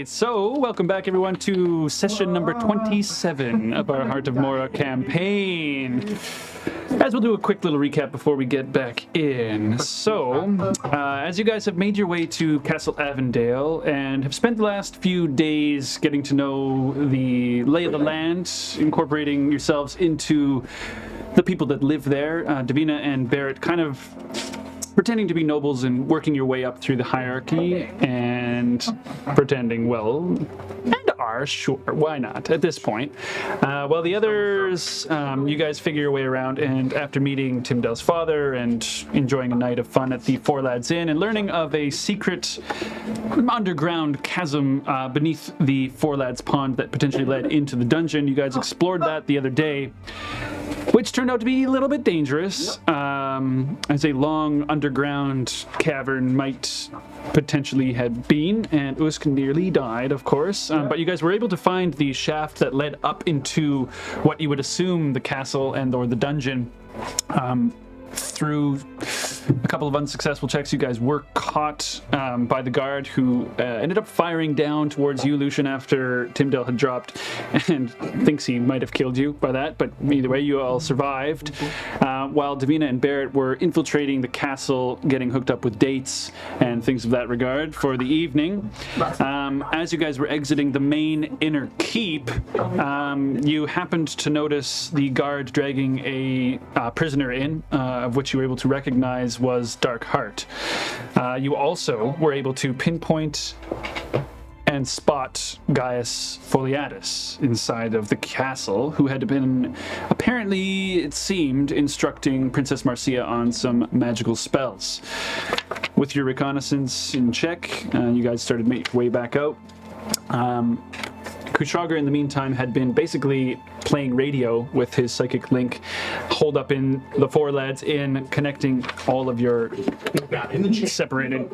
right, so welcome back everyone to session number 27 of our Heart of Mora campaign. As we'll do a quick little recap before we get back in. So, as you guys have made your way to Castle Avondale and have spent the last few days getting to know the lay of the land, incorporating yourselves into the people that live there, Davina and Barrett kind of pretending to be nobles and working your way up through the hierarchy and pretending, well, and are, sure, why not, at this point. While the others, you guys figure your way around, and after meeting Timdell's father and enjoying a night of fun at the Four Lads Inn and learning of a secret underground chasm beneath the Four Lads Pond that potentially led into the dungeon, you guys explored that the other day, which turned out to be a little bit dangerous, as a long underground cavern might potentially have been, and Usk nearly died, of course, but you guys were able to find the shaft that led up into what you would assume the castle and or the dungeon. Through a couple of unsuccessful checks, you guys were caught by the guard, who ended up firing down towards you, Lucian, after Timdell had dropped, and thinks he might have killed you by that, but either way, you all survived, while Davina and Barrett were infiltrating the castle, getting hooked up with dates and things of that regard for the evening. As you guys were exiting the main inner keep, you happened to notice the guard dragging a prisoner in, of which you were able to recognize was Darkheart. You also were able to pinpoint and spot Gaius Foliatus inside of the castle, who had been, apparently, it seemed, instructing Princess Marcia on some magical spells. With your reconnaissance in check, you guys started making your way back out. Kushagra, in the meantime, had been basically playing radio with his psychic link, holed up in the Four Lads Inn, connecting all of your separated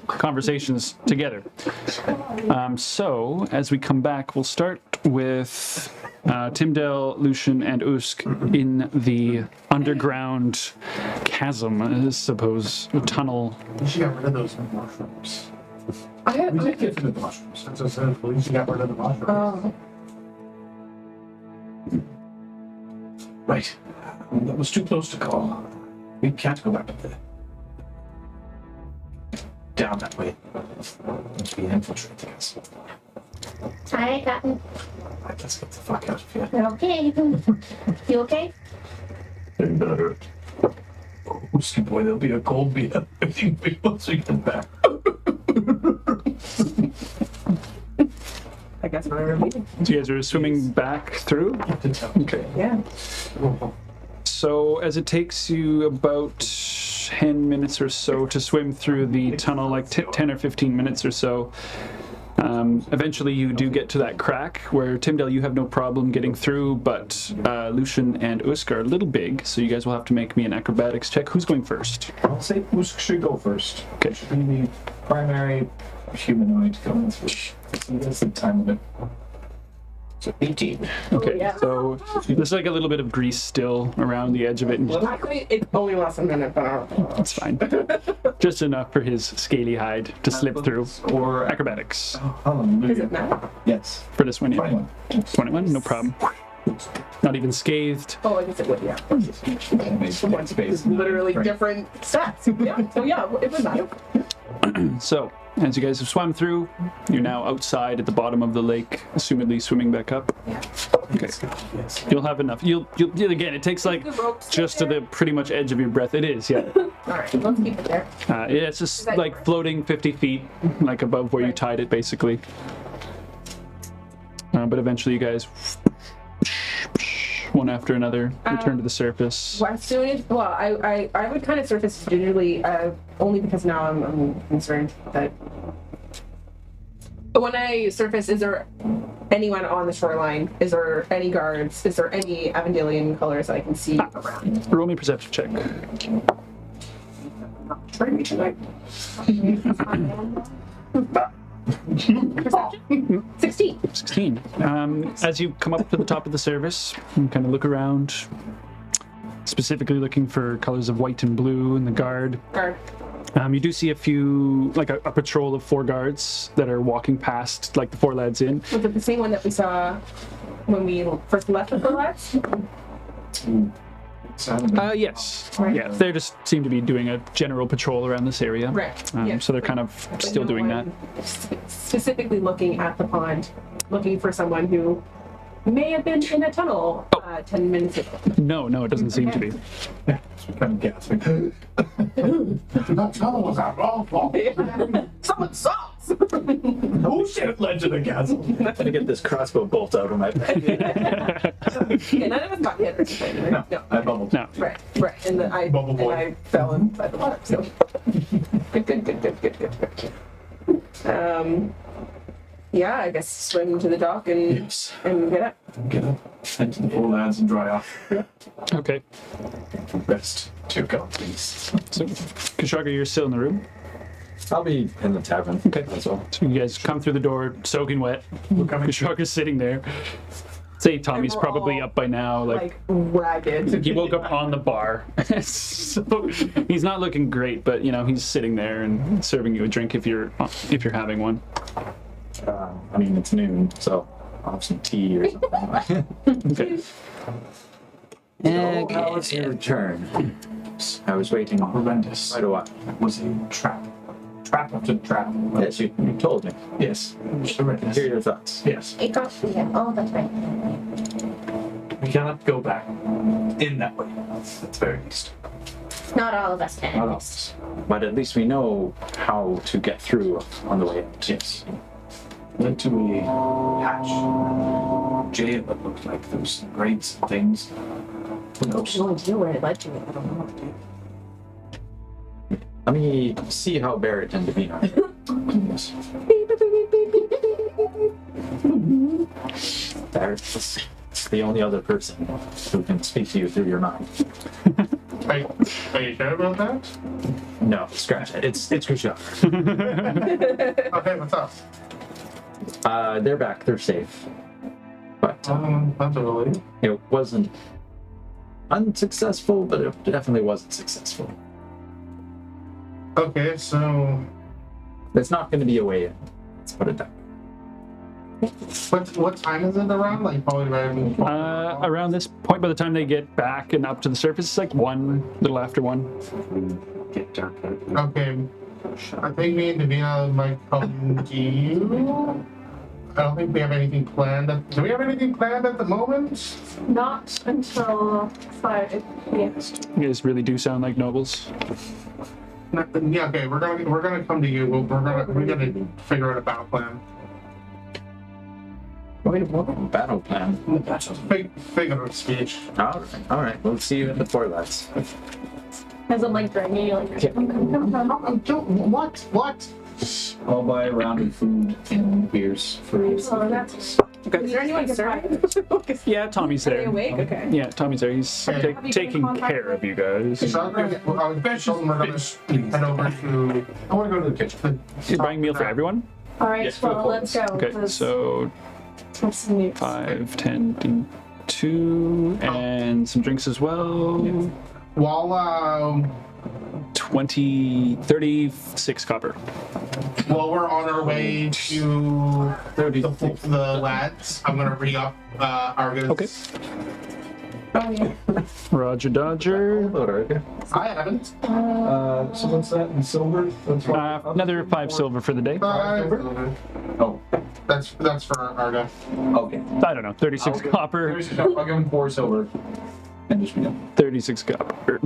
conversations together. So, as we come back, we'll start with Timdell, Lucian, and Usk in the underground chasm, I suppose, tunnel. You should get rid of those mushrooms. We did get rid of the mushrooms. That's what I said. Police got rid of the mushrooms. Right. That was too close to call. We can't go back up there. Down that way. Let's be infiltrate the castle. Hi, Captain. Right, let's get the fuck out of here. Okay. You okay? And boy, there'll be a cold beer. I think once we get back. I guess we're meeting. So you guys are swimming back through? Okay. Yeah. So as it takes you about 10 minutes or so to swim through the tunnel, like 10 or 15 minutes or so, eventually you do get to that crack where, Timdell, you have no problem getting through, but Lucian and Usk are a little big, so you guys will have to make me an acrobatics check. Who's going first? I'll say Usk should go first. Okay. Should be the primary humanoid going through. So that's the time limit. So 18. Okay, yeah. so there's like a little bit of grease still around the edge of it, and Actually, it only lasts a minute, but that's fine. Just enough for his scaly hide to slip through. Or acrobatics is it now? Yes. for this one, yeah. 21. 21, no problem. Not even scathed. Oh, I guess it would, yeah. One space. It's literally different stats. Yeah, so yeah, it would matter. So, as you guys have swum through, you're now outside at the bottom of the lake, assumedly swimming back up. Yeah. Okay. Yes. You'll have enough. You'll again, it takes like The ropes just to the pretty much edge of your breath. It is, yeah. Alright, let's keep it there. Yeah, it's just like floating 50 feet, like above where you tied it, basically. But eventually you guys, one after another, return to the surface. Well, as soon as, I would kind of surface gingerly, only because now I'm concerned that. But when I surface, is there anyone on the shoreline? Is there any guards? Is there any Avondalian colors that I can see around? Roll me a perception check. Try me tonight. Perception? 16. 16. As you come up to the top of the service, you kind of look around, specifically looking for colors of white and blue in the guard. Guard. You do see a few, like a patrol of 4 guards that are walking past, like the 4 lads in. Was it the same one that we saw when we first left the lads? Yes. Right. Yeah, they just seem to be doing a general patrol around this area. Right. So they're kind of still doing that. Specifically looking at the pond, looking for someone who may have been in a tunnel 10 minutes ago. No, it doesn't seem to be. Kind of gasping. That tunnel was our wrong fault. Someone saw us! Who should have led to the castle? I'm gonna get this crossbow bolt out of my bag. Yeah, none of us got hit or something, right? No. I bubbled. No. Right. And I Bubble boy. I fell inside the water. So good. Yeah, I guess swim to the dock and Yes. get up. Get up. Head to the 4 lads and dry off. Okay. Best to go, please. So, Kushagra, you're still in the room. I'll be in the tavern. Okay. That's all. So you guys come through the door, soaking wet. Kushagra's sitting there. Say Tommy's we're probably all, up by now. Like ragged. He woke up on the bar. So he's not looking great, but he's sitting there and serving you a drink if you're having one. I mean, it's noon, so I'll have some tea or something. Okay. So, how was your return? I was waiting Horrendous. quite a while. It was a trap. Trap after trap. Yes, you told me. Yes. Hear Horrendous. your thoughts. Yes. It got yeah. Oh, that's right. We cannot go back in that way. That's the very least. Not all of us can. Not us. But at least we know how to get through on the way out. Yes. Led to a hatch. Jail that looked like there was some grates and things. Who knows? No idea where it led to. I don't know. Let me see how Barrett and Davina are. Yes. Barrett's the only other person who can speak to you through your mind. Are you sure about that? No, scratch it. It's Kushagra. Okay, what's up? They're back. They're safe. But That's a relief. it wasn't unsuccessful, but it definitely wasn't successful. Okay, so It's not going to be a way in. Let's put it that way. what time is it around? Like probably right in Around this point, by the time they get back and up to the surface, it's like 1, little after 1. Get dark out. Okay. I think me and Davina might come to you. I don't think we have anything planned. Do we have anything planned at the moment? Not until 5 p.m. You guys really do sound like nobles. Yeah. Okay. We're gonna come to you. We gotta figure out a battle plan. Battle plan. Figure of speech. All right. We'll see you in the 4 lads. As I'm like dragging you, like, Okay. What? I'll buy a round of food and beers for you. oh, that's. Okay. Is there anyone serving? Yeah, Tommy's Are they there. awake? Okay. Yeah, Tommy's there. He's Have you been taking in contact care with- of you guys. So we're gonna head over to. I want to go to the kitchen. You're buying meal for everyone? All right. Yes, for the well, let's go. Okay, Let's so have some news. 5, 10, and 2, and some drinks as well. While 36 copper. while we're on our way to the lads, I'm gonna re up Argus. Okay. Oh, yeah. Roger Dodger. Okay. I haven't. So what's that in silver? That's Another 5 silver for the day. Oh, That's for Argus. okay. I don't know, 36 copper. I'll give him 4 silver. And just be done. 36 copper.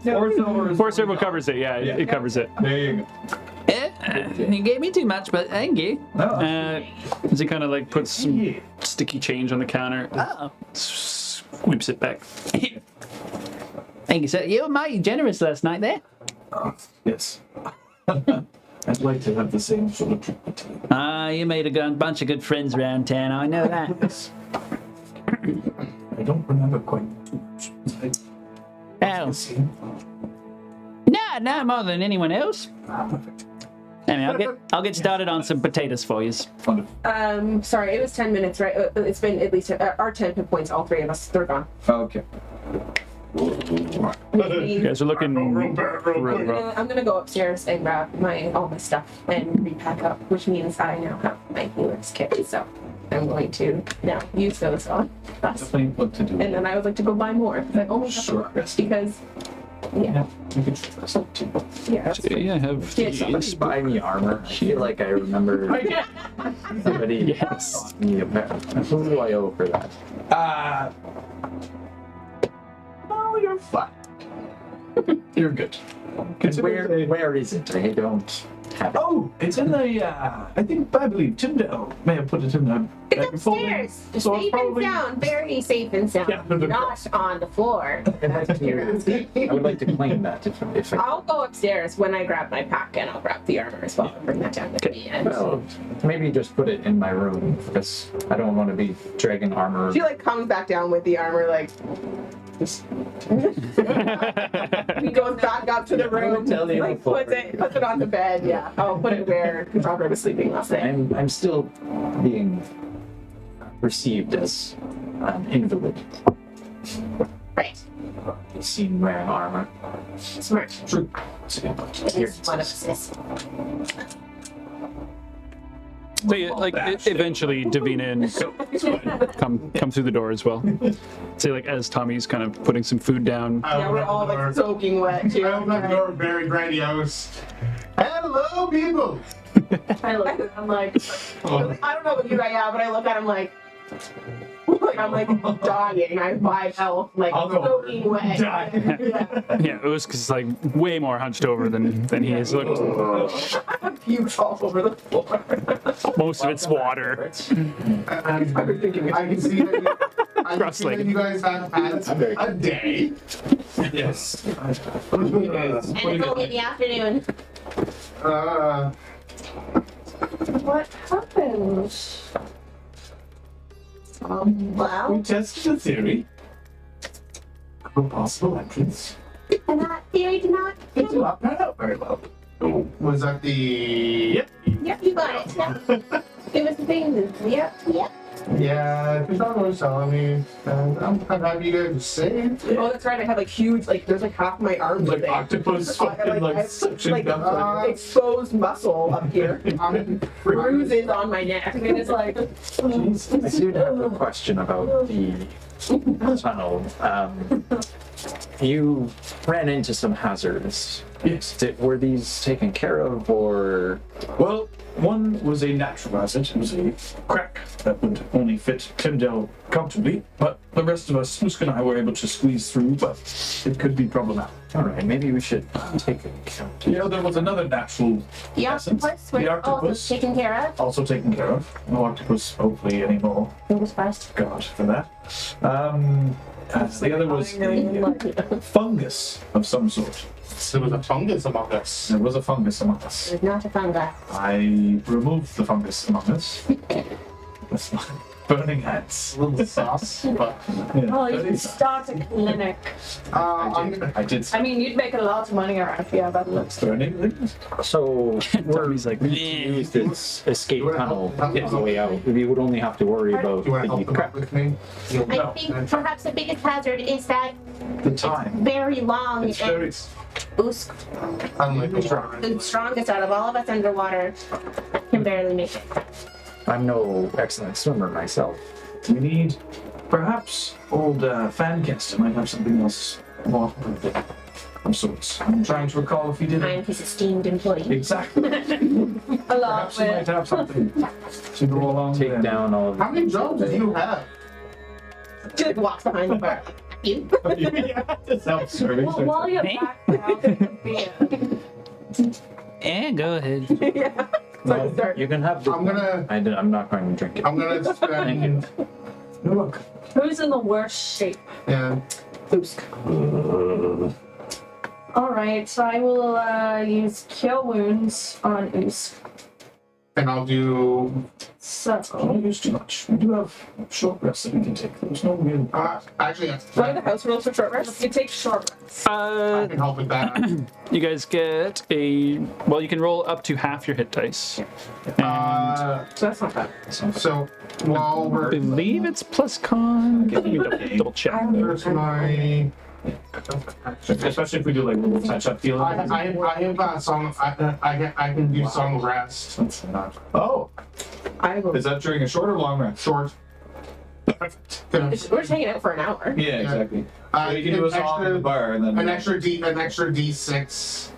4 silver is 4 silver covers it, yeah, it covers it. There you go. You gave me too much, but thank you. No, As he kind of like puts some sticky change on the counter. Sweeps it back. Thank you, sir. You were mighty generous last night there. yes. I'd like to have the same sort of treatment to you. You made a bunch of good friends around town, I know that. Yes. I don't remember quite too much. Oh, See? no more than anyone else. Perfect. Anyway, I'll get started on some potatoes for you. Wonderful. Sorry, it was 10 minutes, right? It's been at least our 10 hit points. All 3 of us, they're gone. Okay. You guys are looking real rough. I'm gonna go upstairs and grab all my stuff and repack up, which means I now have my healer's kit. So I'm going to now use those on us. Definitely what to do. And then I would like to go buy more because I only have Short rest. because yeah, You can try this out too. yeah. Yeah, have Yeah, Somebody buy me armor. I feel like I remember somebody Yes. bought me a pair. Who do I owe for that? No, you're fine. You're good. And Consider it a- where is it? I don't have it. Oh, it's in the, I believe Timdell may have put it in the... It's upstairs. So it's Safe probably... and sound. Very safe and sound. Yeah, no, no, no. Not on the floor. I would like to claim that if I I'll go upstairs when I grab my pack and I'll grab the armor as well and bring that down with me. And Well, maybe just put it in my room because I don't want to be dragging armor. she like comes back down with the armor like. He goes back up to the room, Tell you like puts it on the bed. Yeah, I'll put it where Kushagra was sleeping last night. I'm still being perceived as an invalid. Right. He's seen wearing armor. Smart. True. It is one of us. So yeah, like eventually Davina and come through the door as well. So like as Tommy's kind of putting some food down. Yeah, we're all like soaking wet too. I open the door very grandiose. Hello, people. I look at him, I'm like, I don't know what you guys have, but I look at him like I'm like dying. I have 5 health, like I'll go soaking wet. Die. Yeah. Yeah, Usk like way more hunched over than he has looked. Puke all over the floor. Most of it's water. I can see that you guys have had a day. Yes. And it's only the afternoon. What happened? Well, We tested a theory of a possible entrance. and that theory did not. It did not pan out very well. Was that the? Yep. Yep, you got it. Yep. It was the thing. Yep, yep. Yeah, Kushagra was telling me, and I'm happy you guys are safe. Oh, that's right. I have like huge, like there's like half my arms Like there. octopus I got, fucking I like have, suction like cups. exposed muscle up here. Bruises on my neck. And it's like, I do have a question about the tunnel. You ran into some hazards. Yes. Were these taken care of, or Well, one was a natural hazard. It was a crack that would only fit Timdell comfortably, but the rest of us, Usk and I, were able to squeeze through, but it could be problematic. all right? Maybe we should take account. The other was another natural The essence. octopus The was octopus. also taken care of. Also taken care of. No octopus, hopefully, anymore. Fingers crossed. God for that. The other was a fungus of some sort. There was a fungus among us. There was a fungus among us. It was not a fungi. I removed the fungus among us with my burning hands. A little sauce, but Yeah, Well, you that can is- start a clinic. I did I mean, you'd make a lot of money around here, but looks. burning things. So we're Tommy's like, use this escape tunnel on Yes. the way out. We would only have to worry about do you want to help the them out with me? I think perhaps the biggest hazard is that The time. very long It's and very. Usk, Unlike Kushagra. the strongest out of all of us underwater, can barely make it. I'm no excellent swimmer myself. We need perhaps old Fancaster might have something else more of sorts. I'm trying to recall if he did I it. am his esteemed employee. Exactly. Along Perhaps he might with. have something to go along Take with. down all of How many jobs do you have? she like walks behind the bar. You? Self-serving. Well, while you're Me? back now, beer. go ahead. Yeah. So I start. You can have. I'm gonna I'm not going to drink it. I'm gonna spend. Look. Who's in the worst shape? Yeah. Usk. Alright, so I will use Cure Wounds on Usk. And I'll do. So, Don't use too much. We do have short rests that we can take. There's no real. Actually, What are the house rules for short rest? you take short rests. I can help with that. You guys get you can roll up to half your hit dice. And So that's not bad. So while I we're believe it's plus con. Give me double check. there's my Especially if we do like little touch-up deal. I have a song. I can do song of rest. Oh, I will. is that during a short or long rest? Short. We're just hanging out for an hour. Yeah, exactly. So you can do a song in the bar and then An extra D6.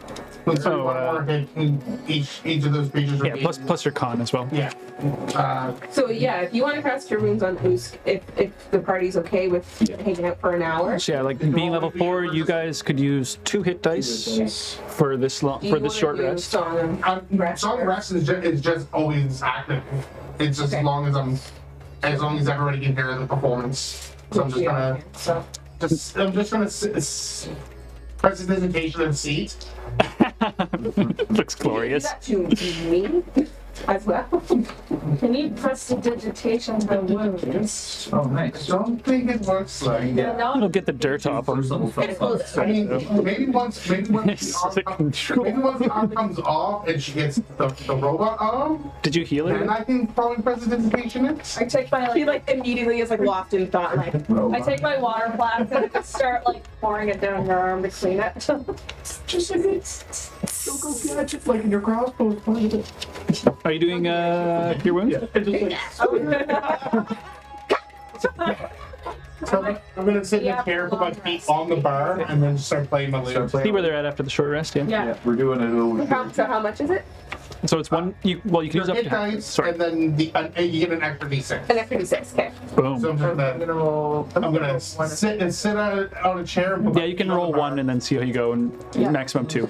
Plus Oh, one more hit in each of those creatures. Yeah, plus your con as well. Yeah. So yeah, if you want to cast your wounds on Usk, if the party's okay with hanging out for an hour, So yeah, like being level 4, you guys could use 2 hit dice for this short rest. Song of Rest. Song of rest is just always active. It's just Okay. as long as everybody can hear the performance. So I'm just gonna press his hesitation and seat. Looks glorious. That to me as well. I need prestidigitation to wounds. oh, I nice. don't think it works like that. No, It'll get the dirt off them. I mean, maybe once the arm comes off and she gets the robot arm, Did you heal then it? I can probably press the hesitation it. I take my He like immediately is like lost in thought. Like I take my water flask and I start like pouring it down your arm to clean it. Just a bit. Don't go gadget like in your crossbow. Are you doing cure wounds? So I'm gonna sit in the chair, put my feet on the bar, and then start playing my lyrics. See where they're at after the short rest, yeah. Yeah. Yeah, we're doing it over. So how much is it? So it's one, you can use up Hit to dice, Sorry. and then you get an extra D6. An extra D6. Okay. Boom. So I'm gonna roll. sit on a chair. And put Yeah, my you can feet on roll the bar. 1 and then see how you go, and maximum 2.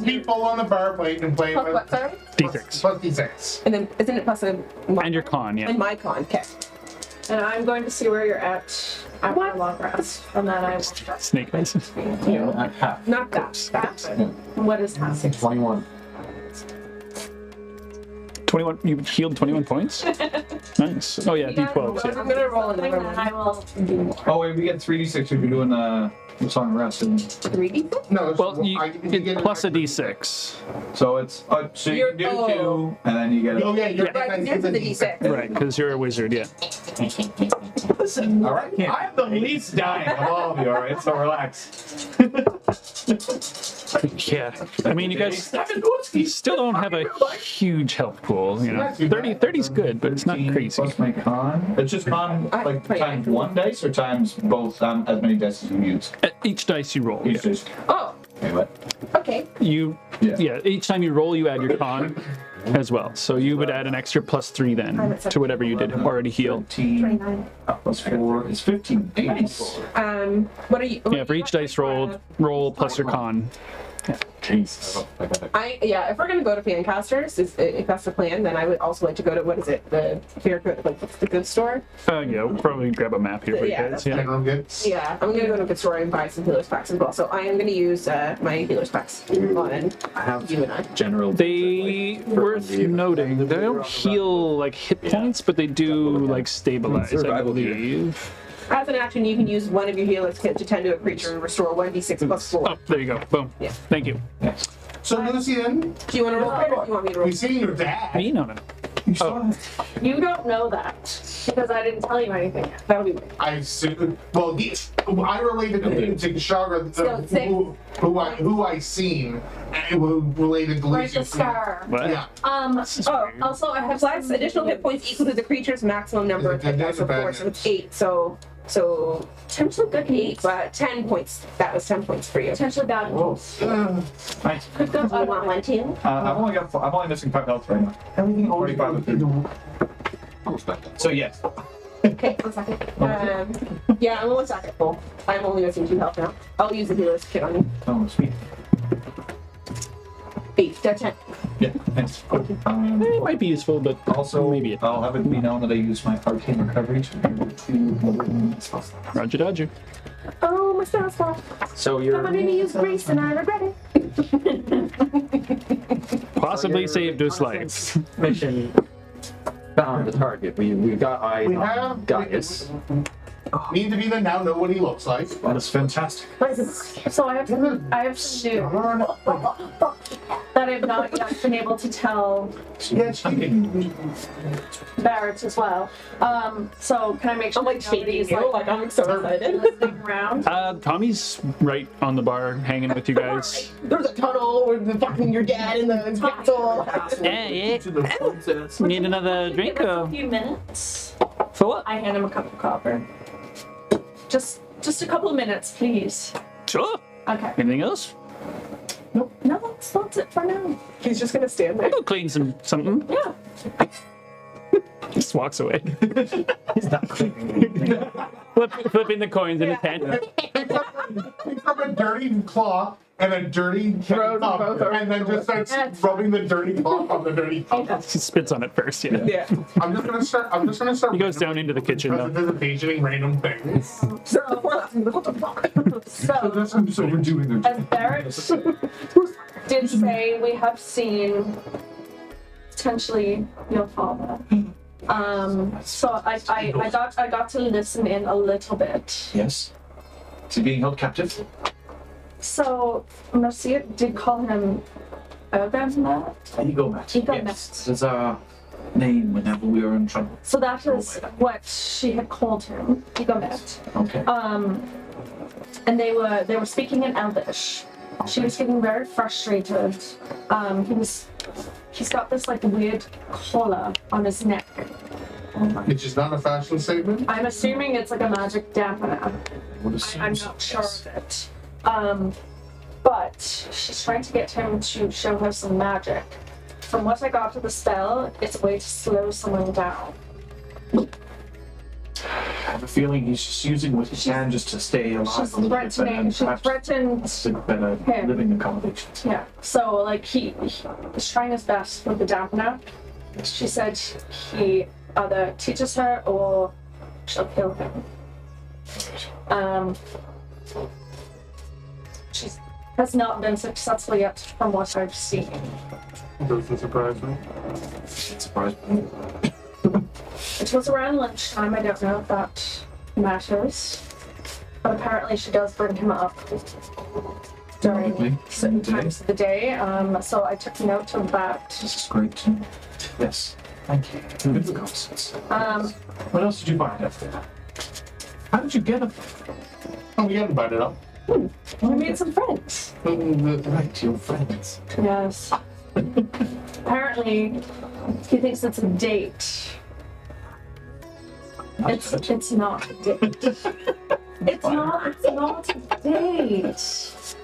Feet full on the bar plate and play What, sorry? D6. plus D6. And then isn't it plus a And your con, yeah. and my con? Okay. And I'm going to see where you're at after a long rest. And then I will Snake eyes. Not that. What is that? 21. 21, you healed 21 points? Nice. Oh yeah, D12s, yeah. I'm gonna roll And another then one. I will do more. Oh, wait, we get 3d6 if you're doing the song of rest. And 3D. No, it's, Well, you get an plus a extra D6. so it's, so you can do You're- 2, and then you get Oh a... yeah, you're Right, there's the D6. Right, because you're a wizard, yeah. Listen, all right, I'm the least dying of all of you, all right? So relax. Yeah. I mean, you guys still don't have a huge health pool, you know. 30's good, but it's not 15 crazy. Plus my con. It's just con, like, 29. times 1 dice or times both, as many dice as you use? At each dice you roll, Each yeah. dice. Oh, Okay, what? okay. Yeah, each time you roll, you add your con as well. So you would add an extra +3 then to whatever you did already heal. 29. Plus 4 is 15. Nice. What are you? Yeah, for each dice roll plus your con. Jesus. If we're gonna go to Fancasters, if that's the plan, then I would also like to go to what is it? The fair, like what's the good store? Yeah, we'll probably grab a map here for you Yeah, guys. that's Yeah. General good. Yeah, I'm gonna go to a good store and buy some healers packs as well. So I am gonna use my healers packs on I have you and I. general. They, worth noting, they don't heal like hit points, but they do like stabilize, I Survival gear. believe. As an action, you can use one of your healers kit to tend to a creature and restore 1d6 plus 4. Oh, there you go. Boom. Yeah. Thank you. So Lucian, Do you want to roll it or do you want me to roll? we've seen your dad. Me? No, no. You don't know that because I didn't tell you anything yet. That'll be I assume. Well, I related to Kushagra, So, say- who I seen, and who related to Right, Lucian. the scar. What? Yeah. Also I have plus additional hit points equal to the creature's maximum number of hit That's points a of bad 4, so it's news. 8. So potentially good news. but 10 points. That was 10 points for you. Potentially bad news. Nice. Could go Do you want one too? I'm only missing 5 health right now. Everything always 45 of 50. So yes. Okay, 1 second. Yeah, I'm almost second full. I'm only missing 2 health now. I'll use the healer's kit on you. Oh, sweet. 8, 10. Yeah, thanks. It might be useful, but Also, maybe. I'll have it be known that I use my arcane recovery to be able to. Roger Dodger. Oh, my spell stop. So I'm you're. gonna use grace and I regret it. Possibly saved his life. Mission found the target. We got eyes We on have Gaius. Me and Davina now know what he looks like. That is fantastic. So I have some news. That that I've not yet been able to tell Barrett as well. So can I make sure I'm like shading nobody's, you, like I'm so excited. listening around? Tommy's right on the bar, hanging with you guys. There's a tunnel with the fucking your dad in the castle. Yeah. To the princess. Need another drink? Give us a Or... few minutes. For what? I hand him a cup of copper. Just a couple of minutes, please. Sure. Okay. Anything else? No, that's it for now. He's just gonna stand there. I'll clean something. Yeah. Just walks away. He's not cleaning. Flipping the coins in his hand. Picks up a dirty cloth and a dirty Throws cup, both over and then just starts rubbing the dirty cloth on the dirty cup. He spits on it first, yeah. Yeah. I'm just gonna start. He goes down into the kitchen, though. Visitating random things. So before that, what the fuck? So, So we're doing as Barrett did say, we have seen potentially your father. So I got to listen in a little bit. Yes. Is he being held captive? So Marcia did call him Erbenmet. Egomet. Egomet. Yes. That's our name whenever we are in trouble. So that is what she had called him, Egomet. Okay. And they were speaking in Elvish. She was getting very frustrated. He's got this like weird collar on his neck. Which is not a fashion statement. I'm assuming it's like a magic dampener. Would assume I'm so, not sure yes. of it. But she's trying to get him to show her some magic. From what I got of the spell, it's a way to slow someone down. I have a feeling he's just using what he can just to stay alive. She's a little bit better, and threatening. She perhaps threatened. seek better him. living accommodations. Yeah. So like he was trying his best with the dampener. She said he either teaches her or she'll kill him. She has not been successful yet from what I've seen. Doesn't surprise me. It surprised me. It was around lunchtime. I don't know if that matters. But apparently she does bring him up during Probably. certain times of the day. So I took note of that. This is great. Yes. Thank you. Good reconnaissance. What else did you find out there? How did you get up there? Oh, we got invited up. We made some friends. Right, your friends. Yes. Apparently, he thinks it's a date. It's not a date. It's not a date.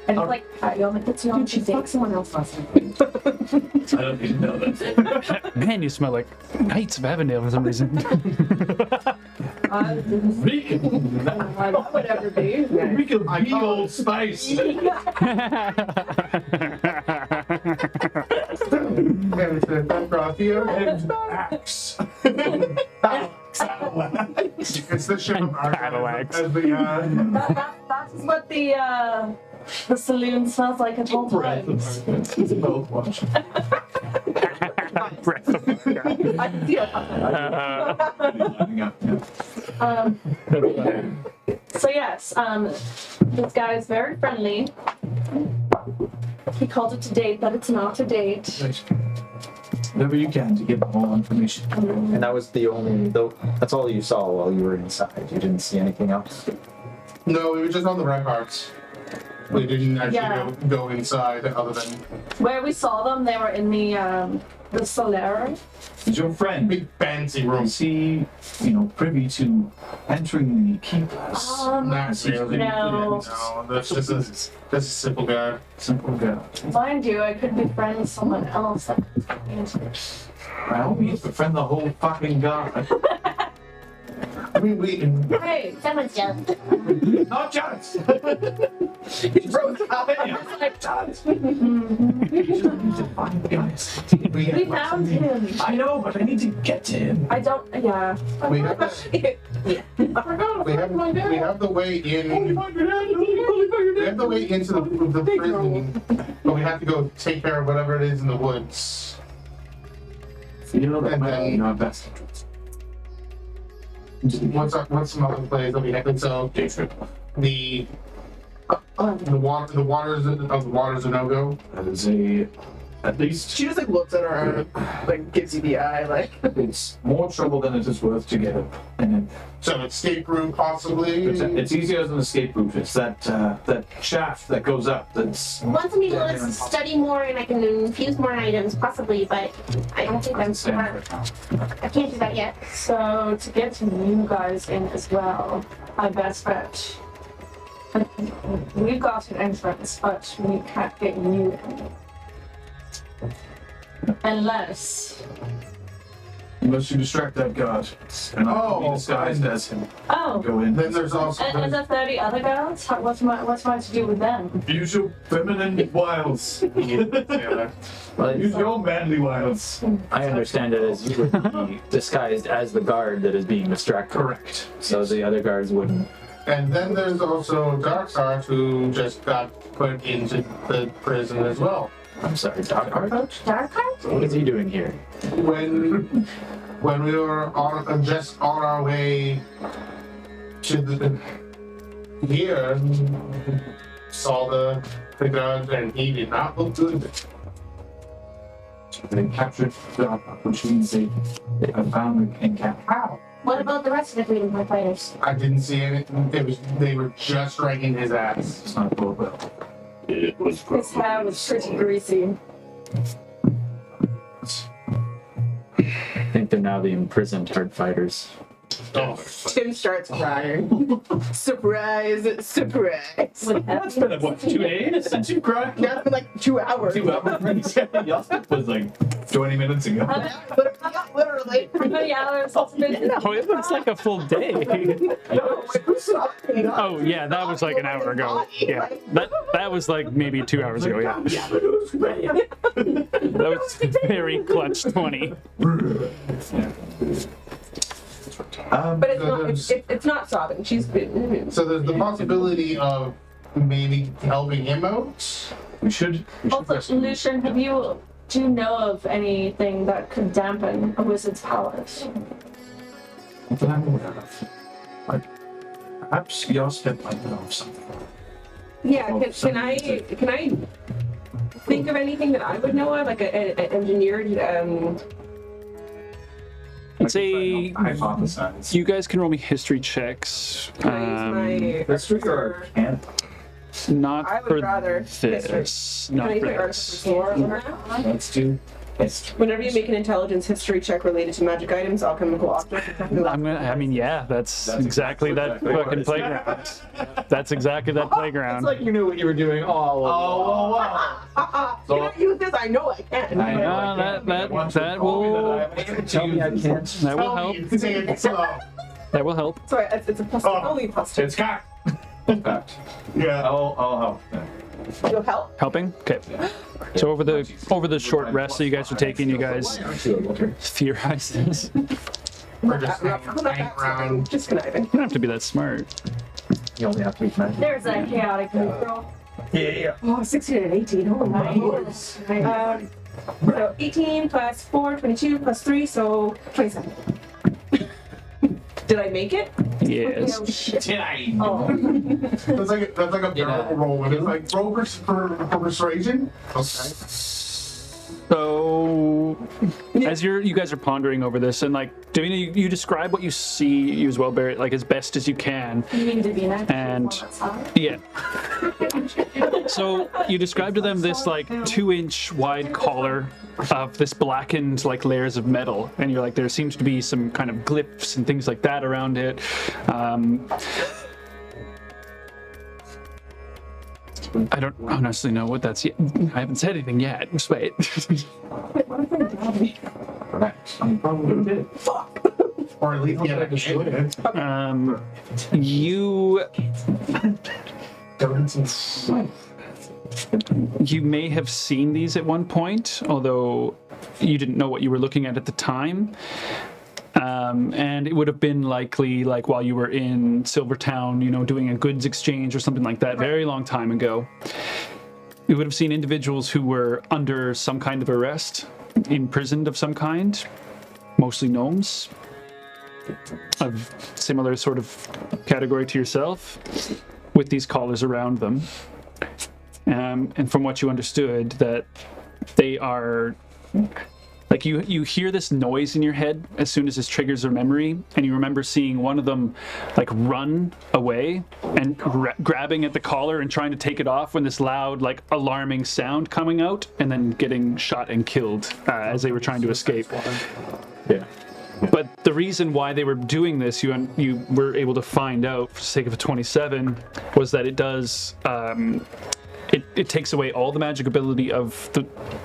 And it's like, it's not a date. Someone else last night. I don't even know that. Man, you smell like Knights of Avondale for some reason. That would ever be. Reek of Old Spice. Axe. It's the ship of Battle axe. as the That is what the saloon smells like at all times. It's both watch. Breath of fire. I can see it. So yes, this guy is very friendly. He called it a date, but it's not a date. Whatever you can to give them all information. And that was that's all you saw while you were inside. You didn't see anything else? No, we were just on the ramparts. We didn't actually go inside other than Where we saw them, they were in the solera. Is your friend, big fancy room. is he, privy to entering the keepers? Not really. No. No, that's just a simple guy. Simple guy. Mind you, I could befriend someone else. By all means, befriend the whole fucking guard. I mean, we Hey, someone's jealous. Not jealous! He broke out. Jealous. You need to find the Gaius. We found him. I know, but I need to get to him. I don't. Yeah. we have the way in. We have the way into the prison, but we have to go take care of whatever it is in the woods. That might be our best interest. What's some other place that we have? So the waters of the waters of no-go. That is a At least She just like looks at her arm, like gives you the eye, like. it's more trouble than it is worth to get up. And then So escape room possibly. it's easier as an escape route. It's that shaft that goes up. That's Want some people to study more and I can infuse more items, possibly, but I don't think I'm smart. I can't do that yet. So to get you guys in as well, I best bet. We've got an entrance, but we can't get you in. Unless. unless you distract that guard, and I'll be Oh, disguised as him. Oh, Go in. Then there's also and the 30 other girls? What's my to do with them? Use your feminine wiles. Well, Use your manly wiles. I understand it as you would be disguised as the guard that is being distracted. Correct. So the other guards wouldn't. and then there's also Darkheart who just got put into the prison as well. I'm sorry, Darkheart? Darkheart? What is he doing here? When we were just on our way to the here, saw the guard and he did not look good. They captured Darkheart, which means they have found and captured. How? What about the rest of the Freedom Point fighters? I didn't see anything. They were just striking his ass. It's not going well. It was His hair was pretty greasy. I think they're now the imprisoned hard fighters. Tim starts crying. Surprise, surprise. It's been like, what, 2 days since you cried? Now it's been like 2 hours. 2 hours. It was like 20 minutes ago. Literally. How many hours has it been? Oh, it looks like a full day. Oh yeah, that was like an hour ago. Yeah, that was like maybe 2 hours ago. Yeah, that was very clutch 20. But it's not sobbing. She's been. So there's the possibility of maybe helping him out. We should Also, Lucian, do you know of anything that could dampen a wizard's powers? Not that I'm aware of. Like, perhaps Yosef might know of something. Yeah, can I think of anything that I would know of, like an engineered I'd say Hypothesize. you guys can roll me history checks. can I use my Let's regard camp. Not I would for rather this. Can Not I for use this. Let's do history. Whenever you make an intelligence history check related to magic items, alchemical objects, I mean, yeah, that's exactly that fucking playground. That's exactly that playground. It's like you knew what you were doing all along. Can I use this? I know I can. I know. That will Tell me I can't. that will help. You can say it slow. That will help. Sorry, it's a plus two. Only plus two. It's cocked. Yeah. I'll help. You'll help. Helping? Okay. So over the short rest that you guys are taking, you guys theorize this. You We're just hanging around. Just conniving. don't have to be that smart. You only have to be magic. There's a chaotic girl. Oh, 16 and 18. Oh my goodness. So 18 plus 4, 22 plus 3, so 27. Did I make it? Yes. Oh, shit. Did I? Oh. That's like a barrel roll. It's like roll for persuasion. Okay. So, as you guys are pondering over this, and like Davina, you describe what you see, you as well, Barrett, like as best as you can. You mean Davina? And yeah. So you describe to them this like 2-inch wide collar of this blackened like layers of metal, and you're like, there seems to be some kind of glyphs and things like that around it. I don't honestly know what that's yet. I haven't said anything yet. Just wait. I'm probably did. Or at least yeah, You may have seen these at one point, although you didn't know what you were looking at the time. And it would have been likely like while you were in Silvertown, you know, doing a goods exchange or something like that, very long time ago. You would have seen individuals who were under some kind of arrest, imprisoned of some kind, mostly gnomes, of similar sort of category to yourself, with these collars around them. And from what you understood, that they are like you hear this noise in your head as soon as this triggers a memory, and you remember seeing one of them like run away and grabbing at the collar and trying to take it off when this loud like alarming sound coming out, and then getting shot and killed as they were trying to escape. Yeah. But the reason why they were doing this, you were able to find out for the sake of a 27, was that it does it takes away all the magic ability of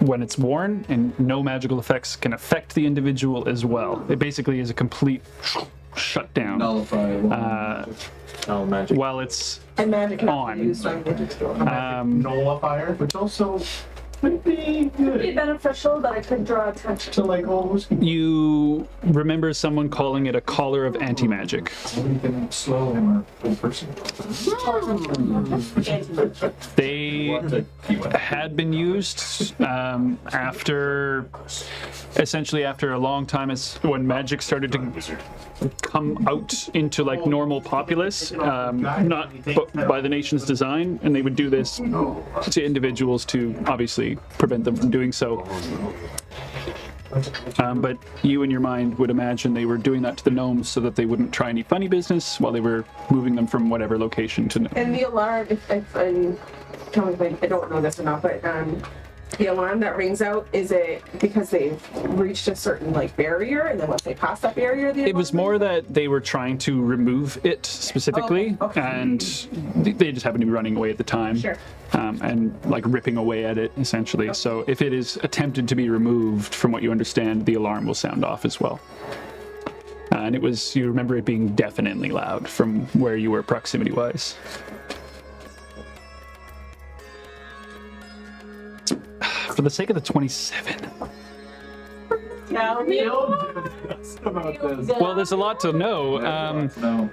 when it's worn, and no magical effects can affect the individual as well. It basically is a complete shutdown. Nullify. No magic. While it's And magic cannot on. be used on magic store. Nullifier. Which also would be It'd be good beneficial that I could draw attention. to like all those you remember someone calling it a collar of anti-magic. Anything slow or full person. They had been used after a long time, as when magic started to come out into like normal populace, not by the nation's design, and they would do this to individuals to obviously prevent them from doing so. But you in your mind would imagine they were doing that to the gnomes so that they wouldn't try any funny business while they were moving them from whatever location to. And the alarm, if tell me if I don't know this or not, but the alarm that rings out, is it because they've reached a certain like barrier, and then once they pass that barrier, It was more that they were trying to remove it specifically, Okay. and they just happened to be running away at the time. Sure. And like ripping away at it essentially. So if it is attempted to be removed, from what you understand, the alarm will sound off as well. And you remember it being definitely loud from where you were proximity wise. For the sake of the 27. about this. Well, there's a lot to know. No.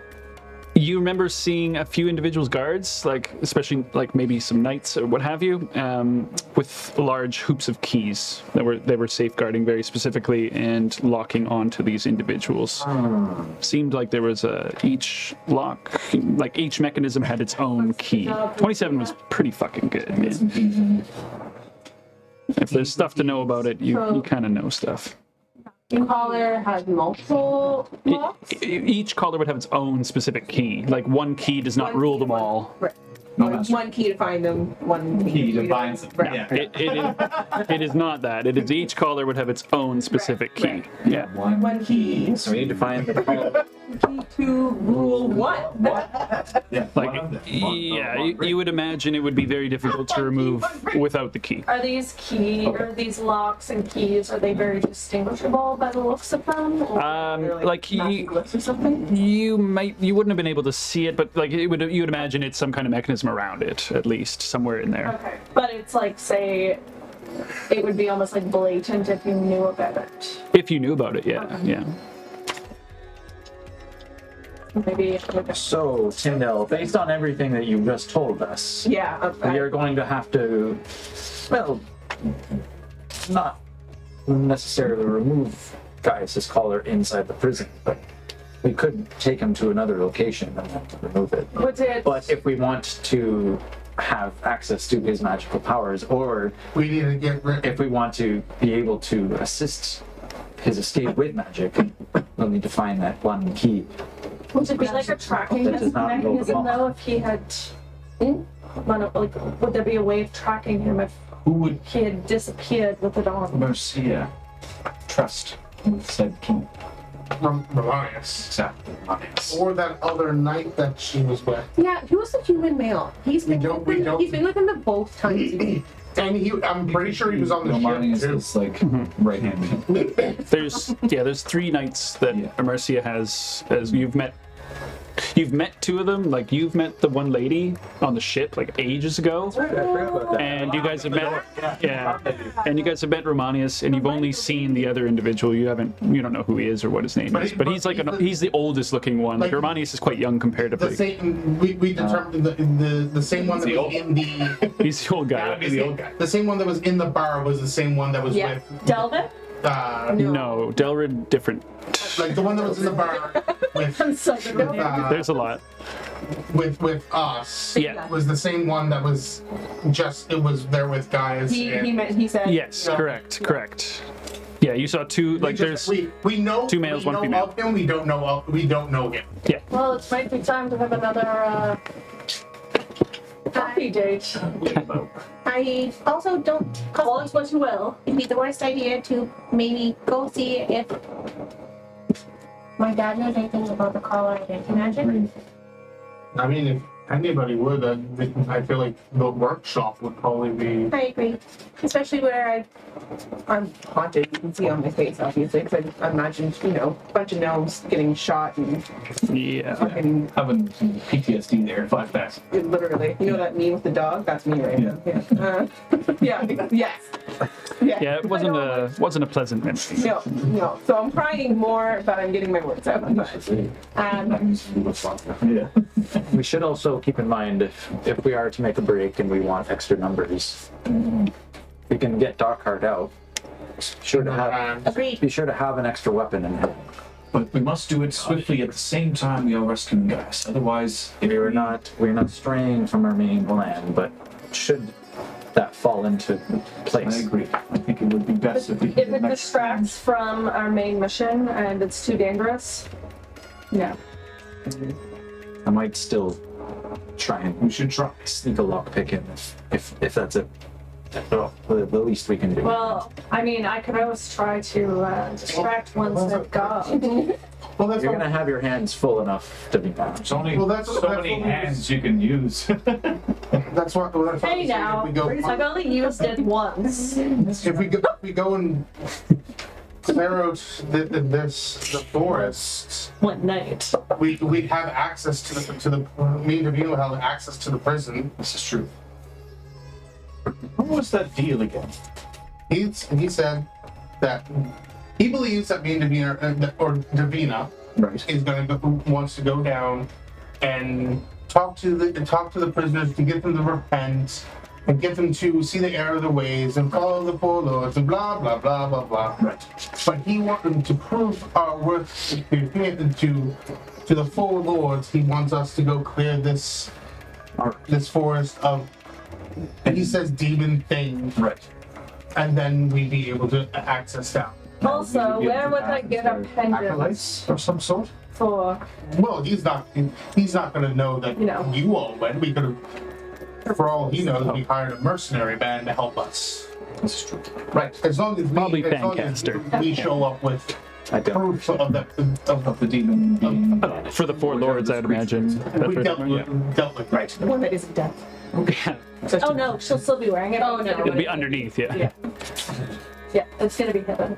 You remember seeing a few individuals guards, like especially like maybe some knights or what have you, with large hoops of keys that they were safeguarding very specifically and locking onto these individuals. Seemed like there was each lock, like each mechanism had its own key. 27 was pretty fucking good, man. If there's stuff to know about it, you kind of know stuff. Collar has multiple locks. Each collar would have its own specific key. Like one key does not rule them all. Right. No master. One key to find them. One Key to bind them. Right. Yeah. It is not that. It is each collar would have its own specific key. Right. Yeah. One key. So we need to find the collar. Key to rule one. Yeah. Like, one of them. yeah, you would imagine it would be very difficult to remove without the key. Are these these locks and keys, are they very distinguishable by the looks of them? Or Like magic glyphs or something. you wouldn't have been able to see it, but like you would imagine it's some kind of mechanism around it, at least somewhere in there. okay, but it's like, say, it would be almost like blatant if you knew about it. If you knew about it, yeah. Maybe. So, Timdell, based on everything that you just told us, Yeah. we are going to have to, well, not necessarily remove Gaius' collar inside the prison, but we could take him to another location and remove it. Would it? But if we want to have access to his magical powers, or We need to get rid. if we want to be able to assist his escape with magic, we'll need to find that one key. Would it be like a tracking That does not roll the mechanism ball. though if he had? Like, would there be a way of tracking him if Who would he had disappeared with it on? Mercia trust said king? Marias. Exactly. Marius. Or that other knight that she was with. Yeah, he was the human male. He's been don't- with we them, don't- he's been with them the both times. And I'm pretty sure he was on the Marius ship too. is like right hand. There's 3 knights that Yeah. Mercia has you've met. You've met 2 of them. Like you've met the one lady on the ship like ages ago, and you guys have met. Yeah, and you guys have met Romanius, and you've only seen the other individual. You don't know who he is or what his name is. But he's like he's the oldest looking one. Like Like- Romanius is quite young The comparatively. same. We determined the same one that was in the. He's the old guy. The same one that was in the bar was the same one that was Yeah. with. Delvin? No, Delrid different. like the one that was in the bar with I'm so good with names. There's a lot. with us. Yeah. Was the same one that was just it was there with Gaius. He said. Yes, Yeah. correct. Yeah, you saw two. Like there's. we know two males, we one know female. of him. We don't know him. Well, it might be time to have another coffee date. I also don't. Call it what you will. It'd be the worst idea to maybe go see if my dad knows anything about the collar identity magic. I mean, if anybody would, I feel like the workshop would probably be. I agree, especially where I'm haunted. You can see on my face, obviously, because I imagined, a bunch of gnomes getting shot and Yeah. fucking Having PTSD there, flashbacks. literally. You know that meme with the dog? That's me right now. Yeah. Yes. Yeah, it wasn't a pleasant memory. No. So I'm crying more, but I'm getting my words out. Yeah. We should also keep in mind if we are to make a break and we want extra numbers, we can get Darkheart out. agreed. Be sure to have an extra weapon in hand. But we must do it swiftly at the same time we are rescuing Gaius. Otherwise, if We're not straying from our main plan, but should that fall into place? I agree. I think it would be best if we If could it distracts from our main mission and it's too dangerous, yeah. I might still try and We should try. sneak a lockpick in if that's it. The least we can do. Well, I mean, I could always try to distract ones that go. Well, that's You're what, gonna have your hands full enough to be bad. There's only Well, that's- so that's many what we hands you can use. that's what Hey now, if we I've only used it once. if we go and clear out the forest, One night. we have access to the me and Davina will have access to the prison. This is true. What was that deal again? He said that he believes that me and Davina or Davina Right. is wants to go down and talk to the prisoners to get them to repent and get them to see the error of the ways and follow the four lords and blah blah blah blah blah. Right. But he wants them to prove our worth to the four lords. He wants us to go clear this forest of. And he says demon things, Right. and then we'd be able to access that. Also, where would I get a pendant Acolytes of some sort? for? Well, he's not going to know that No. you all went. We could have, for all he knows, we hired a mercenary band to help us. This is true. Right. As long as Probably we show up with I don't. proof of Of the demon being. For the four lords, I'd imagine. we dealt with Right. The one that isn't dead. Oh no, she'll still be wearing it. Oh no. It'll be underneath, yeah. Yeah, it's gonna be hidden.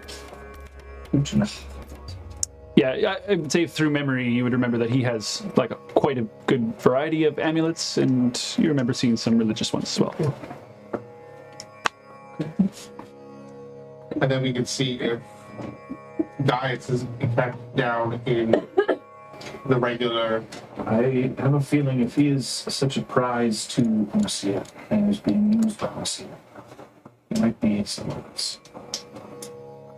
Yeah, I would say through memory, you would remember that he has like quite a good variety of amulets, and you remember seeing some religious ones as well. and then we could see if Gaius is in fact down in the regular. I have a feeling if he is such a prize to Marcia and is being used by Marcia, he might be someone else.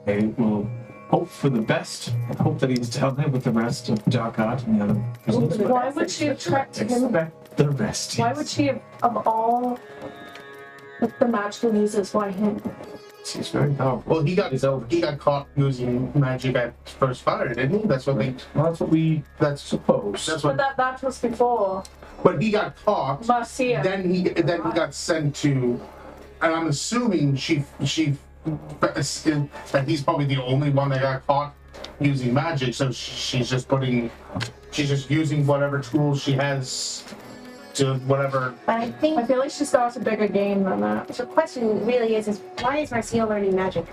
I will hope for the best. Hope that he's down there with the rest of Darkheart and the other prisoners. but Why would she have tracked him? expect the rest. Why yes. would she have, of all the magical uses, why him? He's very powerful. Well, he got caught using magic at first fire, didn't he? That's what they. Well, that's what we That's suppose. that's But what. that was before But he got caught. Marcia. Then he got sent to, and I'm assuming she that he's probably the only one that got caught using magic. So she's just using whatever tools she has to whatever. But I think I feel like she's got a bigger game than that. the question really is why is Marcia learning magic?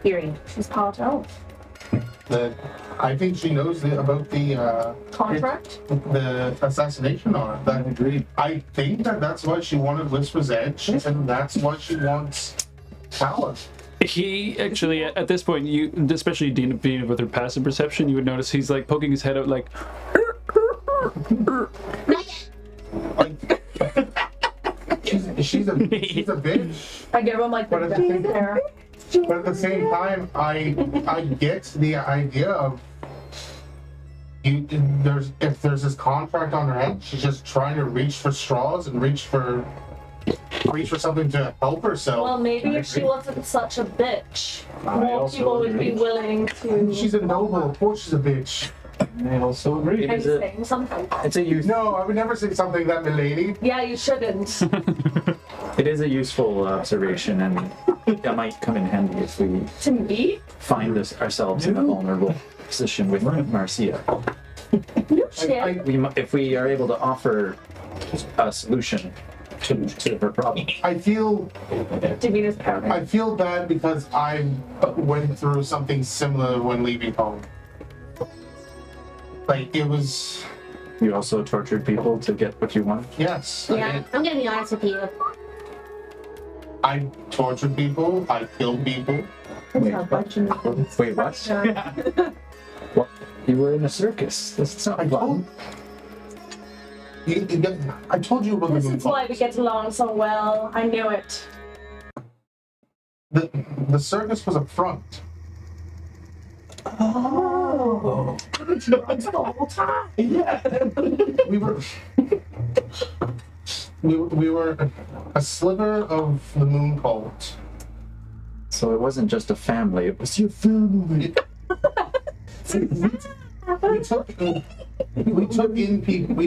Period. She's part out. I think she knows about the Contract? the assassination on it. I agree. I think that's why she wanted Whisper's Edge, and that's why she wants power. He actually, at this point, you, especially Dina with her passive perception, you would notice he's like poking his head out, like. She's a bitch. I give him like the But at the same there. But at the same time, I get the idea of if there's this contract on her head, she's just trying to reach for straws and reach for something to help herself. Well, maybe if she wasn't such a bitch, more also people would be agree. willing to. She's a noble. Of course, she's a bitch. I also agree. Are you saying something? It's a use. No, I would never say something that milady. Yeah, you shouldn't. It is a useful observation, and that might come in handy if we To me? find ourselves in a vulnerable position with Marcia. No shit. If we are able to offer a solution to her problem. I feel Davina's powder. I feel bad because I went through something similar when leaving home. Like it was. You also tortured people to get what you want. Yes. I Yeah, did. I'm gonna be honest with you. I tortured people. I killed people. Wait, what? What? You were in a circus. That's not I told. I told you about This the is why we get along so well. I knew it. The circus was a front. Oh. The whole time. Yeah. We were a sliver of the moon cult. So it wasn't just a family, it was your family. We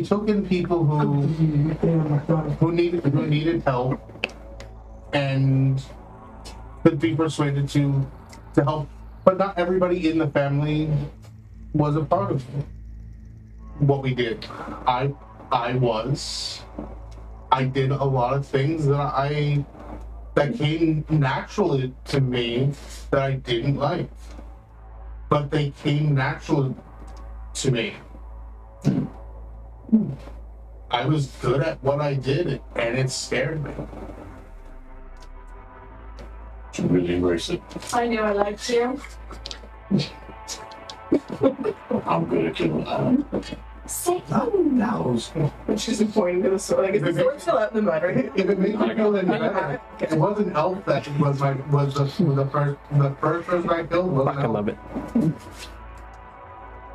took in people who needed help and could be persuaded to help, but not everybody in the family was a part of what we did. I did a lot of things that came naturally to me that I didn't like, but they came naturally to me. I was good at what I did, and it scared me. Should really embrace it. I knew I liked you. I'm good at killing time. She's pointing to the sword. Like, is the sword still out in the mud, right? If it makes me feel any better, it wasn't Elf that was the first person I killed. Wasn't I Elf. love it.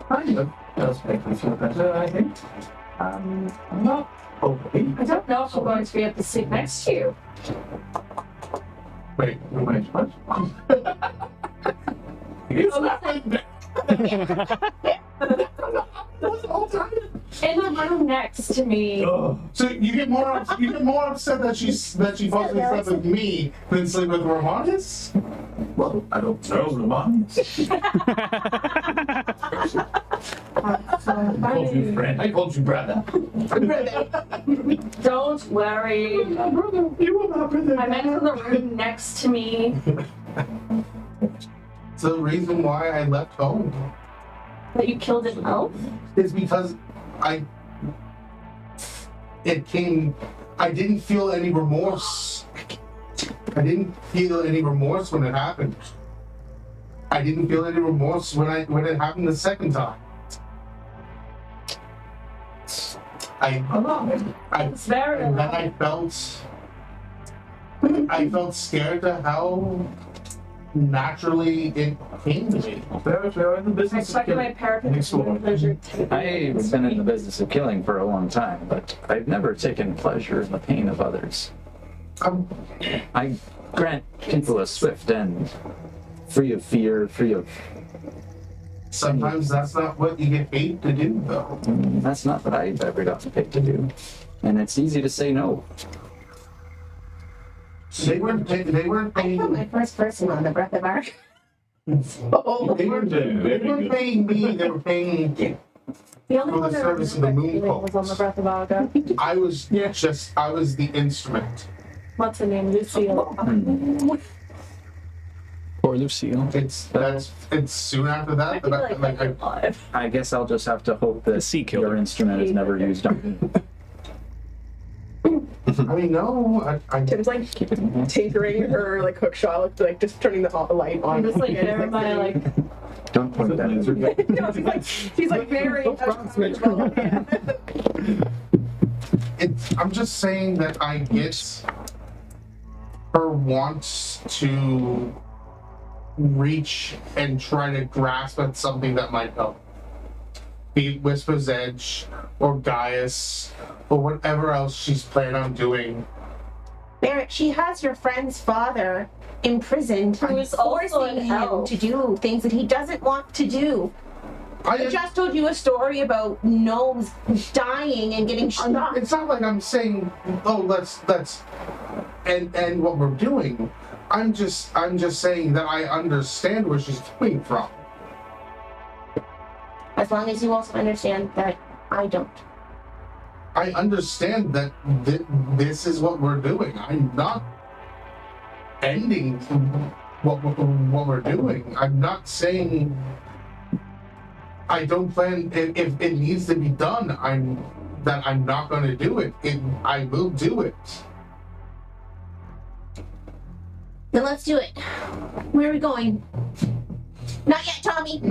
Kind of does make me feel better, I think. I'm not okay. I don't know if I'm going to be able to sit next to you. Wait, what? It's not In the room next to me. so you get more upset that she falls in love with me than sleep with Romanus? Well, I don't know, Roman. I called you friend. I called you brother. Don't worry. You were my brother. I meant in the room next to me. It's the reason why I left home. That you killed an elf? Is because I didn't feel any remorse. I didn't feel any remorse when it happened. I didn't feel any remorse when it happened the second time. It's very And then I felt scared to how naturally it came to me. They're in the I business of expected my killing. parapet Next to be one. pleasure. I've been in the business of killing for a long time, but I've never taken pleasure in the pain of others. I grant people a swift end, free of fear, free of... Sometimes that's not what you get paid to do, though. That's not what I've ever gotten paid to do. And it's easy to say no. They weren't I killed paying. my first person on the Breath of Ark. They weren't paying me. They were paying. The only For one the I service of the remember moon feeling was on the Breath of Arga. I was the instrument. What's her name? Lucille. Poor Lucille. It's soon after that I feel like I'm alive. I guess I'll just have to hope that The sea killer. your instrument is never used on me. I mean, no, I Tim's like tinkering her like hook shot, like just turning the light on. I'm just like there in my like Don't point that at me. No, she's like very. I'm just saying that I get her wants to reach and try to grasp at something that might help. be it Whisper's Edge or Gaius or whatever else she's planning on doing. Barrett, she has your friend's father imprisoned, Who is also in forcing hell. him to do things that he doesn't want to do. I just told you a story about gnomes dying and getting shot. It's not like I'm saying, oh, let's end what we're doing. I'm just saying that I understand where she's coming from. As long as you also understand that I don't. I understand that this is what we're doing. I'm not ending what we're doing. I'm not saying I don't plan. If it needs to be done, I'm not going to do it. I will do it. Then let's do it. Where are we going? Not yet, Tommy.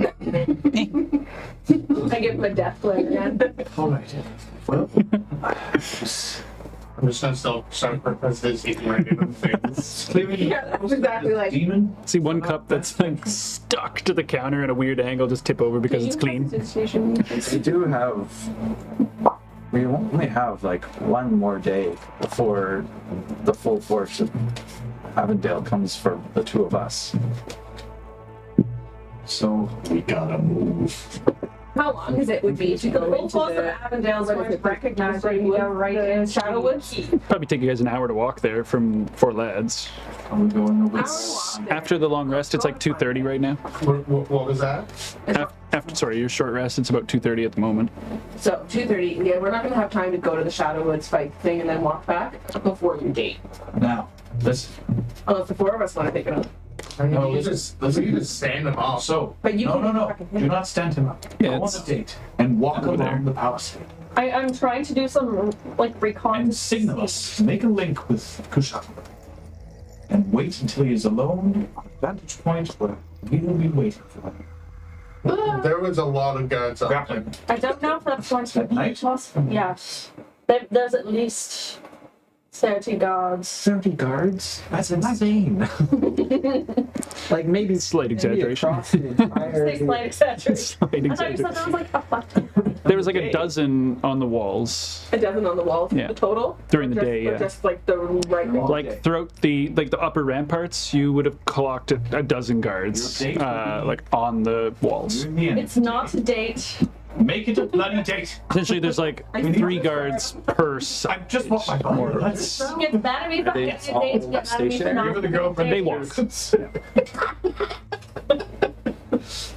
I give him a death glare again. All right. Well, I'm just gonna still start presentation right in the face. clearly Yeah, that's exactly like. demon. See one cup that's like stuck to the counter at a weird angle just tip over because it's clean. We do have. We only have like one more day before the full force of Avondale comes for the two of us. So we gotta move. How long is it would be to go The full into force of the? Avondale is going to recognize that you go right in Shadowwoods. Probably take you guys an hour to walk there from Four Lads. Are we going over? After the long rest, it's like 2:30 right now. What was that? Sorry, your short rest, it's about 2:30 at the moment. So 2:30. Yeah, we're not gonna have time to go to the Shadowwoods fight thing and then walk back before your date. Now, listen. Unless the four of us want to pick it up. No, You just stand them off. So, But you no, can no. fucking Do not stand him up. Yeah, Go on it's a date and walk over along there. the palisade I'm trying to do some like recon. and signal us. Make a link with Kushagra and wait until he is alone on a vantage point where we will be waiting for him. There was a lot of guards out there. Grappling. I don't know if that's going to At be night? possible. Yes. There's at least 30 guards. 30 guards? That's insane. Like maybe Slight maybe exaggeration. across the entire- Say slight exaggeration. Slight I thought you said exaggeration. there was like a fuck. There was like a dozen on the walls A dozen on the wall. Yeah. The total. during the Or just- day. or Yeah. just like the right wall. Like throughout the upper ramparts, you would have clocked a dozen guards Your date would be- like on the walls. In the end, It's not a date. make it a bloody date. Essentially, there's like 3 guards per I side. just want my phone. Let's. Get mad at me for They having a date. Get mad at me for stationary? not Give her the having a girlfriend. They date. walk.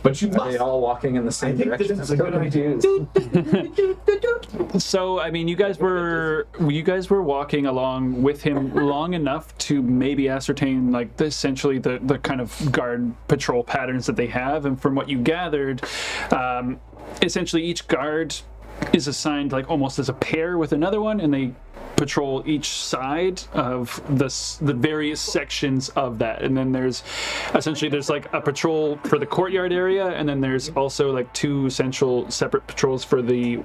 But you Are they must. all walking in the same I think this direction? is a good idea. So I mean, you guys were walking along with him long enough to maybe ascertain like essentially the kind of guard patrol patterns that they have, and from what you gathered, essentially each guard is assigned like almost as a pair with another one, and they patrol each side of the various sections of that. And then there's like a patrol for the courtyard area, and then there's also like 2 essential separate patrols for the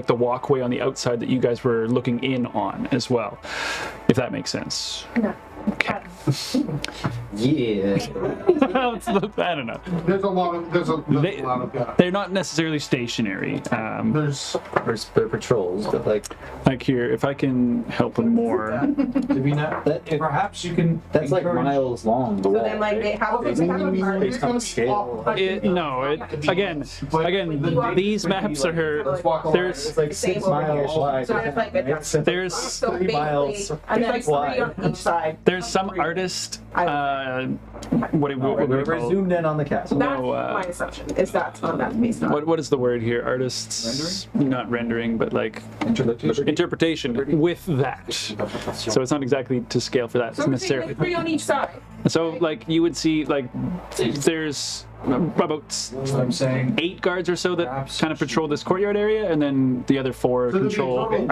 walkway on the outside that you guys were looking in on as well, if that makes sense. No. Okay. Yeah. I don't know. There's a lot of guys. They're not necessarily stationary. There's There's the patrols, but Like here, if I can help him more. Davina, perhaps you can. that's like encourage- miles long. The So wall, then like they have right? they have a Based on the scale. Again, these maps are Let's walk along. there's It's like 6 miles wide. So it's like a- right? So there's So 3 miles. and then like 3 wide. on each side. there's some artist what do we We're call it? zoomed in on the castle. That's No, my assumption. Is that's on that based on. What is the word here? Artists not rendering, but like Interpretation. interpretation with that. So it's not exactly to scale for that So we're saying necessarily. like 3 on each side. So like you would see like there's about That's what I'm saying. 8 guards or so that Perhaps kind of patrol this courtyard area, and then the other 4 So there'd be control total-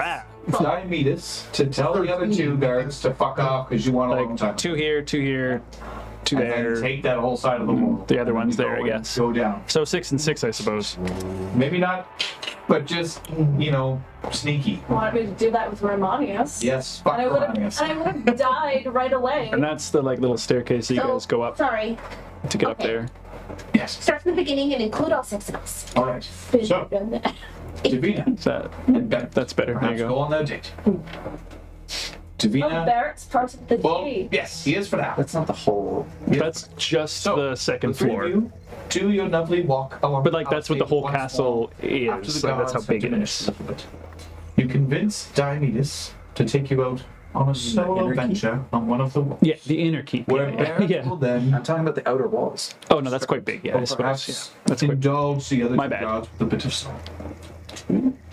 Diomedes to tell the other 2 guards to fuck off because you want a long time. like 2 here, 2 here, 2 And there. then take that whole side of the wall. The other And one's you there, go I and guess. Go down. So 6 and 6, I suppose. Maybe not, but just, sneaky. Wanted me to do that with Romanius. Yes, fuck And I would Romanius. have died right away. And that's the like little staircase that you guys go up Sorry. to get up Okay. there. Yes. Start from the beginning and include all 6 of us. All right. So, Davina, That's better. There perhaps you go go. on their date. Oh, Davina. Barrett's part of the Well, date. yes, he is for now. That's not the whole. That's just So, the second the three of floor. you do your lovely walk along. But like that's what the whole once more castle after is. the Like, that's how guards big have it diminished is. a little bit. You convince Diomedes to take you out on a solo inner keep? venture on one of the walls. Yeah, the inner keep. Where Yeah. Barrett yeah. will then I'm talking about the outer walls. Oh no, that's quite big. Yeah, I suppose. perhaps Yeah. That's quite. indulge the other My two bad. guards with a bit of salt.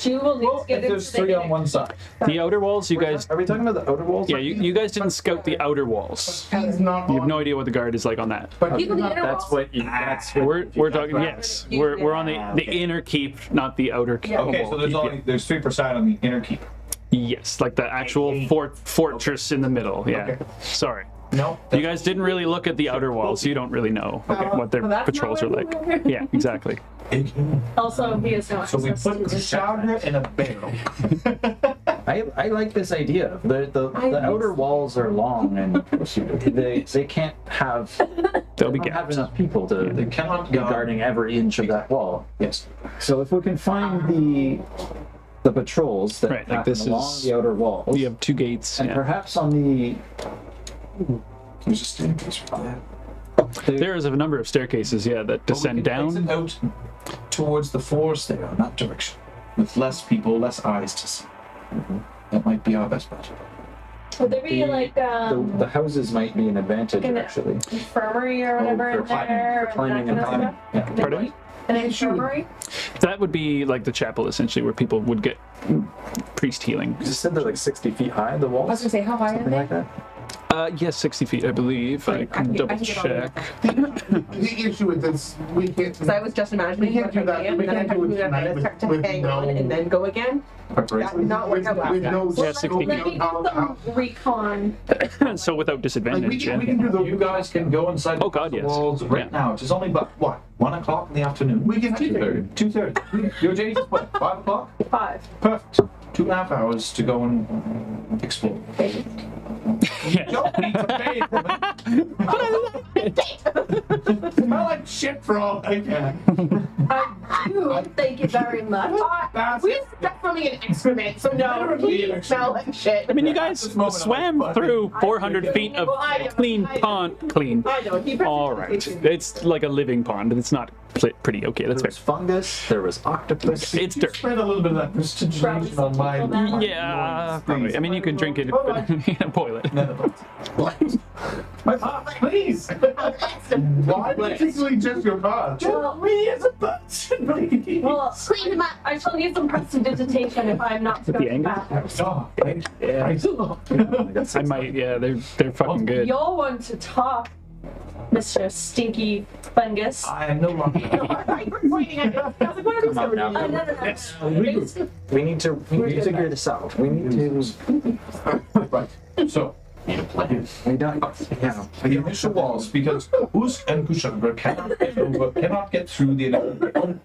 You will need Well, to get if into there's the 3 on inner- one side. The outer walls, you guys. Are we talking about the outer walls? Yeah, you guys didn't scout the outer walls. He's not You have on, no idea what the guard is like on that. but he's People in the not, inner That's walls. what you. That's what We're talking. Yes, we're on the inner keep, not the outer keep. Okay, so there's 3 per side on the inner keep. Yes, like the actual fortress in the middle. Yeah. Okay. Sorry. No. You guys didn't really look at the outer walls. You don't really know what their well, that's patrols are not like. where we Yeah, exactly. Also, he has no So we access put to the Kushagra in a barrel. I like this idea. The outer walls are long and they can't have They'll be don't have gaps. enough people to They cannot be guard. guarding every inch of that wall. Yes. So if we can find the patrols that Right, like happen this along is- the outer walls, You have 2 gates. and Yeah. perhaps on the There's a staircase from there. There is a number of staircases, yeah, that descend Well, we can down. exit out towards the forest there in that direction, with less people, less eyes to see. That might be our best bet. Would there be like the houses might be an advantage Like an- actually. infirmary or whatever for in there? for climbing and that kind climbing. of Yeah. stuff? Pardon me? An infirmary? That would be like the chapel, essentially, where people would get priest healing. You said they're like 60 feet high, the I was walls? gonna say, how high are Something they? like that? Yes, 60 feet, I believe. I can double check. the issue with this, we can't. Because I was just imagining We can't do that. and We then I can't had do to it do that, tonight and start to with hang no- on and then go again. That would not work out well. with no Yeah, 60 scope, feet. Let me do some recon. So without Like disadvantage, we yeah. can do the. You guys can go inside Oh, God, the yes. walls right Yeah. now. It is only about, what, 1 o'clock in the afternoon? We can 2:30. 2:30. Your date is what, 5 o'clock? 5. Perfect. 2.5 hours to go and explore. Yeah. Don't need to pay for it. Smell like shit for all I can. Thank you very much. We got something in excrement, so no, he smell like shit. I mean, you guys swam through 400 feet of clean pond. Clean. I know, he All right. It's like a living pond, and it's not pretty okay. That's There fair. was fungus, there was octopus. It's dirt. Spread a little bit of that prestigitation on my. Yeah, probably. I mean, you can drink it, but you can't boil it. My heart, please. Why particularly just your part? Tell me as a person, please. Well, Clean them up. I shall need some prestidigitation if I'm not to go the to the angle? bathroom. Oh, I might, yeah, they're fucking good. You're one to talk, Mr. Stinky Fungus. I am no longer. pointing at me. I was like, what are these Come on now. numbers? No. Yes. We need to figure this out. We need to. Right. So, need a plan. We don't. Yeah. The initial walls, because Usk and Kushagra cannot get through the initial gate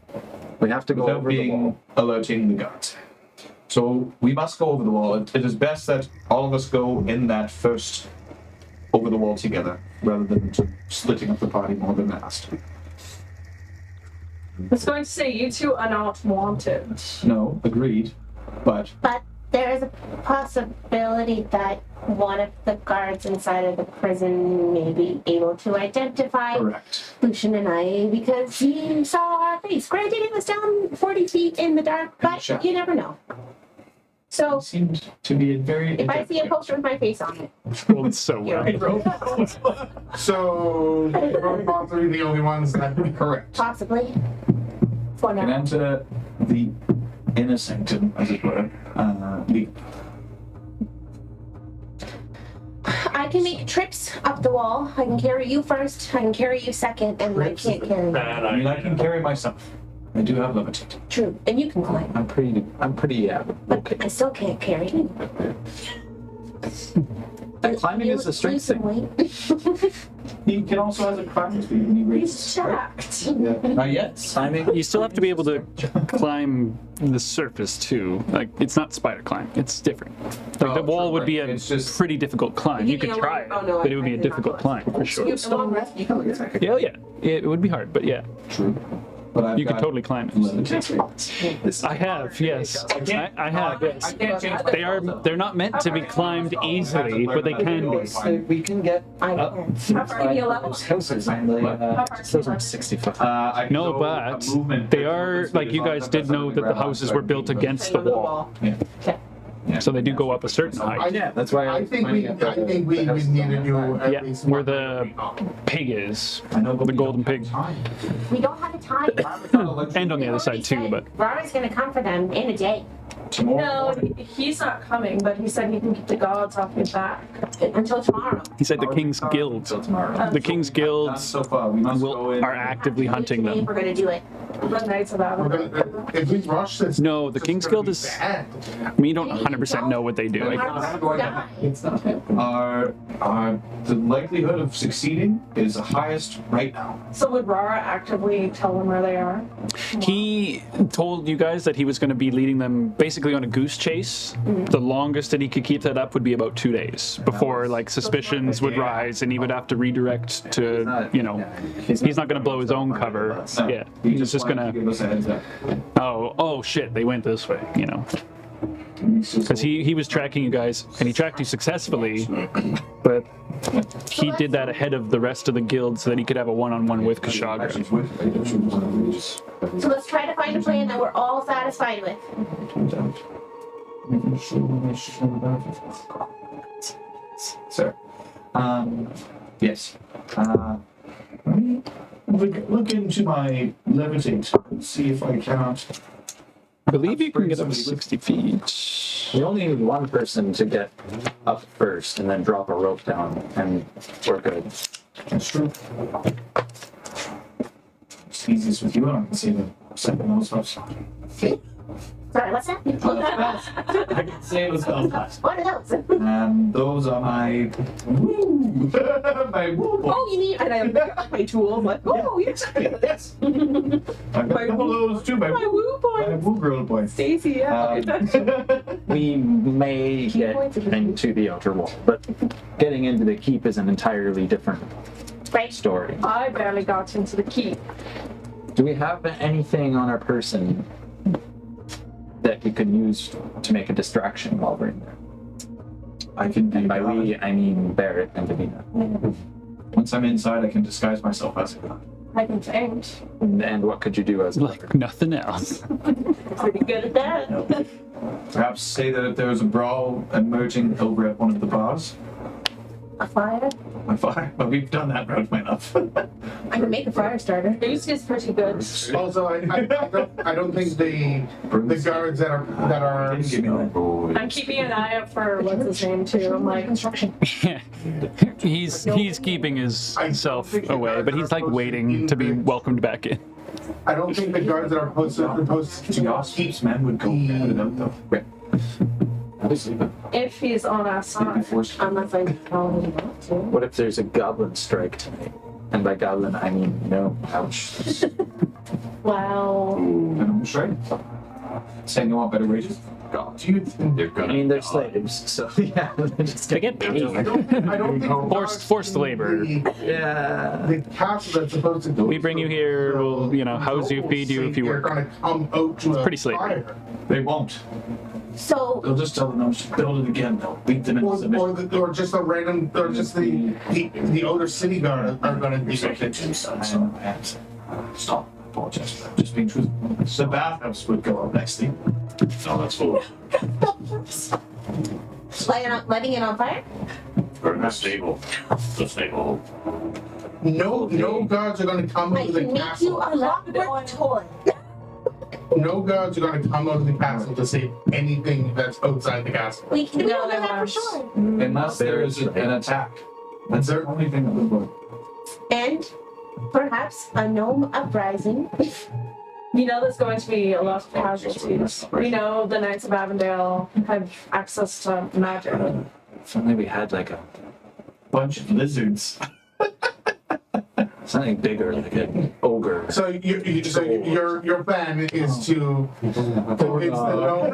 We have to go without over the wall. being alerting the guards. So we must go over the wall. It is best that all of us go in that first over the wall together, rather than splitting up the party more than last. I was going to say, you two are not wanted. No, agreed. But But there is a possibility that one of the guards inside of the prison may be able to identify correct. Lucian and I because he saw our face. Granted, it was down 40 feet in the dark, but Sure. you never know. So It seemed to be a very. if I see a poster with my face on it, Rolled it so well. So we're possibly the only ones that. Correct. possibly. For You can now. enter the inner sanctum, as it were. I can make trips up the wall. I can carry you first, I can carry you second, and I can't carry you. I mean, I can carry myself. I do have levitate. True, and you can climb. I'm pretty. Yeah. But I still can't carry you. And climbing is a strength thing. He can also has a climb speed when he He's raises. jacked. Not yet. Climbing. You still have to be able to climb the surface too. Like it's not spider climb. It's different. Like the Oh, wall true, would right. be a It's just- pretty difficult climb. You could try it, but it would be a difficult climb for sure. You have a long rest. You can look at it. Yeah, yeah. It would be hard, but yeah, True. But I've you could got totally climb it. levitation. I have, yes. I have, yes. I can't change They're not meant to be climbed easily, but they can be. We can get I up can. How far are you level? those houses on the those are 65. I can No, go but a movement they 50 are, movements like as you long guys as did I've know got that the ground, houses so I were can built move against Hang the on wall. Yeah. Okay. Yeah. So they do go up a certain height. Yeah, that's why I think we would need to do at Yeah, least where one the pig is. I know, but The we golden don't pig. have time. We don't have a time. And on the other side too, but Rara's gonna come for them in a day. Tomorrow. No, he's not coming, but he said he can get the gods off your back. Until tomorrow. he said the King's Guild. Till tomorrow. The King's Not Guilds so far. We must go in. are actively hunting Today them. We're gonna do it. The Knights of We're Avondale. gonna, if we rush this, No, the it's King's gonna Guild be is. bad. We don't 100% know what they do. We're Like, not going to die. It's not happening. The likelihood of succeeding is the highest right now. So would Rara actively tell them where they are? he told you guys that he was going to be leading them basically on a goose chase. The longest that he could keep that up would be about 2 days before like suspicions would rise and he would have to redirect to, you know, he's not going to blow his own cover. No, Yeah, he he's just wanted going to to, give us a heads up. oh shit, they went this way, you know. Because he was tracking you guys and he tracked you successfully, but he did that ahead of the rest of the guild so that he could have a one-on-one with Kushagra. So let's try to find a plan that we're all satisfied with. Sir. Yes. Let me look into my levitate and see if I cannot. I believe you can get up to 60 feet. We only need one person to get up first and then drop a rope down, and we're good. That's true. It's easiest with you, and I can see the second one first. Sorry, what's that? I can say it was fast. What are those? And those are my woo, my woo. Oh, you need, and I look at my tool. I'm like, oh, yes. Yes. I've got a couple of those too. My My woo my points. woo girl points. Stacy, yeah. We may get into the outer wall, but getting into the keep is an entirely different Right. story. I barely got into the keep. Do we have anything on our person that we could use to make a distraction while we're in there? I can And by we, I mean Barrett and Davina. once I'm inside, I can disguise myself as a god. I can faint. And what could you do as a Like nothing else. Pretty good at that. Perhaps say that if there was a brawl emerging over at one of the bars. A fire? On fire. But we've done that route enough. I can make a fire starter. These is pretty good. Also, I don't think the guards that are Didn't give me that. I'm keeping an eye out for what's his name too. I'm like, he's keeping himself away, but he's like waiting to be welcomed back in. I don't think the guards that are supposed to keep men would go bad enough though. if he's on our side, Unless I tell him not to. What if there's a goblin strike tonight? And by goblin, I mean no. Ouch. Wow. And I'm straight. Saying they want better wages? God, do you think they're I gonna? mean, they're slaves, so yeah. They get paid. I don't think Forced labor. Yeah. The castle that's supposed to. We bring you here, we'll, you know, house you, feed you if you You're work. gonna come out to pretty slavery. fire. They won't. So, They'll just tell them no, just build it again. They'll beat them into submission. Or just a random, or just the outer city guard are gonna be. Stop. Apologize for that. Just being truthful. The bathhouse would go up next thing. No, that's full. lighting it on fire? Or the stable. The stable. No guards are gonna come I out of the can make you castle. a clockwork toy. No guards are gonna come out of the castle to say anything that's outside the castle. We can do No, they that for won't. sure. Unless there is an attack. That's the only thing that would work. And perhaps a gnome uprising. you know there's going to be a lot of casualties. We know the Knights of Avondale have access to magic. If only we had like a Bunch of lizards. something bigger, like an ogre. So your plan is to convince the gnome.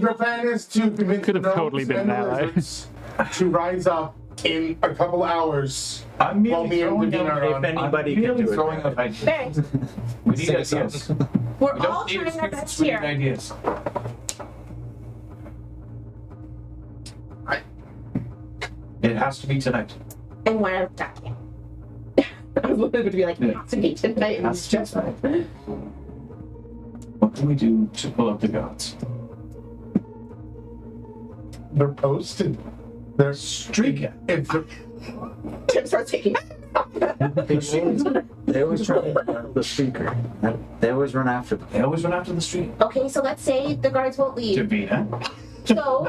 Your plan is to convince Could the have totally gnomes been and an the ally. lizards to rise up in a couple hours. I'm While merely me and throwing Davina out, are on. anybody I'm can merely do it. throwing out ideas. We need Say ideas. something. We're We all don't need trying our excuses, best we need here. ideas. It has to be tonight. And when I'm done. I was looking to be like, it has to be tonight. And it's just like, What can we do to pull up the gods? They're posted. They're Streak it. If the, Tim starts taking. They always try to run the speaker. They always run after them. They always run after the street. Okay, so let's say the guards won't leave. Davina. So,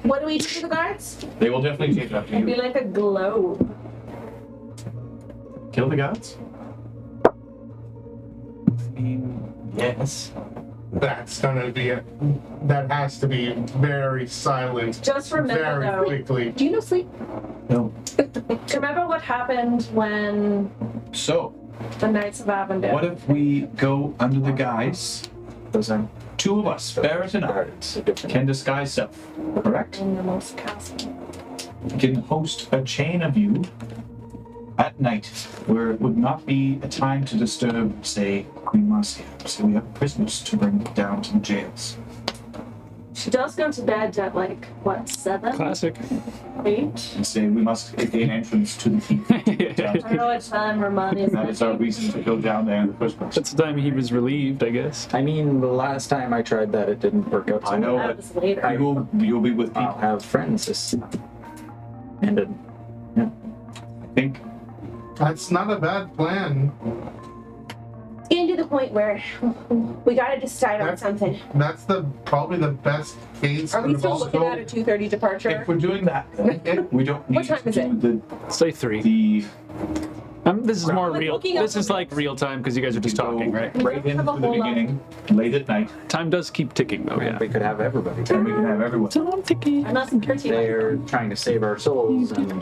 what do we do to the guards? They will definitely take it after It'd be you. like a globe. Kill the gods? I mean, yes. that's gonna be that has to be very silent. Just remember Very though. quickly. Do you know sleep? No. Remember what happened when So, the Knights of Avondale. what if we go under the guise? Those are Two of us, Barrett and I, guards. Different. can disguise self. Correct? in the most castle? We can host a chain of you at night where it would not be a time to disturb, say, Queen Marcia. So we have prisoners to bring down to the jails. She does go to bed at like what, 7? Classic. 8? And say we must gain entrance to the keep. I don't know what time her money is. That is our reason to go down there in the first place. That's the time he was relieved, I guess. I mean, the last time I tried that, it didn't work out. So I know, That but was later. you'll be with I'll people. have friends this and I think That's not a bad plan. It's getting to the point where we gotta decide on something. That's probably the best case. Are we of still all. looking at a 2:30 departure? if we're doing that, we don't need What time to is do Say 3. the This is more Like real. looking up This is the like real time because you guys are just go talking, right? right in Have a from the whole lot. beginning, late at night, Time does keep ticking, though. Yeah. we could have everybody. and we can have everyone. Time ticking. I'm not security. They're trying to save our souls, and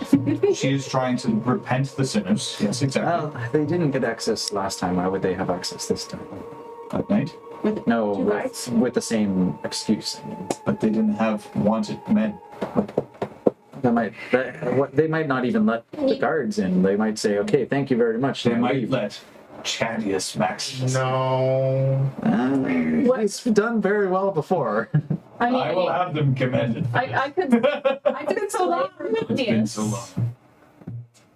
She is trying to repent the sinners. Yes, exactly. well, they didn't get access last time. Why would they have access this time? At night, No, Two guards? with the same excuse. I mean, but they didn't have wanted men. they might not even let the guards in. They might say, "Okay, thank you very much." They and might leave. let Chadius Maximus. No. He's done very well before. I mean, I will have them commended. I could so long. It's been so long.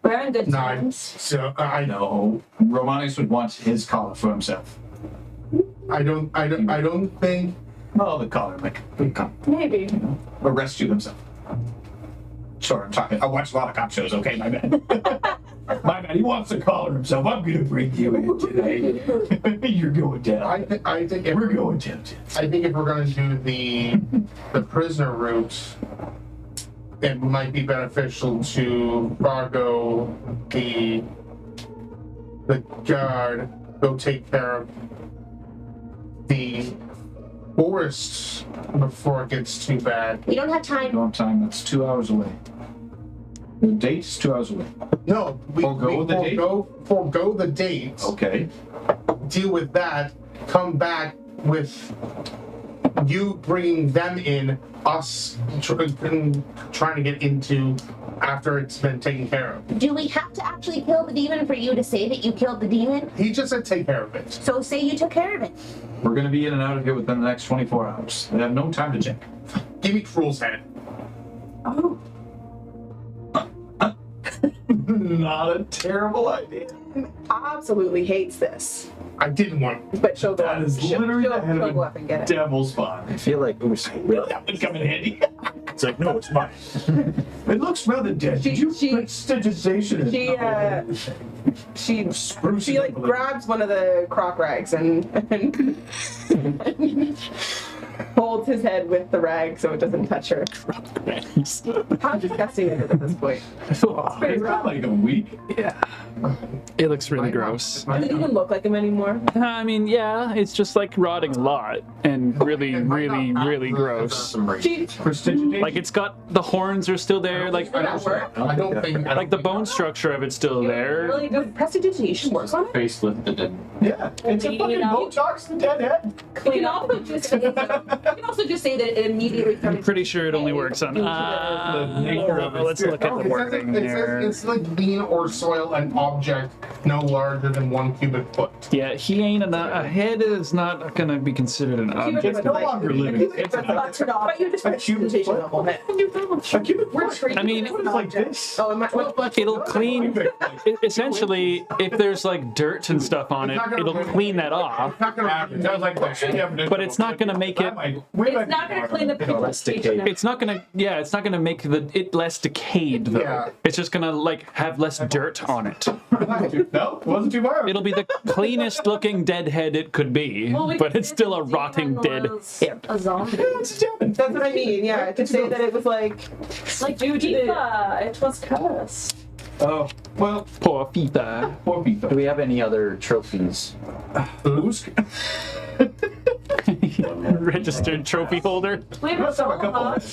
We're in good No, times. so I No, Romanus would want his collar for himself. don't think Well, the collar might come Maybe. arrest you himself. Sorry, I'm talking. I watch a lot of cop shows. Okay, my bad. My bad. He wants to collar himself. I'm gonna bring you in today. You're going down. I think if We're going down. I think if we're gonna do the prisoner route, it might be beneficial to Fargo the guard go take care of the forest before it gets too bad. We don't have time. Long time. That's 2 hours away. The date is 2 hours away. No, we Forgo the date? forgo the date. Okay. Deal with that. Come back with you bringing them in. Us trying to get into after it's been taken care of. Do we have to actually kill the demon for you to say that you killed the demon? He just said take care of it. So say you took care of it. We're gonna be in and out of here within the next 24 hours. They have no time to check. Give me Cruel's head. Oh. Not a terrible idea. Absolutely hates this. I didn't want. But she'll go That up. is literally the head she'll of go up and get a it. devil spawn. I feel like Usk Really, that would come in handy. It's like, no, it's mine. It looks rather dead. Did you She- put stigmatization in She like grabs one of the croc rags and holds his head with the rag so it doesn't touch her. How disgusting is it at this point? It's not like a week. Yeah. It looks really gross. Does it even look like him anymore? I mean, yeah, it's just like rotting a lot and really, really, really gross. Prestigitation. Like it's got the horns are still there, like I don't think. like the bone structure of it's still there. Really good prestidigitation works on it. Face lifted and Yeah, it's a fucking Botox the dead head. You can also just say that it immediately I'm pretty sure it only works on. Let's look at the wording here. It's like lean or soil an object no larger than 1 cubic foot. Yeah, he ain't a head is not gonna be considered an object. It's no longer living. It's But you just prestidigitation the whole bit. a cubic foot. I mean, It's like this. Oh, am I? it'll clean. Essentially, if there's like dirt and stuff on it, it'll clean that off. It's not gonna Sounds like that. But it's not gonna make it. It's not going to clean the pigmentation. It's not gonna. Yeah, it's not gonna make it less decayed though. Yeah. It's just gonna like have less dirt on it. No, it wasn't too far. It'll be the cleanest looking dead head it could be, but it's still a rotting dead head. A zombie. That's what I mean. Yeah, to say that it was like Like Diva, it was cursed. Oh, well, Poor Fita. poor people. Do we have any other trophies? Usk. Registered trophy holder. We have a Let's have a soul couple. heart,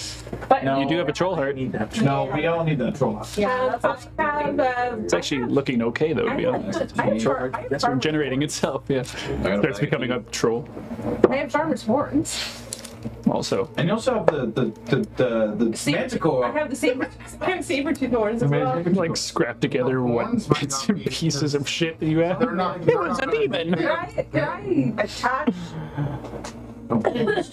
but No. You do have a troll heart. No, we all need that troll. yeah, that's I have It's actually looking okay though, to be honest. It's regenerating itself, yeah. Starts becoming a troll. I have farmer's horns. Also. And you also have the manticore. I have the saber-tooth horns as well. Like scrap together what Horns might bits not and be pieces of shit that you have. They're not. It was a demon. Can I attach?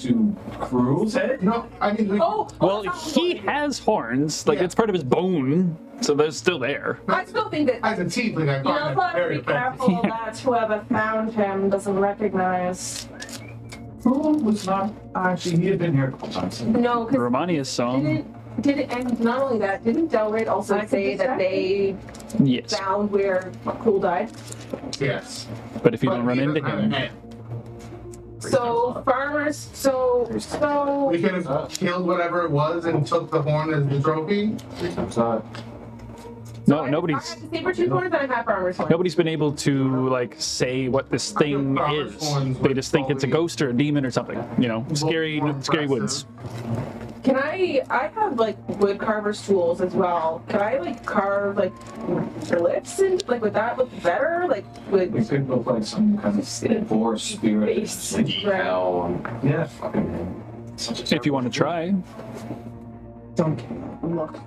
To Cruel's head? No, I mean. Well, he has horns. Like, it's part of his bone, so they're still there. I still think that. As a tiefling, I you find also it have to very be careful that whoever found him doesn't recognize. Cruel was not. Actually, he had been here a couple times. No, because Romania's song. didn't, and not only that, didn't Delray also say that they Yes. found where Cool died? Yes. But if you don't run into him. So farmers, so We could have killed whatever it was and took the horn as the trophy. No, I nobody's have the saber-tooth horns and I have farmers horns. nobody's been able to like say what this thing is. They just think it's a ghost or a demon or something. You know, scary woods. Can I have like wood carver's tools as well. Can I like carve like lips and like would that look better? Like It would could look like some kind of boar spirit. Face. Like Right. hell. Yeah, fucking. If you want to try, don't look.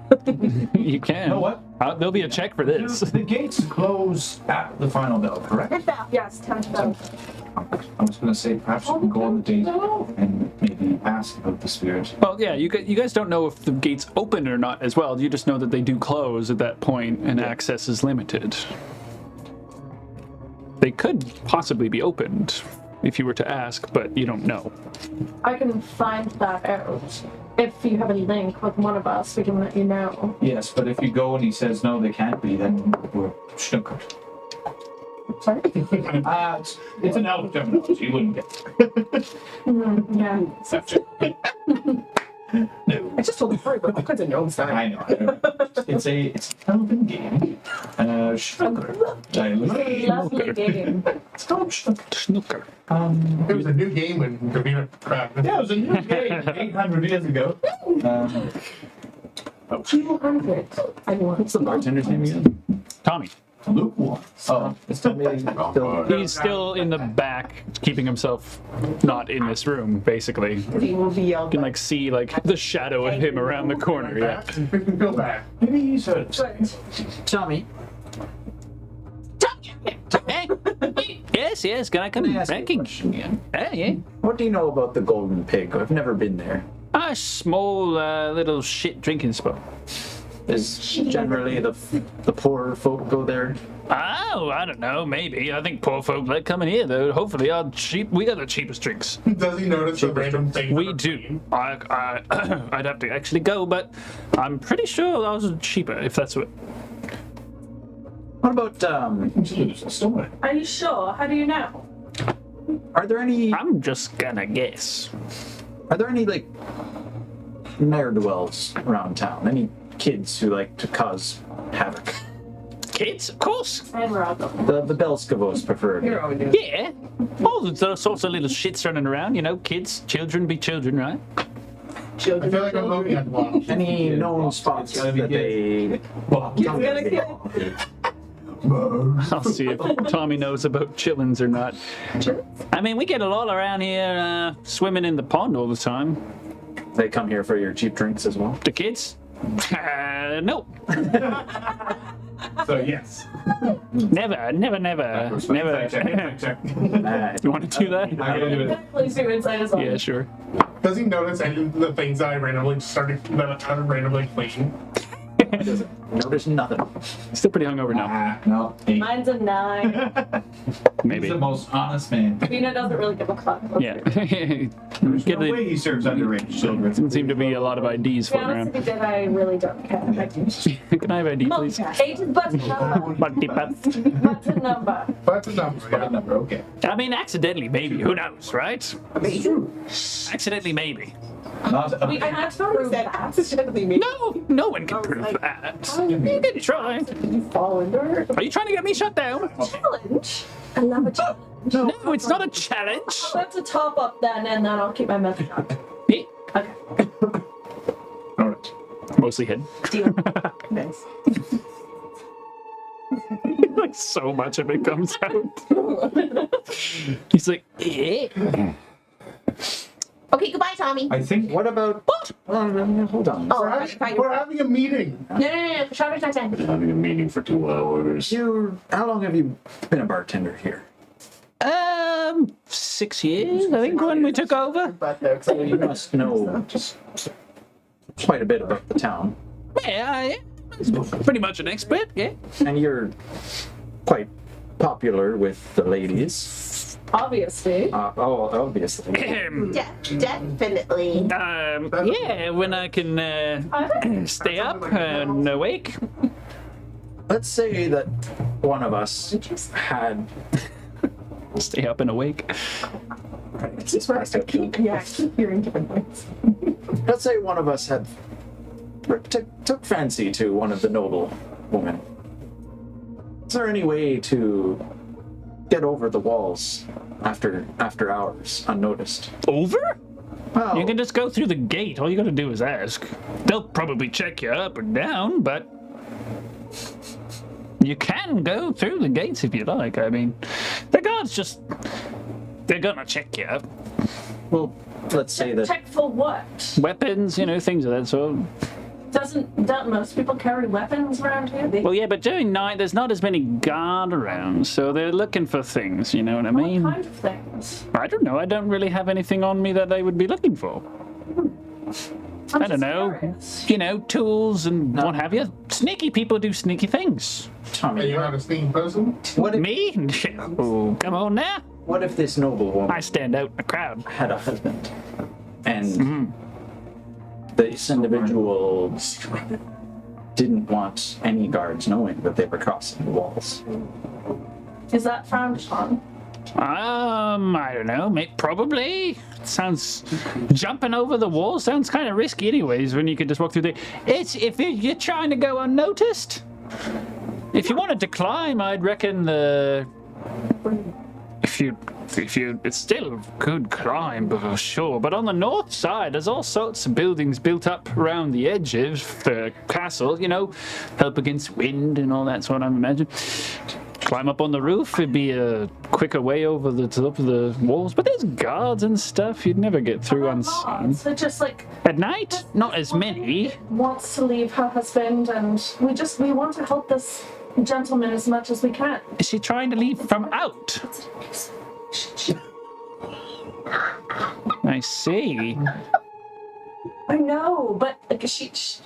you can. You know what? There'll be a check for this. The gates close at the final bell, correct? Yes, 10 I was going to say perhaps we can go on the date and maybe ask about the spirit. Well, yeah, you guys don't know if the gates open or not as well. You just know that they do close at that point and access is limited. They could possibly be opened if you were to ask, but you don't know. I can find that out. If you have a link with one of us, we can let you know. Yes, but if you go and he says no, they can't be, then we're snookered. Sorry? It's an elf terminology. You wouldn't get Yeah. no. I just told the story about all kinds of gnomes dying. I know. It's an elven game. Snooker. Lovely game. It's called snooker. Snooker. It was a new game when Davina crafted. Yeah, it was a new game 800 years ago. 200. I want. What's the bartender's name again? Tommy. Lukewarm. Oh, it's still He's still in the back, keeping himself not in this room, basically. You He will be yelled. can like see like the shadow of him around the corner. Yeah. Make me feel bad. Maybe he's a. Tommy. Yes, can I come Let me ask you a question again. Yeah. What do you know about the Golden Pig? I've never been there. A small little shit drinking spot. Is generally the poorer folk go there? Oh, I don't know. Maybe. I think poor folk like coming here though. Hopefully, we got the cheapest drinks. Does he notice the random thing? We do. I'd have to actually go, but I'm pretty sure ours are cheaper if that's what. What about Are you sure? How do you know? are there any I'm just gonna guess. Are there any, like, ne'er-do-wells around town? Any kids who like to cause havoc? Kids, of course. And we're all going. The Belskavos preferred. You're always doing Yeah. All the sorts of little shits running around, you know, kids, children be children, right? I feel like I'm looking at one. Any known spots that they... I'll see if Tommy knows about chillins or not. I mean, we get a lot around here swimming in the pond all the time. They come here for your cheap drinks as well? The kids? No. So yes. Never. Fact check. You want to do that? I'm gonna do it. Please do insight as well. Yeah, sure. Does he notice any of the things that I randomly clean? Doesn't notice nothing. Still pretty hungover now. No. Mine's a 9. Maybe. He's the most honest man. Davina doesn't really give a fuck. Yeah. There's Get no the- way he serves underage children. Doesn't seem to be a lot of IDs To be floating honest, around. if you did, I really don't care. Can I have ID, please? Age is but a number. But But a number. But the number, Got a yeah. number, okay. I mean, accidentally, maybe. Who knows, right? Accidentally, maybe. Not We can't prove that. accidentally me. No one can prove that. You can try. You fall into her. Are you trying to get me shut down? Challenge. I love a challenge. No, it's not a challenge. That's a top up then, and then I'll keep my mouth shut. Yeah. Okay. all right. Mostly hidden. Deal. Nice. Like so much of it comes out. He's like, eh. Okay, goodbye, Tommy. I think What about... hold on. Oh, We're I having, thought you we're were. having a meeting. No. Kushagra's not done. Having a meeting for 2 hours. How long have you been a bartender here? 6 years, I think, when we took over. But though, 'cause I So you must know quite a bit about the town. Yeah, pretty much an expert, yeah. And you're quite popular with the ladies. Obviously. Obviously. Definitely. Yeah, when I can stay up and awake. Let's say that one of us had... Stay up and awake. yeah, I keep hearing different things. Let's say one of us had took fancy to one of the noble women. Is there any way to get over the walls after hours unnoticed? Over? Well, You can just go through the gate. All you gotta do is ask. They'll probably check you up or down, but you can go through the gates if you like. I mean, the guards they're gonna check you up. well, let's say that Check for what? Weapons, things of that sort. Don't most people carry weapons around here? Well, yeah, but during night, there's not as many guard around, so they're looking for things, you know what I What mean? kind of things? I don't know. I don't really have anything on me that they would be looking for. I'm I don't just know. curious. Tools and what have you. Sneaky people do sneaky things. Are Tommy, you not a sneaky person? what if, Me? Oh, come on now. what if this noble woman I stand out in the crowd. had a husband and this individual didn't want any guards knowing that they were crossing the walls? Is that frowned upon? I don't know. Probably. Sounds jumping over the wall sounds kind of risky, anyways. When you could just walk through the. It's if you're trying to go unnoticed. If you wanted to climb, I'd reckon the. If you, it's still a good climb for sure. But on the north side, there's all sorts of buildings built up around the edge of the castle. Help against wind and all that sort. I imagine. Climb up on the roof, it'd be a quicker way over the top of the walls. But there's guards and stuff. You'd never get through unseen. So just like At night, not as many. wants to leave her husband, and we want to help this gentleman as much as we can. Is she trying to leave from out? I see. I know, but like it's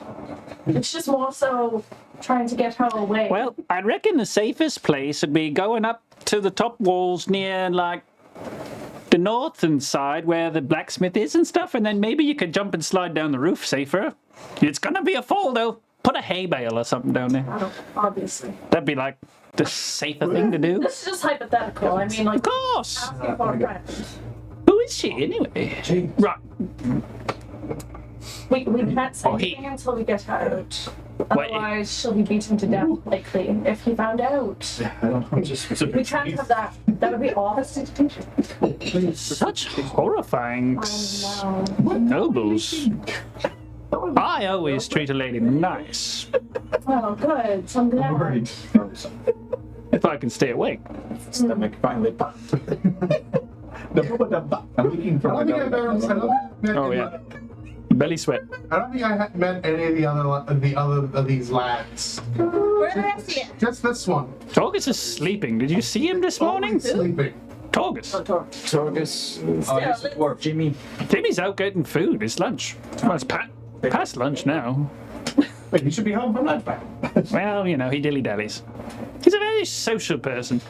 just more so trying to get her away. Well, I reckon the safest place would be going up to the top walls near, like, the northern side where the blacksmith is and stuff, and then maybe you could jump and slide down the roof safer. It's gonna be a fall, though. Put a hay bale or something down there. I don't, obviously. That'd be, like, the safer thing to do. This is just hypothetical. I mean, like, Of course! asking for a friend. Who is she anyway? Right. We can't say Oh, anything until we get out. Otherwise, she'll be beaten to death, likely, if he found out. I don't know. Just We can't have that. That would be awful. Such horrifying I know. nobles. I always treat a lady nice Well, good. So I'm glad. worried. if I can stay awake. Stomach finally popped. I'm looking for I don't think I've ever. Oh, yeah. Belly sweat. I don't think I met any of the other of these lads. Where are the rest of you? Just this one. Torgus is sleeping. Did you see him this morning? Sleeping. Torgus. Torgus. Dwarf. Jimmy. Jimmy's out getting food. It's lunch. Well, it's past lunch now. Wait, he should be home from lunch back. Well, you know, he dilly-dallies. He's a very social person.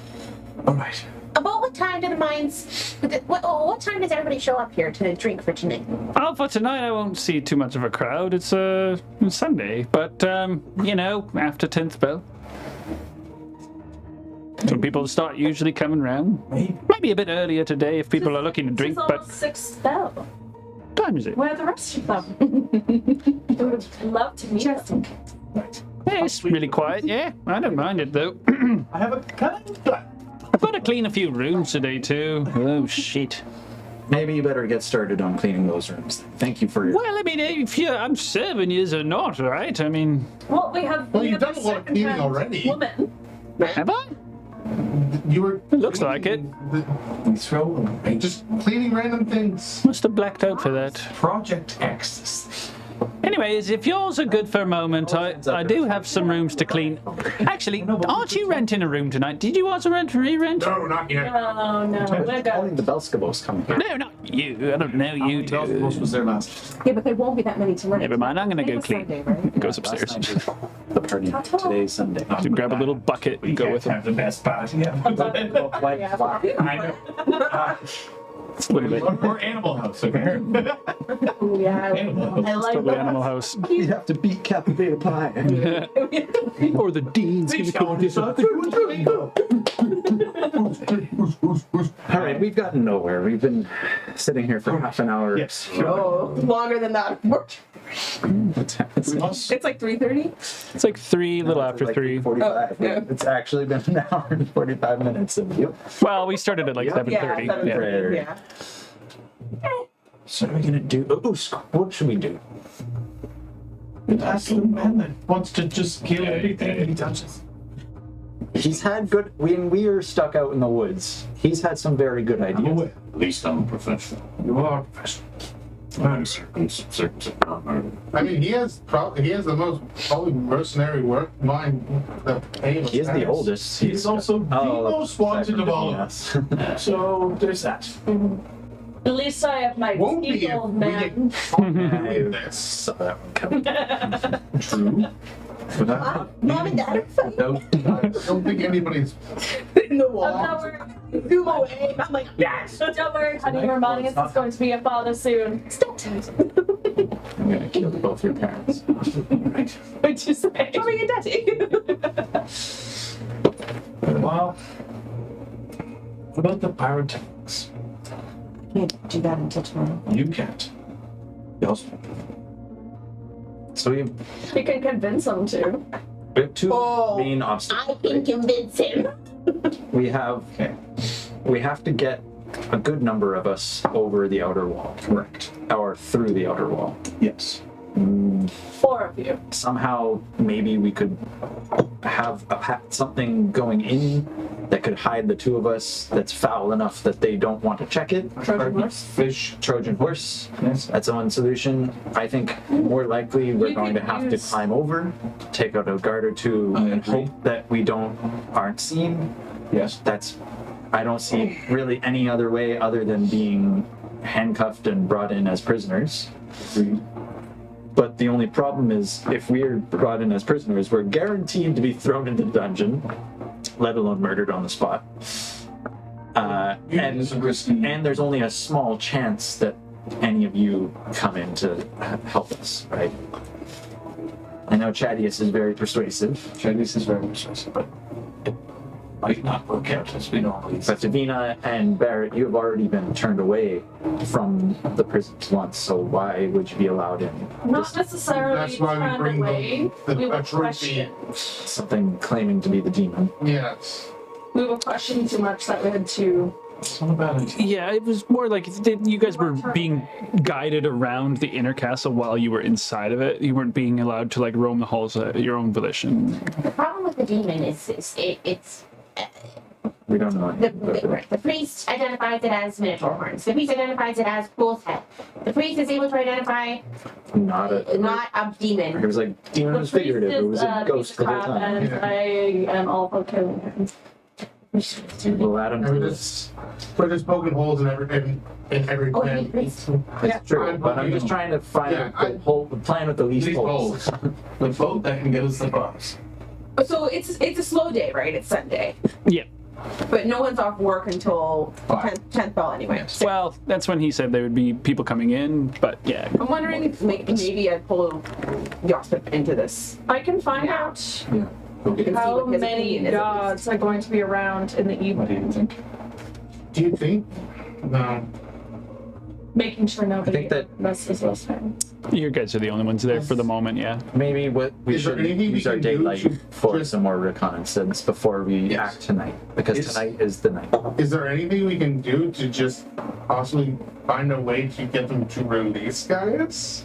All right. About what time do the mines... What time does everybody show up here to drink for tonight? Well, for tonight, I won't see too much of a crowd. It's Sunday, but, you know, after 10th bell. So people start usually coming round. Maybe a bit earlier today if people are looking to drink, It's but almost 6 spell. what time is it? Where are the rest of them? We would love to meet them. Yeah, it's really quiet, yeah. I don't mind it, though. I have a calendar. I've got to clean a few rooms today, too. Oh, shit. Maybe you better get started on cleaning those rooms. Thank you for your... Well, I mean, if I'm serving you or not, right? I mean, Well, we have. Well, we you've have done a lot of cleaning second-hand already. Woman. have I? You were. It looks like it. We throw away. Just cleaning random things. Must have blacked out for that. Project X. Anyways, if yours are good for a moment, I do have some rooms to clean. Actually, aren't you renting a room tonight? Did you also re-rent? No, not yet. Oh no, we're Calling good. the Belskabos coming here. No, not you. I don't know you two. What was there last? Yeah, but there won't be that many tonight. Never mind, I'm gonna go It's clean. Sunday, right? Goes upstairs. Last night was the party. Today's Sunday. You grab a little bucket and go with him. Have the best party ever. I know. It's a little bit. Or Animal House, okay? Yeah, Animal I like Totally that. Animal House. You have to beat Captivated Pie. Or the Dean's gonna come to All right, we've gotten nowhere. We've been sitting here for half an hour. Yes. Oh, longer than that. It's It's like 3:30. It's like 3, a little after like 3. 45. Oh, yeah. It's actually been an hour and 45 minutes of you. Well, we started at like Yeah. 7:30. Yeah, 7:30. Yeah. So what are we gonna do? Usk, what should we do? That's the man that wants to just kill everything he touches. He's had good. When we are stuck out in the woods, he's had some very good ideas. At least I'm a professional. You are a professional. I'm circumcised, not murder. I mean, he has the most probably mercenary work mind that any of us He is the has. oldest. He's also the most wanted of all of us. Yes. So there's that. At least I have my Won't be if evil we man. get This. Saw that one coming. True. But Mom and Dad are fighting no. I don't think anybody's In the I'm wall. not worried. Zoom away. I'm like, yes. Don't worry, honey. You're reminding us it's going to be a father soon. Stop it. I'm gonna kill both your parents. Right. What'd you say? Mommy and Daddy. Well, what about the pyrotechnics? Can't do that until tomorrow. You can't. Yes. So we You can convince him to. have two Oh. main I obstacles. can convince him. We have to get a good number of us over the outer wall. Correct. Or through the outer wall. Yes. 4 of you. Somehow, maybe we could have something going in that could hide the two of us that's foul enough that they don't want to check it. Trojan horse. Fish. Trojan horse. Yes. That's one solution. I think more likely we're You going to could have use- to climb over, take out a guard or two, I and agree. hope that we aren't seen. Yes. I don't see really any other way other than being handcuffed and brought in as prisoners. Agreed. But the only problem is, if we're brought in as prisoners, we're guaranteed to be thrown into the dungeon, let alone murdered on the spot. It's a risky. And there's only a small chance that any of you come in to help us, right? I know Chadius is very persuasive. Chinese is very persuasive, but might not work out as we normally But Davina and Barrett, you have already been turned away from the prisons once, so why would you be allowed in? Not necessarily That's why we turned bring away. the We were trophy. questioned. Something claiming to be the demon. Yes. We were questioned too much that we had to. It's not a bad idea. Yeah, it was more like you guys were being guided around the inner castle while you were inside of it. You weren't being allowed to like roam the halls at your own volition. The problem with the demon is it's We don't know. the priest identifies it as minotaur horns. The priest identifies it as bull's head. The priest is able to identify Not a. not a demon. It was like demon The was priest figurative. It is was a ghost the whole crab, time. and I am all for killing him. We'll add him And to we're this. just poking holes in every Oh, plan. the priest. It's true, but I'm just trying to find Yeah, out the plan with the least These holes. holes. The boat that can get us the bus. So it's a slow day, right? It's Sunday. Yeah. But no one's off work until 10th bell anyway. Well, that's when he said there would be people coming in, but yeah. I'm wondering if maybe I'd pull Yosip into this. I can find out Yeah. and see how what his many opinion is. gods are going to be around in the What do you evening, think? Do you think? No. making sure nobody think that- messes us in. You guys are the only ones there for the moment, yeah. Maybe what we Is there should anything we use our can do daylight to for just- some more reconnaissance before we Yes. act tonight, because Is- tonight is the night. Is there anything we can do to just possibly find a way to get them to release Gaius?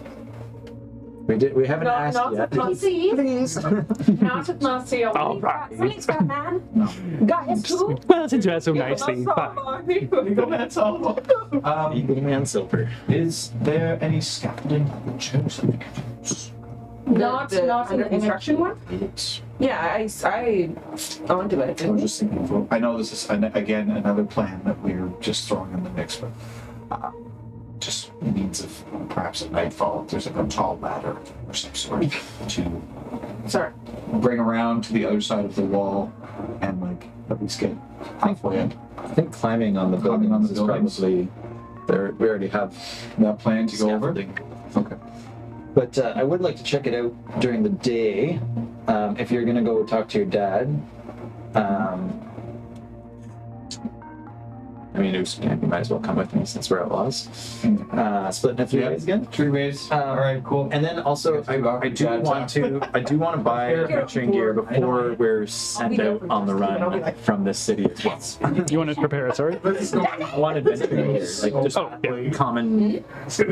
We haven't asked Not yet. at Mercy. Not at Mercy. All right. Something's got man. Guys, who? Well, since you had so nicely, fine. Eagle Man Solomon. Eagle Man Silver. Is there any scaffolding on the church that we could use? Not in under the construction one? It's, Yeah, I onto it. I was just thinking, I know this is, again, another plan that we're just throwing in the mix, but just means of perhaps at nightfall, if there's like a tall ladder or some sort to Sorry. Bring around to the other side of the wall and like at least get halfway in. I think climbing on the Climbing on buildings the is buildings. probably there. We already have That plan to go over? scaffolding. Okay. But I would like to check it out during the day. If you're gonna go talk to your dad, I mean, you might as well come with me since we're outlaws. Splitting it 3 Yeah. ways again. 3 ways. All right, cool. And then also, I do want to buy adventuring gear before we're sent out on the run from this city as well. You want to prepare it, sorry? I want adventuring gear, like just common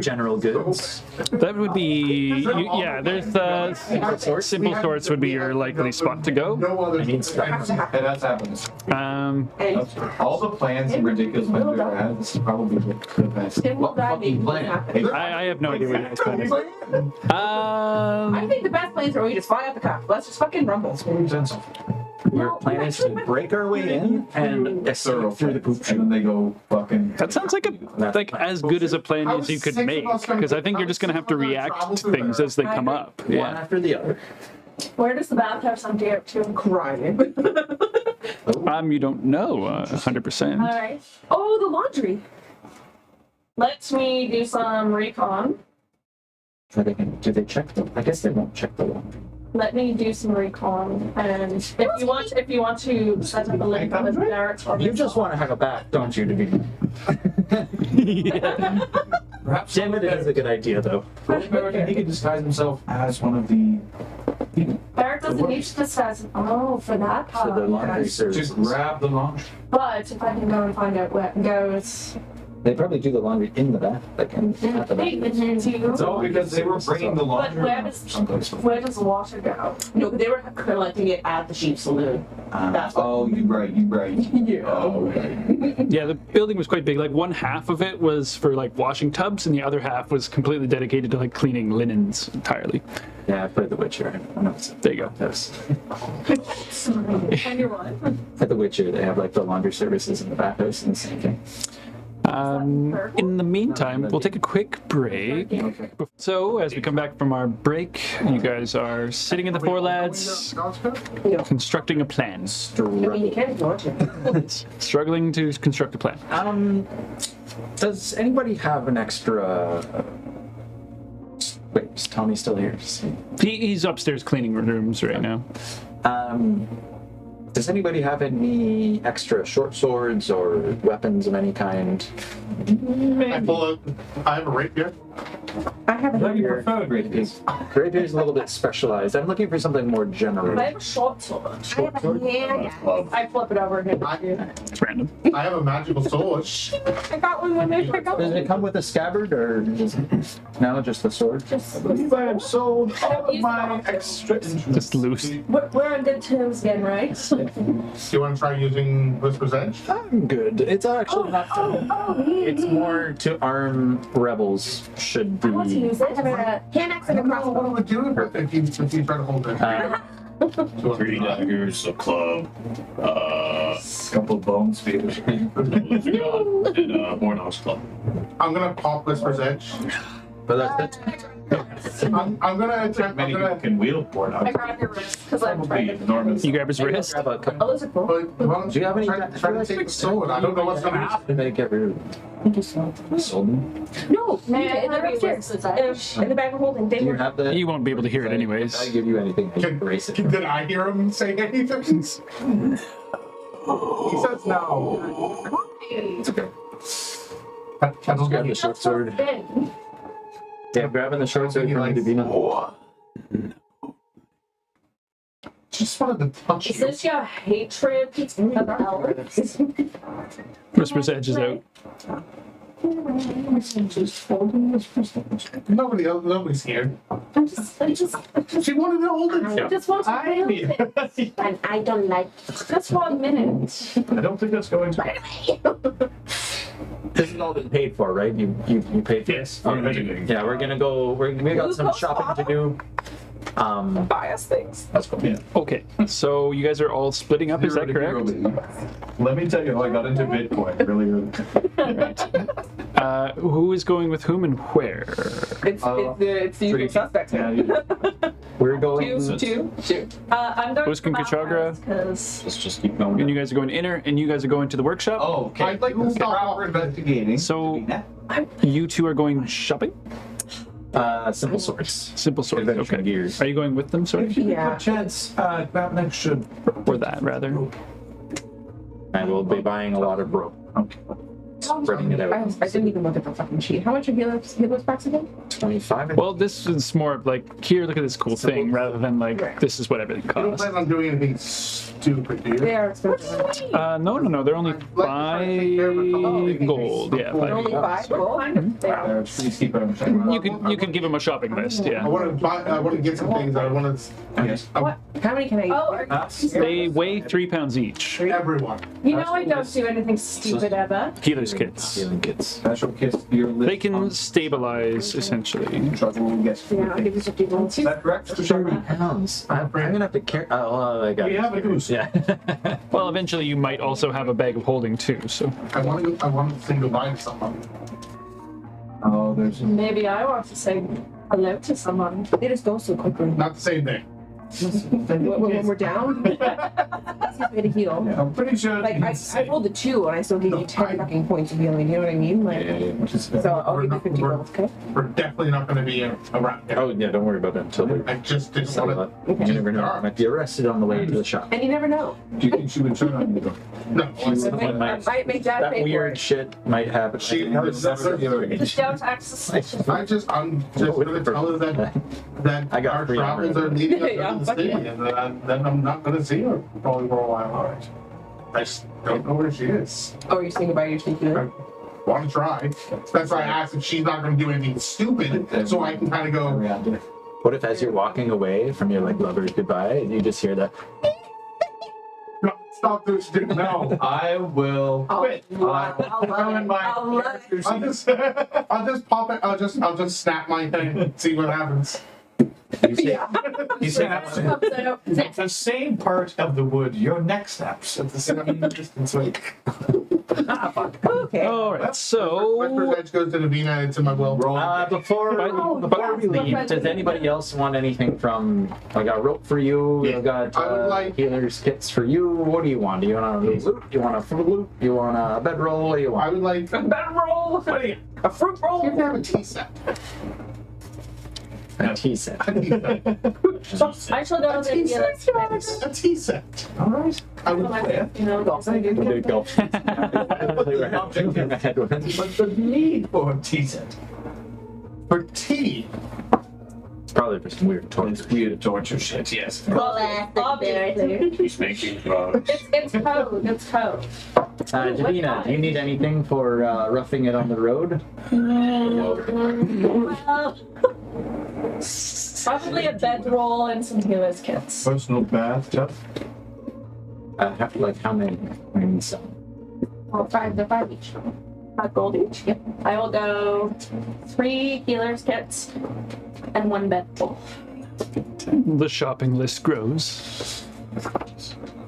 general goods. That would be, yeah, there's simple sorts would be your likely spot to go. No other. I need stuff. And that's happening. All the plans and ridiculous ones we've ever had, this is probably the best. What fucking plan? I have no idea what your plan is. I think the best plans are we just fly out the cuff. Let's just fucking rumble. Your plan is to break our way in and escape through the poop And chute. then they go fucking. That sounds like as good as a plan as you could make, because I think you're just gonna have to react to things as they come up. One Yeah. after the other. Where does the bathhouse empty out to? Crying. You don't know 100%. Alright. Oh, the laundry. Let me do some recon. Do they check them? I guess they won't check the laundry. Let me do some recon, and if you want to set up a link with Barrett, You just want to have a bath, don't you, Davina? Perhaps Damn it, it is a good idea, though. he could disguise himself as one of the people. Barrett doesn't need to disguise. Oh, for that For the part. laundry services. To grab the laundry. But if I can go and find out where it goes, They probably do the laundry in the bath. Like at the bath. So because they were bringing the laundry where around does- someplace. where does the water go? No, they were collecting it at the sheep saloon. That's what. Oh, you right. Yeah. Oh, right. Yeah, the building was quite big. Like one half of it was for like washing tubs, and the other half was completely dedicated to like cleaning linens entirely. Yeah, I played The Witcher. I know it's There you go. Yes. And you're what? At The Witcher, they have like the laundry services in the bathhouse and the same thing. In the meantime, we'll take a quick break. So, as we come back from our break, you guys are sitting in the four lads, constructing a plan. I mean, you can if you want to. Struggling to construct a plan. Does anybody have an extra? Wait, is Tommy still here? He's upstairs cleaning rooms right now. Does anybody have any extra short swords or weapons of any kind? I have a rapier. I have a Rapier. Rapier is a little bit specialized. I'm looking for something more general. I have a short sword. I have a hand. I flip it over and hit you. It's random. I have a magical sword. I got one when I got Does it come with a scabbard or no, just the sword? I believe I have sold all of my extra instruments. Just loose. We're on good terms again, right? Do you want to try using Whisper's Edge? I'm good. It's actually not to. It's more to arm rebels. Should be. I want to use it. I have a hand axe and a What crossbow. would you do if you try to hold it? 3 daggers, a club, a couple of bone spears, and a Mornog's club. I'm gonna pop Whisper's Edge. But that's it. I'm gonna attempt. Many people can wield Mornog's. I grab your wrist because I'm Probably trying to. enormous. You grab his wrist. Grab a couple. Oh, those are cool. But why don't Do you have any? try to take the sword? I don't know what's gonna happen. They get rid of. Sold them. No, May I they're have your upstairs. In the bag of holding. Do They you were. have the? You won't be able to hear it If I anyways. give you anything, I erase it. Did I hear him say anything? He says no. It's okay. That's Grab the short sword. Yeah, grabbing the short sword from Davina. Just wanted to touch Is you. this your hatred of elves? Whisper's Edge is out. Nobody's here. I just She wanted to hold it. want to feel it. And I don't like Just 1 minute. I don't think that's going to. This has all been paid for, right? You paid for Yes. this? Okay. Yeah, we're gonna go. We got some shopping to do. Buy us things. That's cool. Yeah. Okay, so you guys are all splitting up, is that correct? Let me tell you how I got into Bitcoin really early. Who is going with whom and where? It's the usual suspects. Yeah, We're going. Two. I'm going Usk and Kushagra. because let's just keep going. And you guys are going inner, and you guys are going to the workshop. Oh, okay. I'd like to stop Proper investigating. So you two are going shopping? Simple swords. Simple swords. Adventure Okay. gears. Are you going with them, sort of? Yeah. chance, grab an extra. Or that, rather? And we'll be buying a lot of rope. Okay. Spreading it I out. didn't even look at the fucking sheet. How much are healers packs again? 25. Well, this is more of like, here, look at this cool thing, rather than like, this is what everything You don't costs. plan on doing anything stupid, do you? They are expensive. No, they're only 5 gold. Yeah, They're 5 only gold. 5 gold. kind of there. Please keep it. You could give them a shopping list, I yeah. want to get some things. I want to. Yes. How many can I eat? Oh, are you, They weigh 3 pounds each. Everyone. you know I don't do anything stupid ever. Healer's kits. Healing kits. Special kiss your lip. They can stabilize, essentially. Trouble gets. Yeah, I'll give you 50 gold. Is that correct? 30 pounds. I'm gonna have to carry. Oh, well, I got We it. have a goose. Yeah. Well, eventually you might also have a bag of holding too, so. I want to say goodbye to someone. Oh, there's. Maybe I want to say hello to someone. They just go so quickly. Not the same thing. When we're down, it's easy way to heal. Yeah, I'm pretty sure. Like, I rolled a 2 and I still give you 10 fucking points of healing, you know what I mean? Like, so I'll give you 50 gold, okay? We're definitely not going to be around here. Oh, yeah, don't worry about that until later. I just didn't want to. You never know. I might be arrested on the way to the shop. And you never know. Do you think she would turn on you? No, I might make that That pay for weird it. shit might happen. She- I would never give her Just don't act suspicious. I'm just going to tell her that I got our free travels armor. are leading us Yeah, to the fuck city, yeah. and then I'm not going to see her probably for a while. All right. I just don't know where she is. Oh, you're saying goodbye to your sneaky I want to try. That's why I asked if she's not going to do anything stupid, so I can kind of go. What if as you're walking away from your like lover's goodbye, you just hear that? No, stop this, dude. No. I will quit. I'll Ruin my I'll character I'll just pop it. I'll just snap my thing and see what happens. You say, you say Upside the same part of the wood. Your neck snaps at the same distance. Like, Okay. Alright, My so. first edge goes to Davina and to my will. Before we leave, does anybody else want anything from? I got rope for you. I got I would like- healer's kits for you. What do you want? Do you want a loot? Do you want a fruit loot? Do you want a bedroll? What do you I want? would like. A bed roll. What do you? A fruit roll. You have to have a tea set. A tea set. I shall go to the A tea set. All right. I would play it. you know, There you go. What's the need for a tea set? For tea. It's probably for some weird toys. It's weird torture shit, yes. obviously. He's making drugs. It's code. It's code. Davina, do you need anything for roughing it on the road? Probably a bedroll and some healer's kits. Personal bathtub. Like how many? I mean, some. Oh, they're 5 each. 5 gold each. Yep. I will go 3 healer's kits and 1 bedroll. The shopping list grows.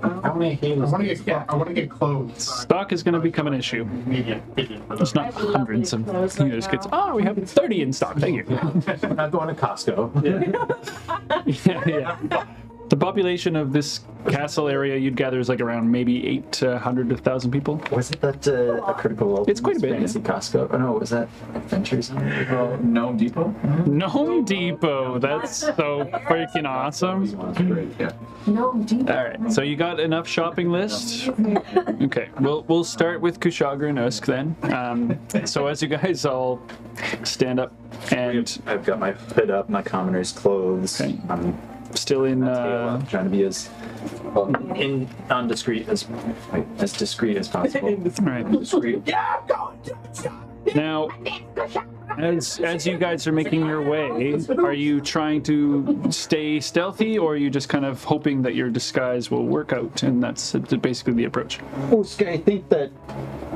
How many I healers? want to get clothes. Stock is going to become an issue. It's not I have lovely hundreds of clothes right healers kits. now. Oh, we have 30 in stock. Thank you. I'm not going to Costco. Yeah. The population of this castle area, you'd gather, is like around maybe 800 to 1,000 people. Was it that a critical? It's quite a bit, Fantasy Costco. Oh no, was that Adventure Zone? Gnome Depot? Gnome Depot. That's so freaking awesome. Yeah. No, deep. All right, so you got enough shopping list. Okay, we'll start with Kushagra and Usk then. So as you guys all stand up and I've got my hood up, my commoner's clothes. Okay. I'm still in. I'm trying to be as discreet as possible. Right. Now, as you guys are making your way, are you trying to stay stealthy, or are you just kind of hoping that your disguise will work out? And that's basically the approach. Usk, I think that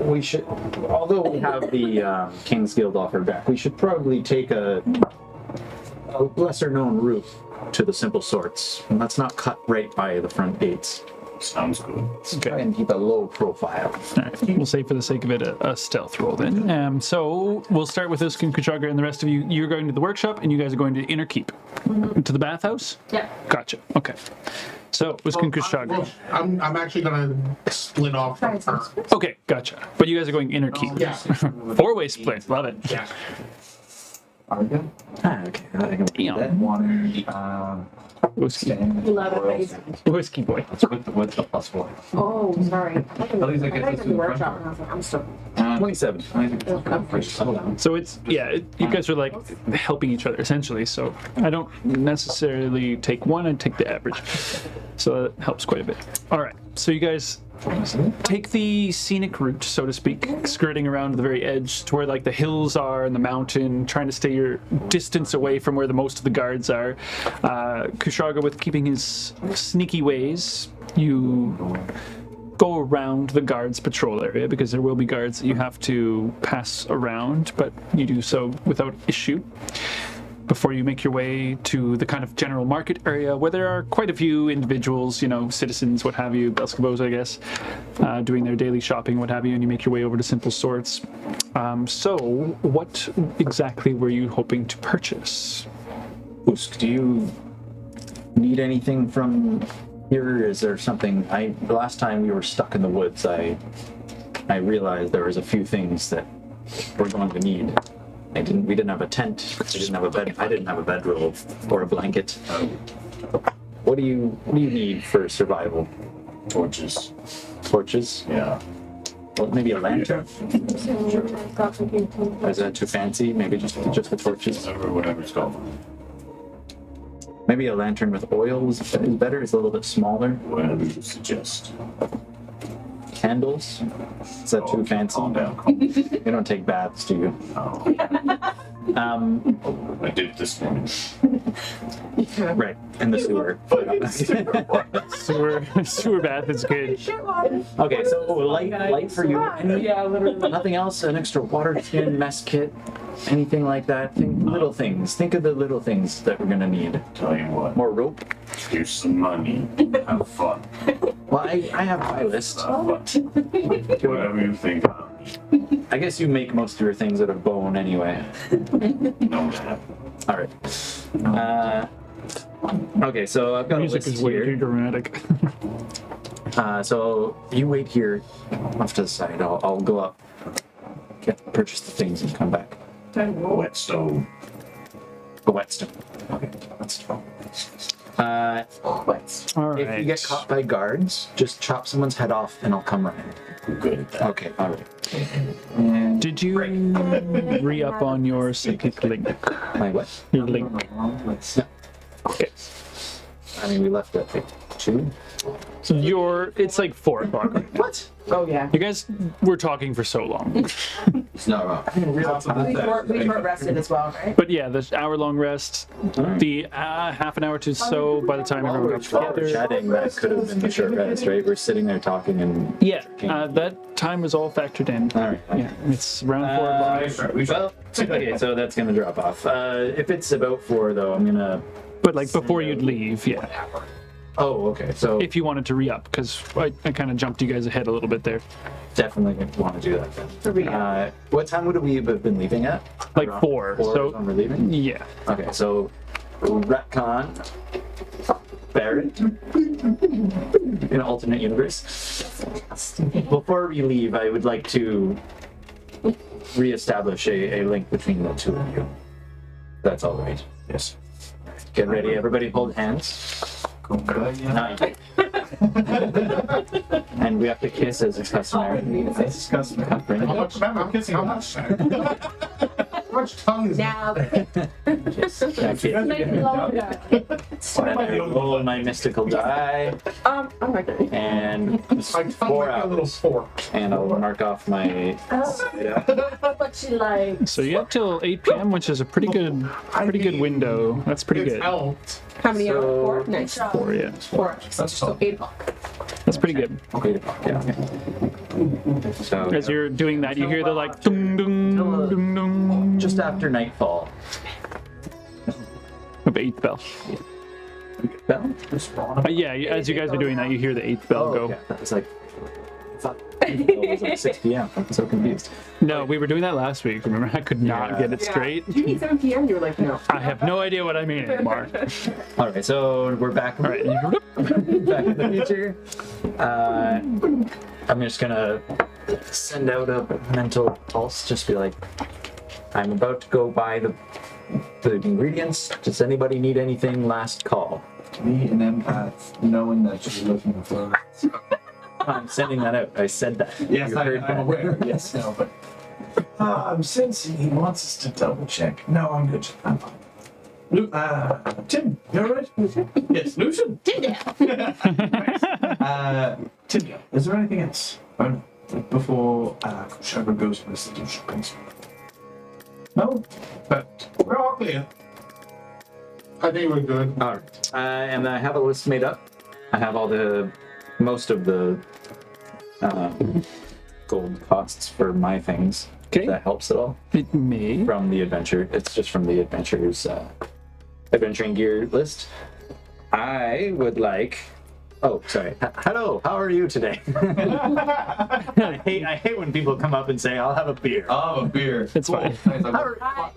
we should, although we have the King's Guild offer back, we should probably take a lesser known route to the simple sorts. And let's not cut right by the front gates. Sounds good. Try and keep a low profile. All right, we'll say for the sake of it a stealth roll then. So we'll start with Usk and Kushagra, and the rest of you, you're going to the workshop, and you guys are going to Inner Keep. To the bathhouse? Yeah. Gotcha. Okay. So Usk and Kushagra. Well, I'm actually gonna split off from her. Okay, gotcha. But you guys are going Inner Keep. Yeah. 4-way split. Love it. Yeah. Okay. I can do that. One, Whiskey. Love it. Whiskey boy. what's the plus one? Oh, sorry. At least I get this in the the workshop, front. and I was like, I'm still. 27. So it's, yeah, you guys are like helping each other essentially. So I don't necessarily take one, I take the average. So that helps quite a bit. All right. So you guys take the scenic route, so to speak, skirting around to the very edge to where like the hills are and the mountain, trying to stay your distance away from where the most of the guards are. Kushagra, with keeping his sneaky ways, you go around the guards patrol area because there will be guards that you have to pass around, but you do so without issue before you make your way to the kind of general market area where there are quite a few individuals, you know, citizens, what have you, Belskabos, I guess, doing their daily shopping, what have you, and you make your way over to Simple Sorts. So what exactly were you hoping to purchase? Usk, do you need anything from here? Is there something? The last time we were stuck in the woods, I realized there was a few things that we're going to need. We didn't have a tent. We didn't have a bed. I didn't have a bedroll or a blanket. What do you need for survival? Torches. Torches? Yeah. Well, maybe a lantern. Or is that too fancy? Maybe just the torches. Whatever it's called. Maybe a lantern with oil is better. It's a little bit smaller. Whatever you suggest. Candles? Is that too fancy? Calm down. You don't take baths, do you? I did this morning. Right, in the sewer. Sewer bath is good. Okay, so light for you. Yeah, literally. Nothing else? An extra water tin, mess kit, anything like that? Little things. Think of the little things that we're gonna need. Tell you what. More rope? Here's some money. Have fun. Well, I have my list. Whatever you think of. I guess you make most of your things out of bone anyway. Know that. All right. Okay, so I've got a Music list is way too here. dramatic. So you wait here off to the side. I'll go up, purchase the things, and come back. Wet stove. A whetstone. Okay, let's go. All right. If you get caught by guards, just chop someone's head off and I'll come running. Good at that. Okay, alright. And Did you re-up on your psychic link? My what? Your link. Okay. I mean, we left at like 2. It's like 4 o'clock. What? Oh yeah. You guys were talking for so long. it's not wrong. We short rested as well, right? But yeah, the hour-long rest, the half an hour to so by the time everyone got While we're together. chatting, that could have been the short rest, right? We're sitting there talking and... Yeah, that time was all factored in. Alright. Yeah, it's around 4 o'clock. Well, okay, so that's gonna drop off. If it's about 4, though, I'm gonna... But like before you'd leave, yeah. Oh, okay, so If you wanted to re-up, because I kind of jumped you guys ahead a little bit there. definitely want to do that then. What time would we have been leaving at? Like Around 4. 4 So is when we're leaving? yeah. Okay, so retcon Barrett in an alternate universe. Before we leave, I would like to reestablish a link between the two of you. That's all right. Yes. Get ready, everybody. Hold hands. 9. And we have to kiss as is customary. That's disgusting. How much? I'm kissing. How much? How much tongue is Now, That's it. Make it longer. And I roll my mystical die, I'm not gonna. and my tongue 4 like a little hours. fork? And I'll mark off my. What you like? So you have till 8 p.m., which is a pretty good window. That's pretty It's good. helped. How many hours? So- 4? Nice. 4, yeah. 4. So 8 o'clock. That's pretty good. Okay, yeah, okay. So, As you're doing that, you hear the like dung dung dung dung just after nightfall. of 8th bell. Bell? Yeah, as you guys are doing that, you hear the 8th bell go. Okay. That was like. I thought it was like 6 p.m. I'm so confused. No, we were doing that last week. Remember, I could not Yeah. get it straight. Did you meet 7 p.m.? You were like, no. I have no idea what I mean anymore. All right, so we're back. All right. Back in the future. I'm just gonna send out a mental pulse. Just be like, I'm about to go buy the ingredients. Does anybody need anything? Last call. Me and empath, knowing that you're looking for. I'm sending that out. I said that. Yes, You heard I'm that. aware. Yes, no, but I'm sensing he wants us to double check. No, I'm good. I'm fine. Tim, you alright? Yes, Lucian. Timdell. Tim, is there anything else? Before Kushagra goes for this little shopping spree? No, but We're all clear. I think we're good. All right. And I have a list made up. I have most of the gold costs for my things. Okay. If that helps at all. It may. From the adventure. It's just from the adventurer's adventuring gear list. I would like. Oh, sorry. Hello. How are you today? I hate when people come up and say, "I'll have a beer." I'll have a beer. It's fine.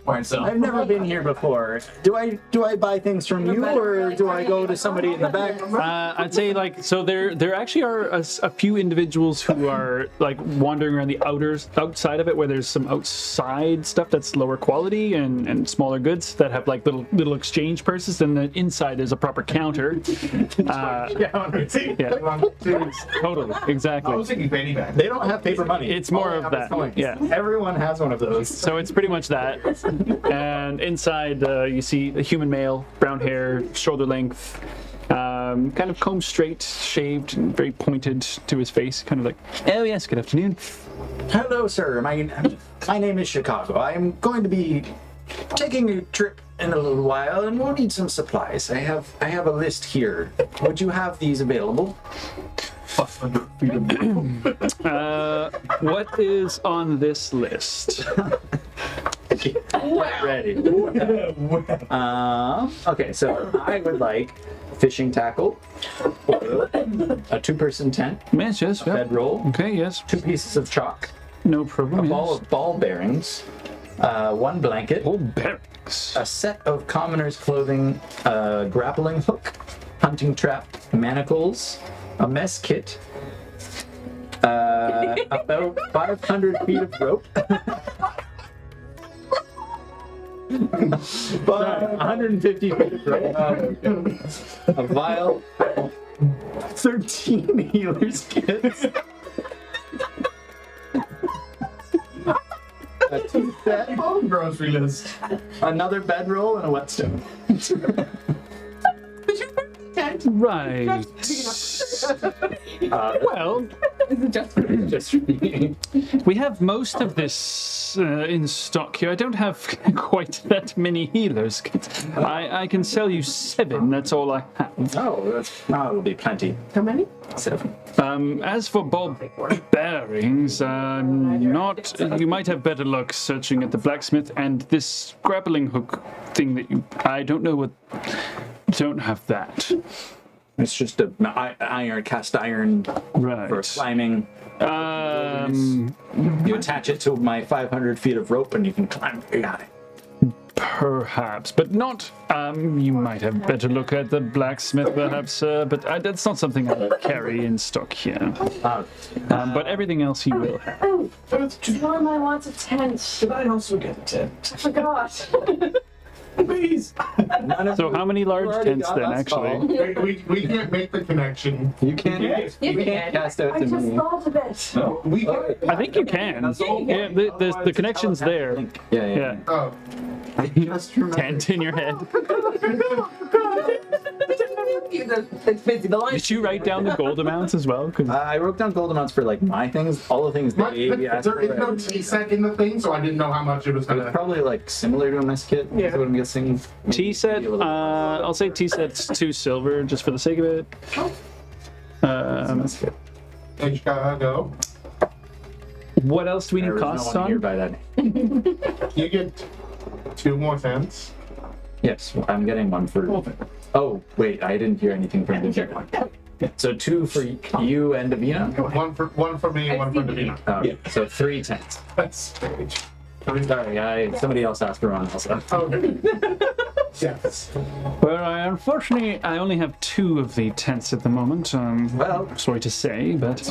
I've never been here before. Do I buy things from you, or do I go to somebody in the back? I'd say like so. There actually are a few individuals who are like wandering around the outside of it, where there's some outside stuff that's lower quality and smaller goods that have like little exchange purses. Then the inside is a proper counter. Yeah, totally, exactly. I was thinking penny back. They don't have paper money. It's more of that. Yeah. Everyone has one of those. So it's pretty much that. And inside, you see a human male, brown hair, shoulder length, kind of combed straight, shaved, and very pointed to his face. Kind of like, oh yes, good afternoon. Hello, sir. My name is Chicago. I'm going to be taking a trip in a little while, and we'll need some supplies. I have a list here. Would you have these available? What is on this list? Get ready. Okay, so I would like fishing tackle, oil, a 2-person tent, Yes, yes, a yeah. bedroll, Okay, yes. 2 pieces of chalk, No a problem. ball Yes. of ball bearings, 1 blanket, Oh, barracks. a set of commoner's clothing, a grappling hook, hunting trap, manacles, a mess kit, about 500 feet of rope, 150 feet. A vial. 13 healer's kits. A tea set. Grocery list. Another bedroll and a whetstone. Right. Well, Is it just Just for me. we have most of this in stock here. I don't have quite that many healers. I can sell you 7. That's all I have. Oh, that'll be plenty. how many? 7. As for ball bearings, not. You might have better luck searching at the blacksmith and this grappling hook thing that you. I don't know what. Don't have that. It's just a cast iron Right. for climbing. You attach it to my 500 feet of rope and you can climb very high. Perhaps, but not. You might have better look at the blacksmith, perhaps, but that's not something I carry in stock here. But everything else he will have. Oh, one of my wants a tent. Should I also get a tent? I forgot. Please. So how many large tents then, actually? We can't make the connection. You can't. You can't cast out I to just me. thought of it. No. We can. I think you can. Yeah, the connection's there. Yeah. Oh. I just remembered. Tent in your head. It's busy. The line. Did you write down the gold amounts as well? 'Cause I wrote down gold amounts for like my things, all the things But they asked there is no for. tea set in the thing, so I didn't know how much it was It was gonna. probably like similar to a mess kit. Yeah. Is what I'm guessing. tea set. I'll say tea set's 2 silver just for the sake of it. Mess kit. In Chicago, What else do we There need was costs no one here on? by that. you get 2 more tents. Yes, I'm getting one for. Oh wait, I didn't hear anything from Davina. So 2 for you and Davina. One for me, one for Davina. Oh, so 3 tents. That's strange. Sorry, somebody else asked for one also. Okay. Yes. Well, unfortunately, I only have 2 of the tents at the moment. Well, Sorry to say, but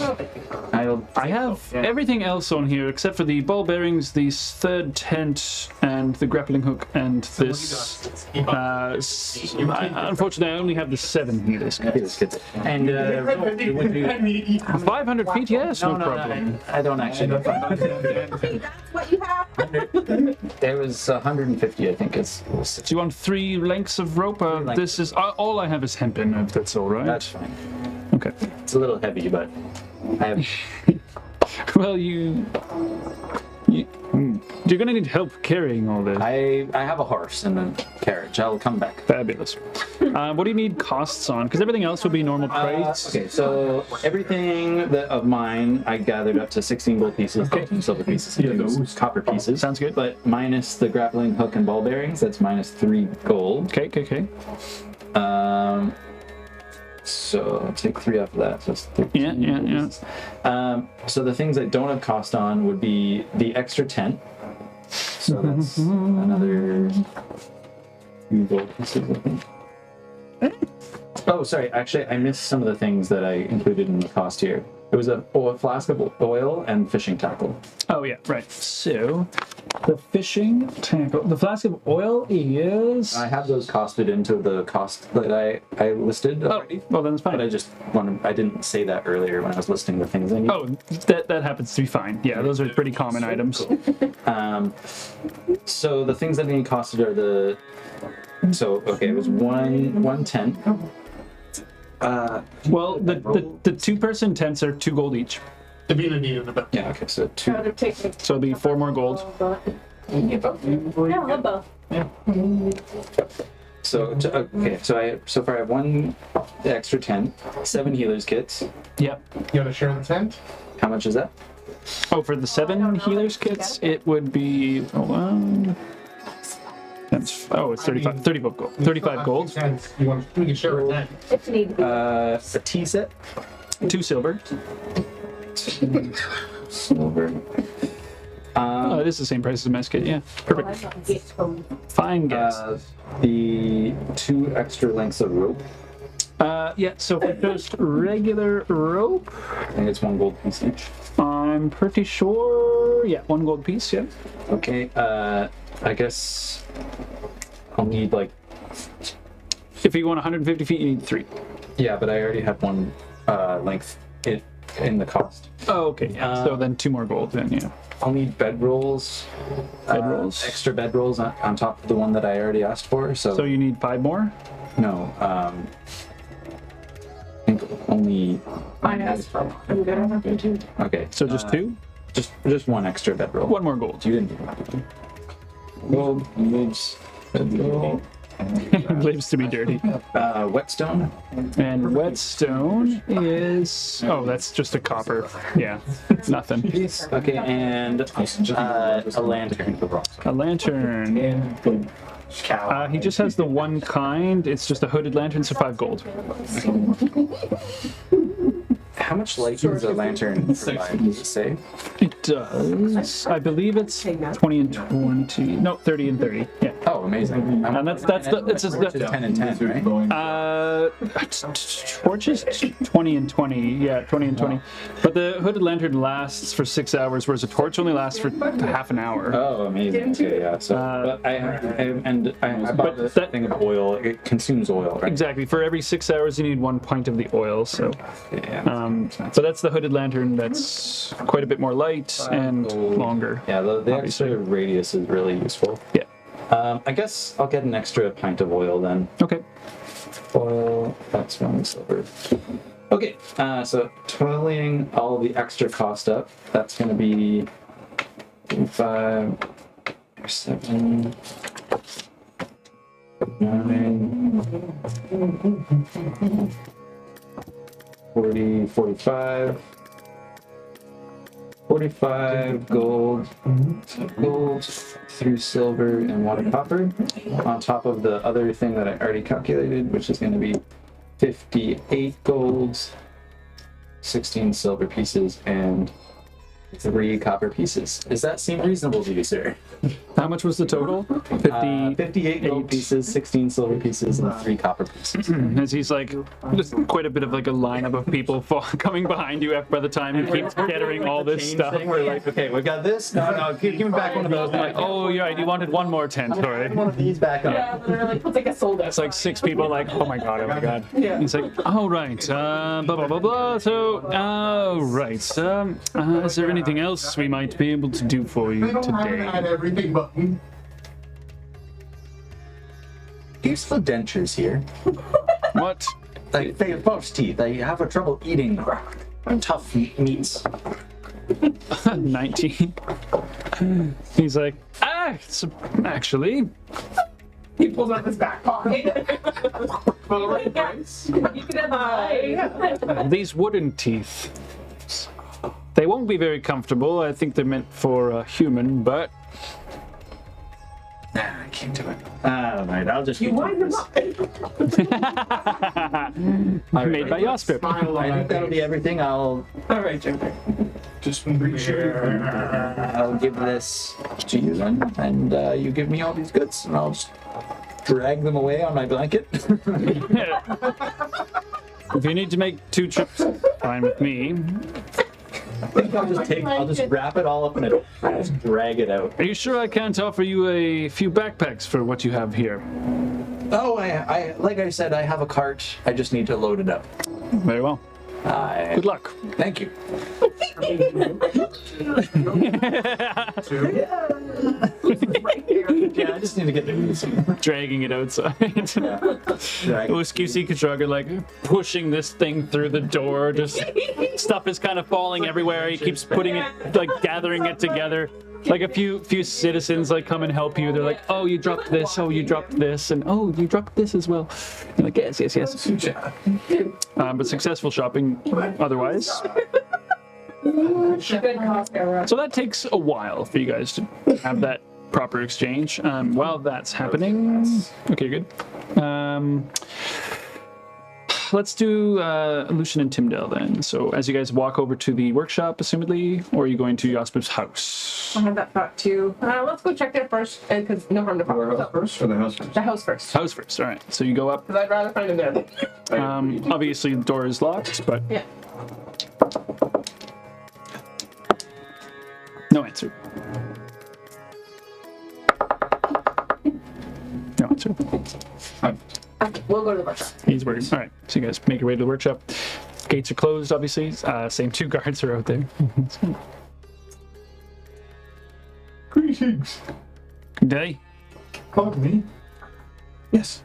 I have Yeah. everything else on here except for the ball bearings, the 3rd tent, and the grappling hook, and this. Unfortunately, I only have the 7 healers. here's kids. And would you? 500 feet, yes, no, No, problem. I don't actually know. That's what you have. There was 150, I think. Do you want 3 lengths of rope? lengths. This is all I have is hempen. If that's all right. That's fine. Okay. It's a little heavy, but I have. Well, you're gonna need help carrying all this. I have a horse and a carriage. I'll come back. Fabulous. What do you need costs on? Because everything else will be normal price. Okay, so everything of mine, I gathered up to 16 gold pieces, 13 silver pieces, and 2 copper pieces. Sounds good. But minus the grappling hook and ball bearings, that's minus 3 gold. Okay. So I'll take 3 off of that. So it's 13. Yeah. So the things I don't have cost on would be the extra tent. So that's another 2 gold pieces, I think. Oh, sorry. Actually, I missed some of the things that I included in the cost here. It was a flask of oil and fishing tackle. Oh yeah, right. So the fishing tackle, the flask of oil is. I have those costed into the cost that I listed already. Well, then it's But fine. I didn't say that earlier when I was listing the things I need. Oh, that happens to be fine. Yeah, those are pretty common items. So the things that I need costed are the. So okay, it was one tent. Well, the 2-person tents are 2 gold each, Davina needed a bit. Yeah. Okay. So 2. Try to take me. so it'll be 4 more gold. Yeah, I'll both. So okay. So far I have 1 extra tent, 7 healers kits. Yep. You want to share the tent? How much is that? Oh, for the 7 healers kits, it would be. It's 35 gold. 35 gold. Tents. We can share a tent. If need be. A tea set. 2 silver. Silver. Oh, it is the same price as a mess kit. Yeah, perfect. Fine guess. The 2 extra lengths of rope. Yeah. So for just regular rope, I think it's 1 gold piece each. I'm pretty sure. Yeah, 1 gold piece. Yeah. Okay. I guess I'll need like. If you want 150 feet, you need 3. Yeah, but I already have one length in the cost. Oh, okay. Yeah. So then 2 more gold. Then yeah. I'll need bedrolls. Bedrolls. Extra bedrolls on top of the one that I already asked for. So you need 5 more. No. I think only. I asked for one. I'm good. I'm happy to. Okay. So just 2. Just one extra bedroll. 1 more gold. You didn't do that. Gold moves. Bedroll. Lives to be dirty. Whetstone. And whetstone is that's just a copper. Yeah, nothing. Okay, and a lantern. A lantern. And He just has the one kind. It's just a hooded lantern, so 5 gold. How much light does a lantern provide? Does it say? It does. I believe it's 20 and 20. No, 30 and 30. Yeah. Oh, amazing. And that's it's just 10 and 10, right? torches 20 and 20. Yeah, 20 and 20. But the hooded lantern lasts for 6 hours, whereas a torch only lasts for half an hour. Oh, amazing. Okay, yeah. So, but I bought this thing of oil. It consumes oil, right? Exactly. For every 6 hours, you need 1 pint of the oil. So, Yeah. so that's the hooded lantern. That's quite a bit more light and longer. Yeah, the extra radius is really useful. Yeah. I guess I'll get an extra pint of oil then. Okay. Oil, that's 1 silver. Okay, so totaling all the extra cost up, that's going to be 5, 7, 9, 40, 45. 45 gold, 3 silver, and 1 copper, on top of the other thing that I already calculated, which is going to be 58 golds, 16 silver pieces, and 3 copper pieces. Does that seem reasonable to you, sir? How much was the total? 58 gold pieces, 16 silver pieces, and 3 copper pieces. As he's like, there's quite a bit of like a lineup of people coming behind you by the time you keep gathering all this stuff. We're like, okay, we got this. No, give me back one of those. Like, oh, you're right. You wanted 1 more tent, sorry. One of these back up. Yeah, literally, it's like a sold out. It's like 6 people like, oh my god, oh my god. Yeah. He's like, oh right, blah blah blah blah. So, right. Is there anything else we might be able to do for you They don't have an today? add everything button. Useful dentures here. What? Like, they have false teeth. They have a trouble eating tough meats. 19. He's like, actually, He pulls out his back pocket. You can have mine. these wooden teeth. They won't be very comfortable. I think they're meant for a human, but Nah, I can't do it. Alright, I'll just You wind them up. made by Yosper. Smile I think that'll be everything. I'll Alright, Jimmy. Just be sure. I'll give this to you then, and you give me all these goods, and I'll just drag them away on my blanket. If you need to make 2 trips, fine with me. I think I'll just wrap it all up in it and just drag it out. Are you sure I can't offer you a few backpacks for what you have here? Oh, I like I said, I have a cart. I just need to load it up. Very well. Good luck. Thank you. Yeah, I just need to get the music. Dragging it outside. Usk, you see Kushagra like pushing this thing through the door. Just stuff is kind of falling everywhere. He keeps putting it, like gathering it together. Like a few citizens like come and help you. They're like, oh, you dropped this. Oh, you dropped this, and oh, you dropped this as well. You're like, yes. But successful shopping otherwise. Good cost era. So that takes a while for you guys to have that proper exchange. While that's happening, okay, good. Let's do Lucian and Timdell then. So as you guys walk over to the workshop, assumedly, or are you going to Yosper's house? I had that thought too. Let's go check there first, and because no harm to Our house follow. first or the house first? The house first. House first. All right. So you go up. Because I'd rather find him there. Obviously, the door is locked, but Yeah. no answer. What's her? Okay, we'll go to the workshop. He's worried. All right, so you guys make your way to the workshop. Gates are closed, obviously. Same 2 guards are out there. Greetings. Good day. Pardon me. Yes.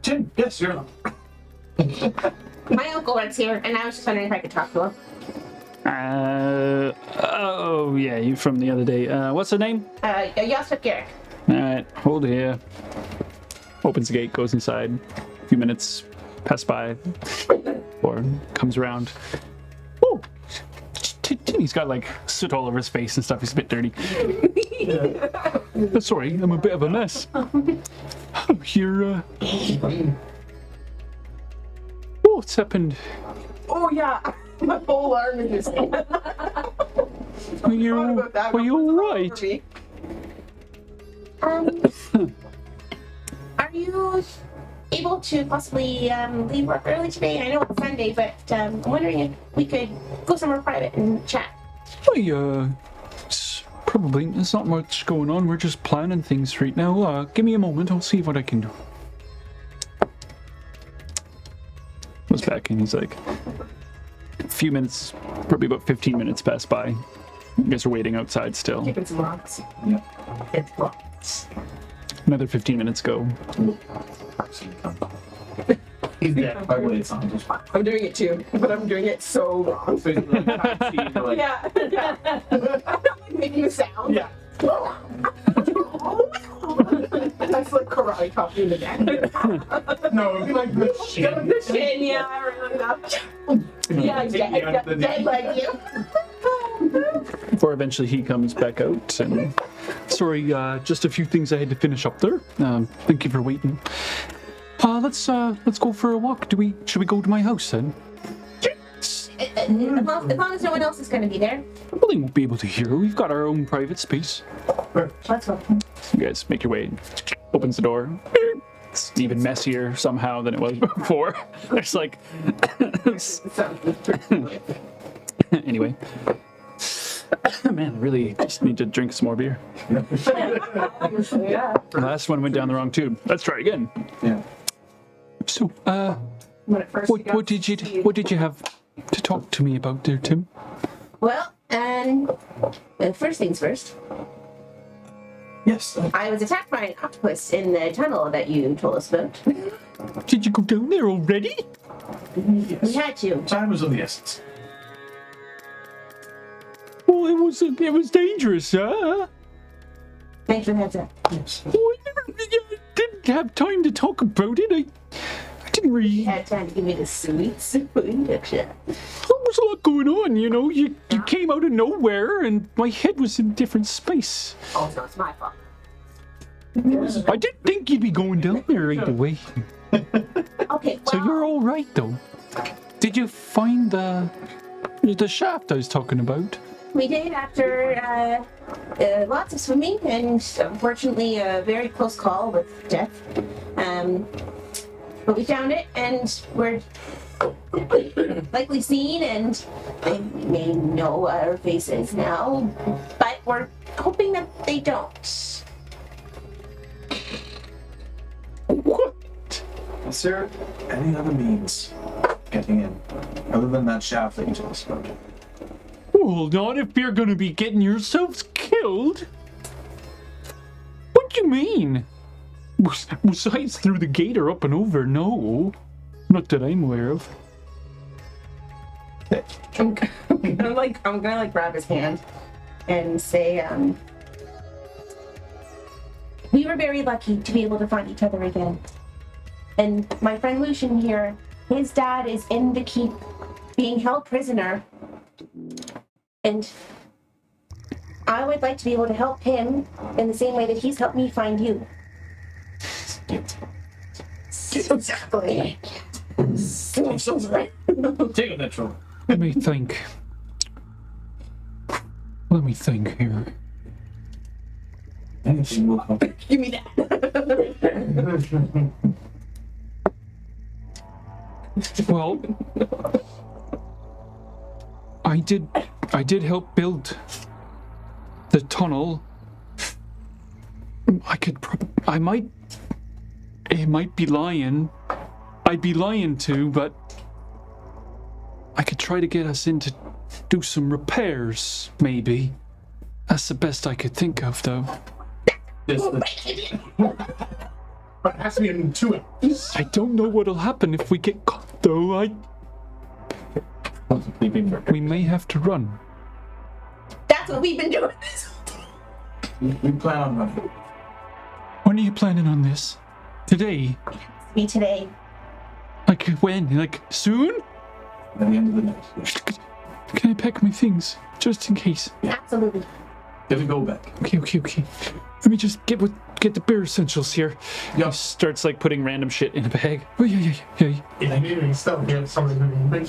Tim. Yes, you're on. My uncle works here, and I was just wondering if I could talk to him. Oh, yeah, you from the other day. What's the name? Yosef Garrick. All right, hold here. Opens the gate, goes inside. A few minutes pass by. Or comes around. Oh, he's got like soot all over his face and stuff. He's a bit dirty. Sorry, I'm a bit of a mess. I'm here. What's happened? Oh yeah, my whole arm in his hand. Are you all right? Are you able to possibly leave work early today? I know it's Sunday, but I'm wondering if we could go somewhere private and chat. Probably. There's not much going on. We're just planning things right now. Give me a moment. I'll see what I can do. Goes back and he's like, a few minutes, probably about 15 minutes pass by. You guys are waiting outside still. Keeping some rocks. Yeah. It's rocks. Another 15 minutes go. He's dead. By the way, it's not just I'm doing it too, but I'm doing it so wrong. Yeah. Making a sound. Yeah. That's like karate copy in the neck. No, it'd be like the shit. The shin, yeah, I remember that. Yeah, dead like you. Before eventually he comes back out and sorry, just a few things I had to finish up there. Thank you for waiting. Let's go for a walk. Should we go to my house then? As long as no one else is going to be there. Well, they won't be able to hear. We've got our own private space. Let's go. You guys make your way. Opens the door. It's even messier somehow than it was before. There's like anyway. Man, I really just need to drink some more beer. Yeah. The last one went down the wrong tube. Let's try again. Yeah. So, When it first what did you have to talk to me about there, Tim? Well, first things first. Yes. I was attacked by an octopus in the tunnel that you told us about. Did you go down there already? We had to. Time was of the essence. Well, it was dangerous, huh? Thanks for the heads up. Yes. Oh, I didn't have time to talk about it. I didn't really. You had time to give me the sweet introduction. There was a lot going on, you know. You came out of nowhere, and my head was in a different space. Also, it's my fault. I didn't think you'd be going down there right away. Okay, well, So you're all right, though. Did you find the shaft I was talking about? we did after lots of swimming and unfortunately a very close call with death. But we found it and we're likely seen and they may know our faces now, but we're hoping that they don't. What? Is there any other means of getting in other than that shaft that you told us about? Well, not if you're gonna be getting yourselves killed. What do you mean? Besides through the gate or up and over, no. Not that I'm aware of. I'm gonna grab his hand and say, We were very lucky to be able to find each other again. And my friend Lucian here, his dad is in the keep being held prisoner. And I would like to be able to help him in the same way that he's helped me find you. exactly. Take a natural. Let me think. Let me think here. Anything will help. Give me that. Well, I did help build the tunnel. I might It might be lying. I'd be lying too, but I could try to get us in to do some repairs, maybe. That's the best I could think of, though. But it has to be in 2 hours. I don't know what'll happen if we get caught, though. We may have to run. That's what we've been doing this whole time. We plan on running. When are you planning on this? Today? Me today. Like when? Like soon? By the end of the night. Yes. Can I pack my things? Just in case. Absolutely. Get to go back. Okay. Let me just get the bare essentials here. Yeah. He starts like putting random shit in a bag. Oh yeah. Yeah, maybe still get something moving big.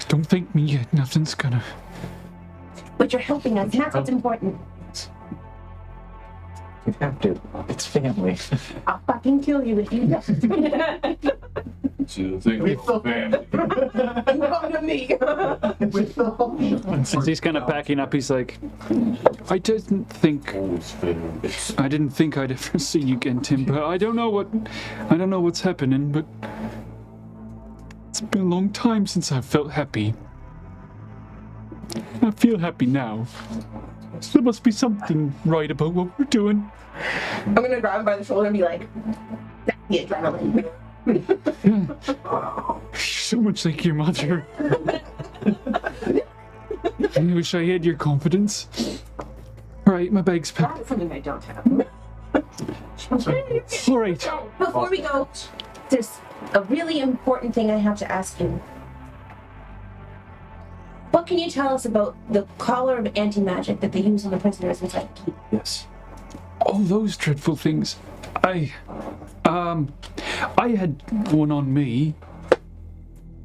Don't thank me yet. Nothing's gonna. But you're helping us, and that's what's important. You have to. It's family. I'll fucking kill you if you don't. So the thing with family. Come to me. As he's kind of packing up, he's like, I didn't think I'd ever see you again, Tim. But I don't know what's happening. But it's been a long time since I've felt happy. I feel happy now. There must be something right about what we're doing. I'm gonna grab him by the shoulder and be like, that's the adrenaline. So much like your mother. I wish I had your confidence. Alright, my bag's packed. That's something I don't have. Alright. Before we go, there's a really important thing I have to ask you. What can you tell us about the collar of anti-magic that they use on the prisoners inside the keep? Yes. Oh, those dreadful things. I had one on me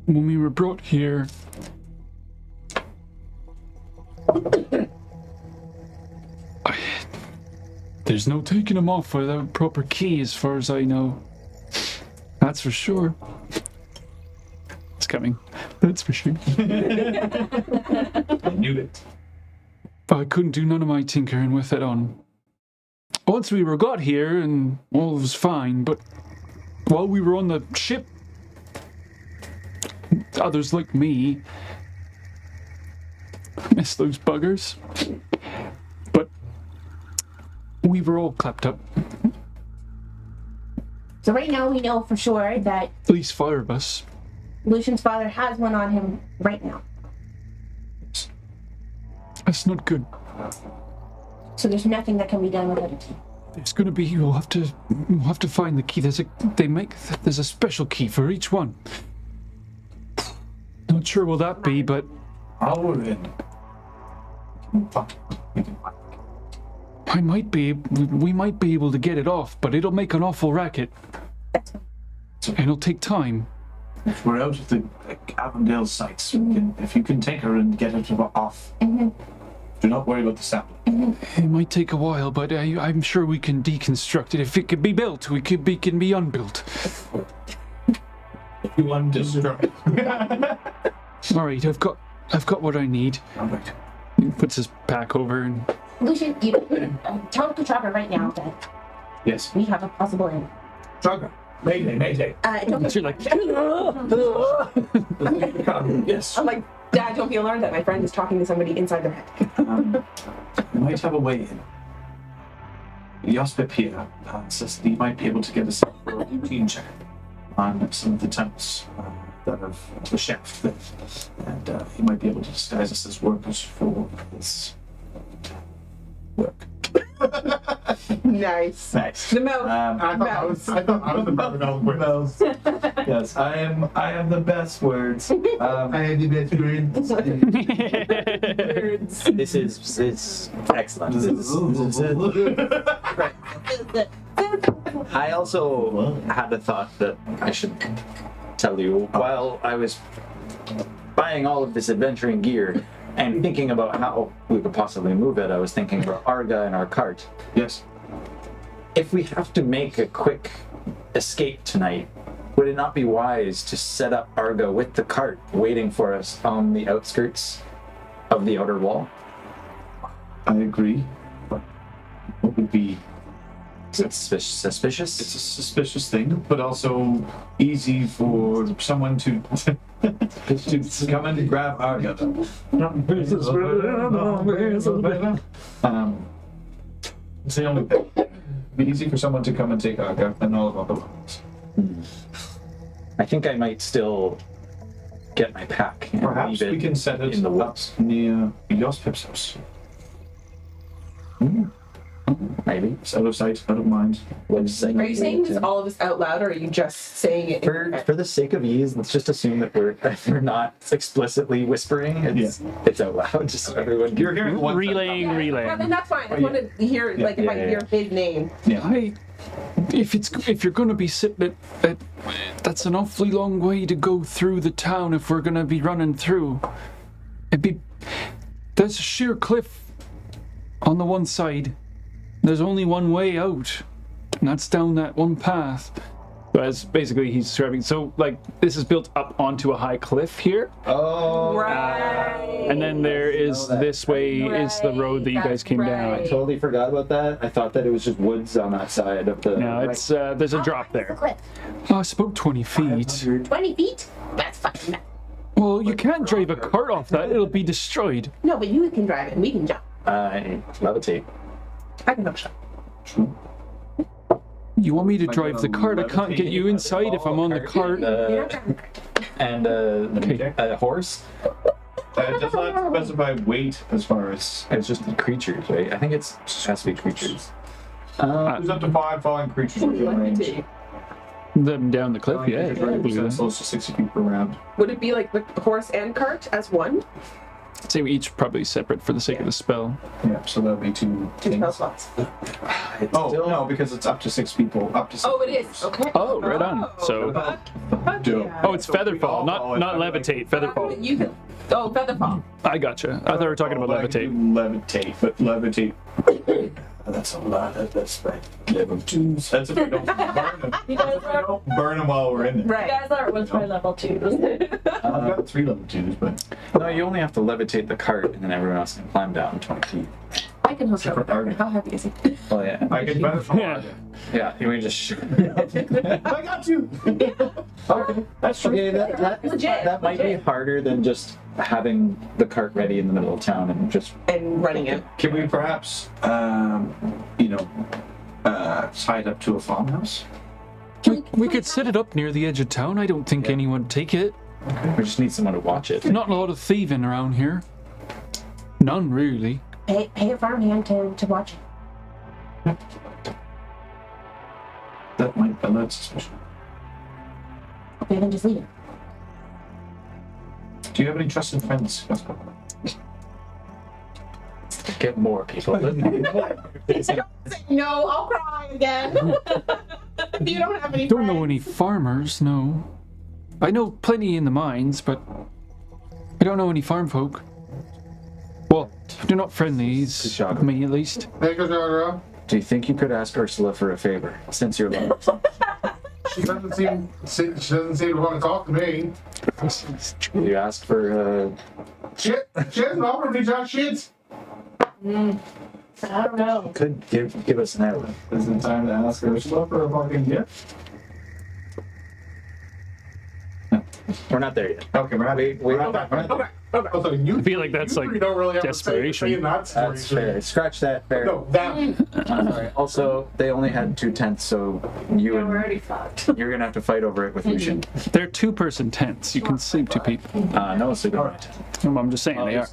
when we were brought here. There's no taking them off without proper key, as far as I know. That's for sure. It's coming. That's for sure. I knew it. I couldn't do none of my tinkering with it on. Once we got here and all was fine, but while we were on the ship, others like me miss those buggers. But we were all clapped up. So right now we know for sure that At least 5 of us. Lucian's father has one on him right now. That's not good. So there's nothing that can be done without a key. It's gonna be. We'll have to find the key. There's a special key for each one. Not sure will that be, but While we're in, we can find we might be able to get it off, but it'll make an awful racket. And it'll take time. If we're out of the Avondale sites, if you can take her and get it off, do not worry about the sample. It might take a while, but I'm sure we can deconstruct it. If it could be built, we can be unbuilt. If you want to destroy it. All right, I've got what I need. All right. He puts his pack over and Lucian, you tell Kushagra right now that Yes. we have a possible end. Kushagra. Mayday. Don't you're like, Yes. I'm like, Dad, don't be alarmed that my friend is talking to somebody inside their head. We might have a way in. Yospip here says that he might be able to get us a routine check on some of the temples that have the shaft there. And he might be able to disguise us as workers for his work. Nice. Nice. The mouth. I thought I was the perfect eloquence. Yes, I am the best words. I had the best words. It's excellent. I also had a thought that I should tell you. While I was buying all of this adventuring gear and thinking about how we could possibly move it, I was thinking about Arga and our cart. Yes. If we have to make a quick escape tonight, would it not be wise to set up Arga with the cart waiting for us on the outskirts of the outer wall? I agree. But what would be It's suspicious. It's a suspicious thing, but also easy for someone to to come and grab our gun. It's the only thing. It'd be easy for someone to come and take our gun and all of our belongings. I think I might still get my pack. And Perhaps leave we can set it in the up woods. near Yospip's house. Maybe. It's out of sight, out of mind. Are you saying this all of this out loud, or are you just saying it? For the sake of ease, let's just assume that we're not explicitly whispering. It's out loud, just so everyone. You're hearing one Relaying. Well, then that's fine. I just wanted to hear, if I hear his name. If you're gonna be sitting at that's an awfully long way to go through the town if we're gonna be running through. There's a sheer cliff on the one side. There's only one way out, and that's down that one path. So as basically he's describing, so like this is built up onto a high cliff here. Oh, Right. And then there is this way is the road that you guys came down. I totally forgot about that. I thought that it was just woods on that side of the. No, it's there's a drop there. Cliff. Oh, it's about 20 feet. 20 feet? That's fucking nuts. Well, you can't drive a cart off that; it'll be destroyed. No, but you can drive it and we can jump. Levitate. I can hook shot. You want me to drive the cart? I can't get you inside if I'm on the cart. You're not driving the cart. And a horse. It does not specify weight as far as. It's just the creatures, right? I think it has to be creatures. There's up to 5 falling creatures within range. Them down the cliff, yeah. I believe So that. it's close to 60 feet per round. Would it be like the horse and cart as one? I'd say we each probably separate for the sake of the spell. Yeah, so that would be 2 Two things. spell slots. Oh, no, because it's up to 6 people. Up to 6 Oh, it is. Okay. Oh, right on. So, Dope. oh, it's Featherfall, not levitate. Featherfall. You can. Oh, featherfall. I gotcha. I thought we were talking about I could do levitate. Levitate, but levitate. That's a lot. That's right. Level 2s. That's if we don't burn them. You guys are, Don't burn them while we're in there. you Right. guys are with my level 2s. I've got 3 level 2s, but. No, you only have to levitate the cart, and then everyone else can climb down 20 feet. I can hook up. How heavy is he? Oh yeah. I can benefit. Yeah. Yeah. You can just. I got you. Okay, that's true. Okay, that might be harder than just having the cart ready in the middle of town and just. And running it. Can we perhaps, tie it up to a farmhouse? We could set it up near the edge of town. I don't think anyone would take it. We just need someone to watch it. Not a lot of thieving around here. None, really. Pay a farmhand to watch it. That might alert suspicion. Okay, then just leave it. Do you have any trusted friends? Get more people. No, I'll cry again. If you don't have any Don't know friends. any farmers, no. I know plenty in the mines, but I don't know any farm folk. Well, they're not friendlies, Kushagra. me at least. Hey, Kushagra. Do you think you could ask Ursula for a favor, since you're low? She doesn't seem to want to talk to me. You asked for. Shit. She hasn't offered me jack shit. I don't know. Could give us an out. Is it time to ask Ursula for a fucking gift? We're not there yet. Okay, we're not. We're not there. Also, you I feel like that's you like three don't really have desperation. to say in that That's situation. fair. Scratch that. Fair. No, that. Sorry. Also, they only had 2 tents, so you We're and already fucked. you're gonna have to fight over it with Lucian. They're 2-person tents. You can sleep 2 people. No, sleep on my tent. I'm just saying they are.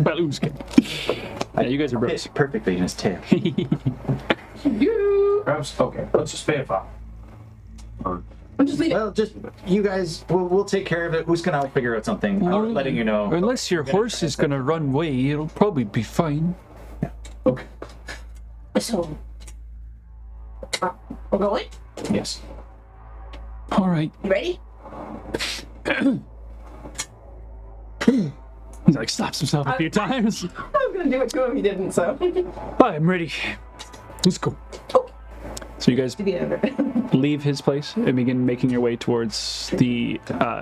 Well, Usk. Yeah, you guys are bros. Fits perfectly in his tail. Perhaps. Okay, let's just pay a fine. Or Just leave it. Well, just you guys. We'll take care of it. Who's gonna figure out something? I'm letting you know. Unless your horse is gonna run away, it'll probably be fine. okay. So, we're going? Yes. All right. You ready? He like slaps himself a few times. I was gonna do it to him. He didn't. So. I'm ready. Let's go. So you guys To the end. leave his place and begin making your way towards the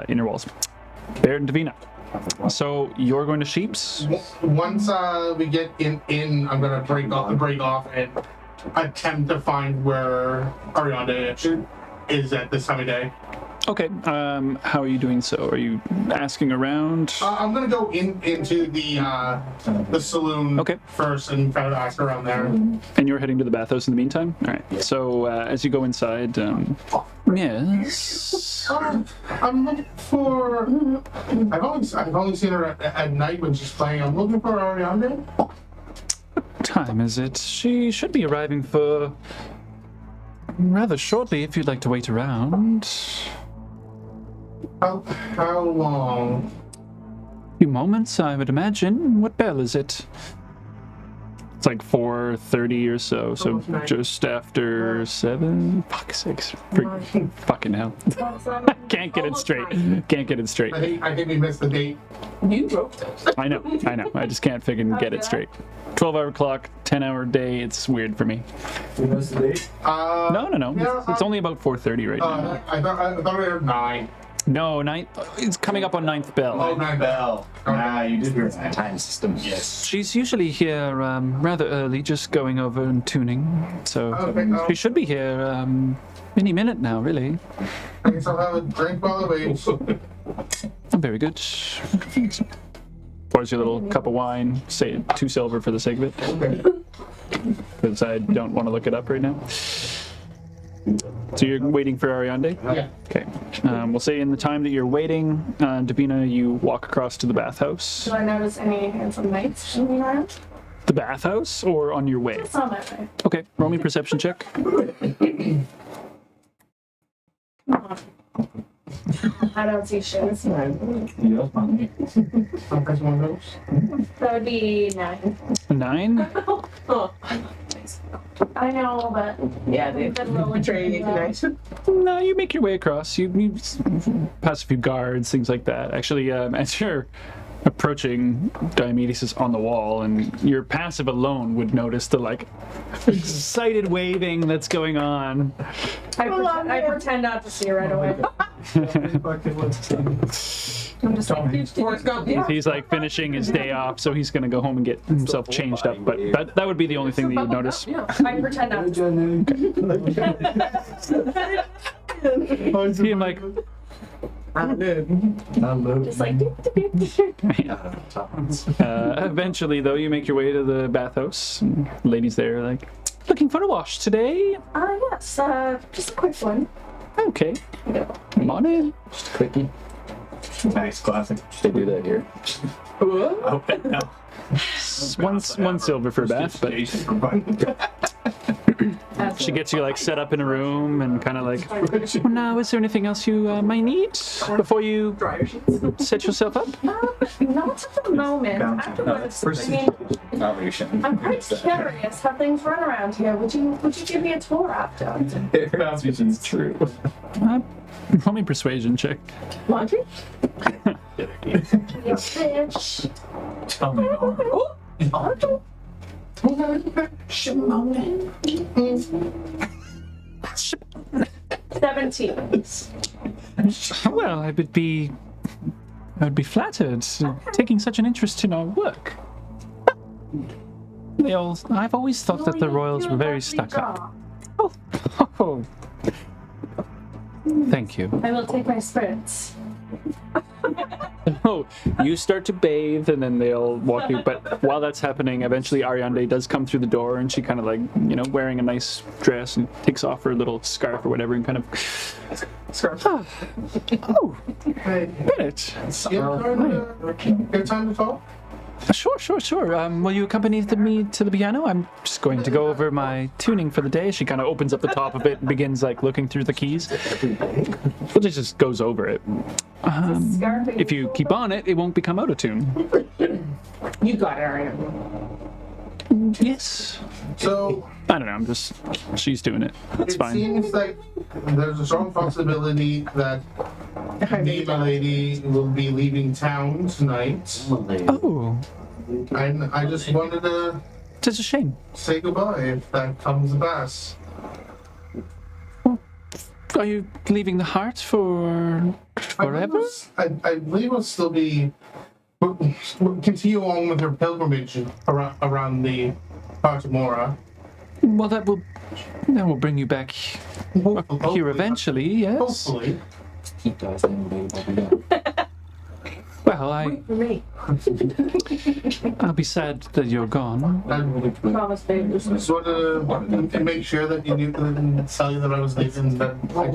inner walls. Barrett and Davina. So you're going to Sheep's. Once we get in, I'm gonna break off and attempt to find where Arianda is at this time of day. Okay. How are you doing so? Are you asking around? I'm gonna go into the saloon Okay. first and try to ask around there. And you're heading to the bathhouse in the meantime? All right. So as you go inside, yes. I'm looking for. I've only seen her at night when she's playing. I'm looking for Arianda. What time is it? She should be arriving for rather shortly if you'd like to wait around. How long? Few moments, I would imagine. What bell is it? It's like 4:30 or so, so Almost 9. just after 7. Fuck's sakes. Fucking hell. Can't get it straight. Can't get it straight. I think we missed the date. You wrote this. I know. I just can't figure get it straight. 12-hour clock, 10-hour day. It's weird for me. You missed the date? No. Yeah, It's only about 4:30 right now. I thought we were 9. No, ninth. It's coming up on 9th bell. Oh, 9 Bell. Ah, you did hear that. Time system. Yes. She's usually here rather early, just going over and tuning. So Okay, she should be here any minute now, really. I guess I'll have a drink while I wait. Oh, very good. Pours your little cup of wine. Say 2 silver for the sake of it, because I don't want to look it up right now. So you're waiting for Ariande? Yeah. Okay. We'll say in the time that you're waiting, Davina, you walk across to the bathhouse. Do I notice any handsome knights moving around? The bathhouse, or on your way? It's on my way. Okay. Roll me a perception check. I don't see shit. Yes, man. Sometimes one of those. That would be 9. 9. Oh, I know, but yeah, they've been rolling betraying you tonight. No, you make your way across. You pass a few guards, things like that. Actually, as you're approaching, Diomedes is on the wall, and your passive alone would notice the excited waving that's going on. I pretend not to see right away. I'm just Forrest Gump, yeah. He's finishing his day off, so he's gonna go home and get himself changed up. But that would be the only thing that you'd notice. I pretend not to. See him Just like, eventually, though, you make your way to the bathhouse. And ladies there looking for a wash today. yes, just a quick one. Okay, come on in. Just a quickie. Nice, classic. They do that here. Oh, no. One silver for a bath, but she gets you set up in a room and kind of well, now, is there anything else you might need before you set yourself up? Not at the moment. Afterwards, I mean, Lucian. I'm quite curious how things run around here. Would you give me a tour after? It's true. Roll me a persuasion check. Laundry? You bitch. Tell me more. 17. Well, I would be flattered, taking such an interest in our work. I've always thought that the royals were very stuck up. Oh. Thank you. I will take my spirits. Oh, you start to bathe and then they'll walk you. But while that's happening, eventually Ariande does come through the door and she kind of wearing a nice dress and takes off her little scarf or whatever and kind of. Scarf. Oh, Bennett. Good time to talk? Sure. Will you accompany me to the piano? I'm just going to go over my tuning for the day. She kind of opens up the top of it and begins looking through the keys. Well, she just goes over it. If you keep on it, it won't become out of tune. You got it, Ariana. Yes. So, I don't know. She's doing it. It's it fine. seems like there's a strong possibility that Neva Lady will be leaving town tonight. Oh, And I just wanted to it's a shame. say goodbye if that comes to pass. Are you leaving the heart for forever? I believe we'll still be. We'll continue on with her pilgrimage around the Heart of Mora. Well, that will bring you back here eventually, yes. Hopefully. He dies anyway, we'll be done. Well, For me. I'll be sad that you're gone. I Promise, babe. just wanted to make sure that you knew, tell you that I was leaving, that I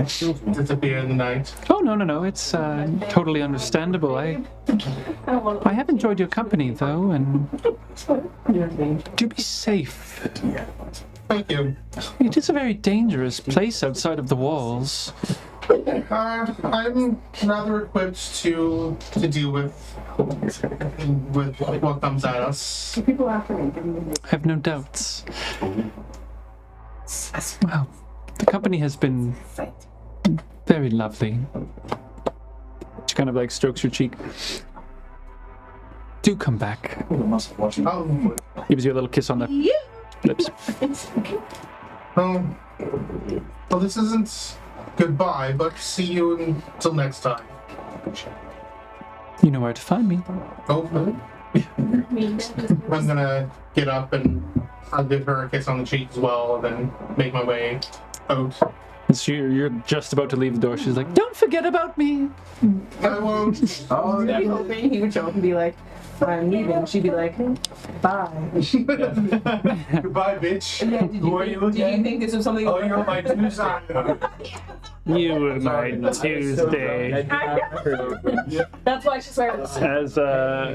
just didn't disappear in the night. Oh, no. It's totally understandable. I have enjoyed your company, though, and do be safe. Thank you. It is a very dangerous place outside of the walls. I'm rather equipped to deal with what comes at us. People after me. I have no doubts. Well, the company has been very lovely. She kind of like strokes your cheek. Do come back. Oh, Gives you a little kiss on the lips. well, this isn't goodbye, but see you until next time. You know where to find me. Hopefully. I'm gonna get up and I'll give her a kiss on the cheek as well, and then make my way out. So you're just about to leave the door. She's like, "Don't forget about me." I won't. Oh, I'd be hoping he would show up and be like, I'm leaving. She'd be like, bye. Goodbye, bitch. Yeah, Who are you do you again? think this was something? Oh, you're my Tuesday. You were my Tuesday. That's why she's wearing this. As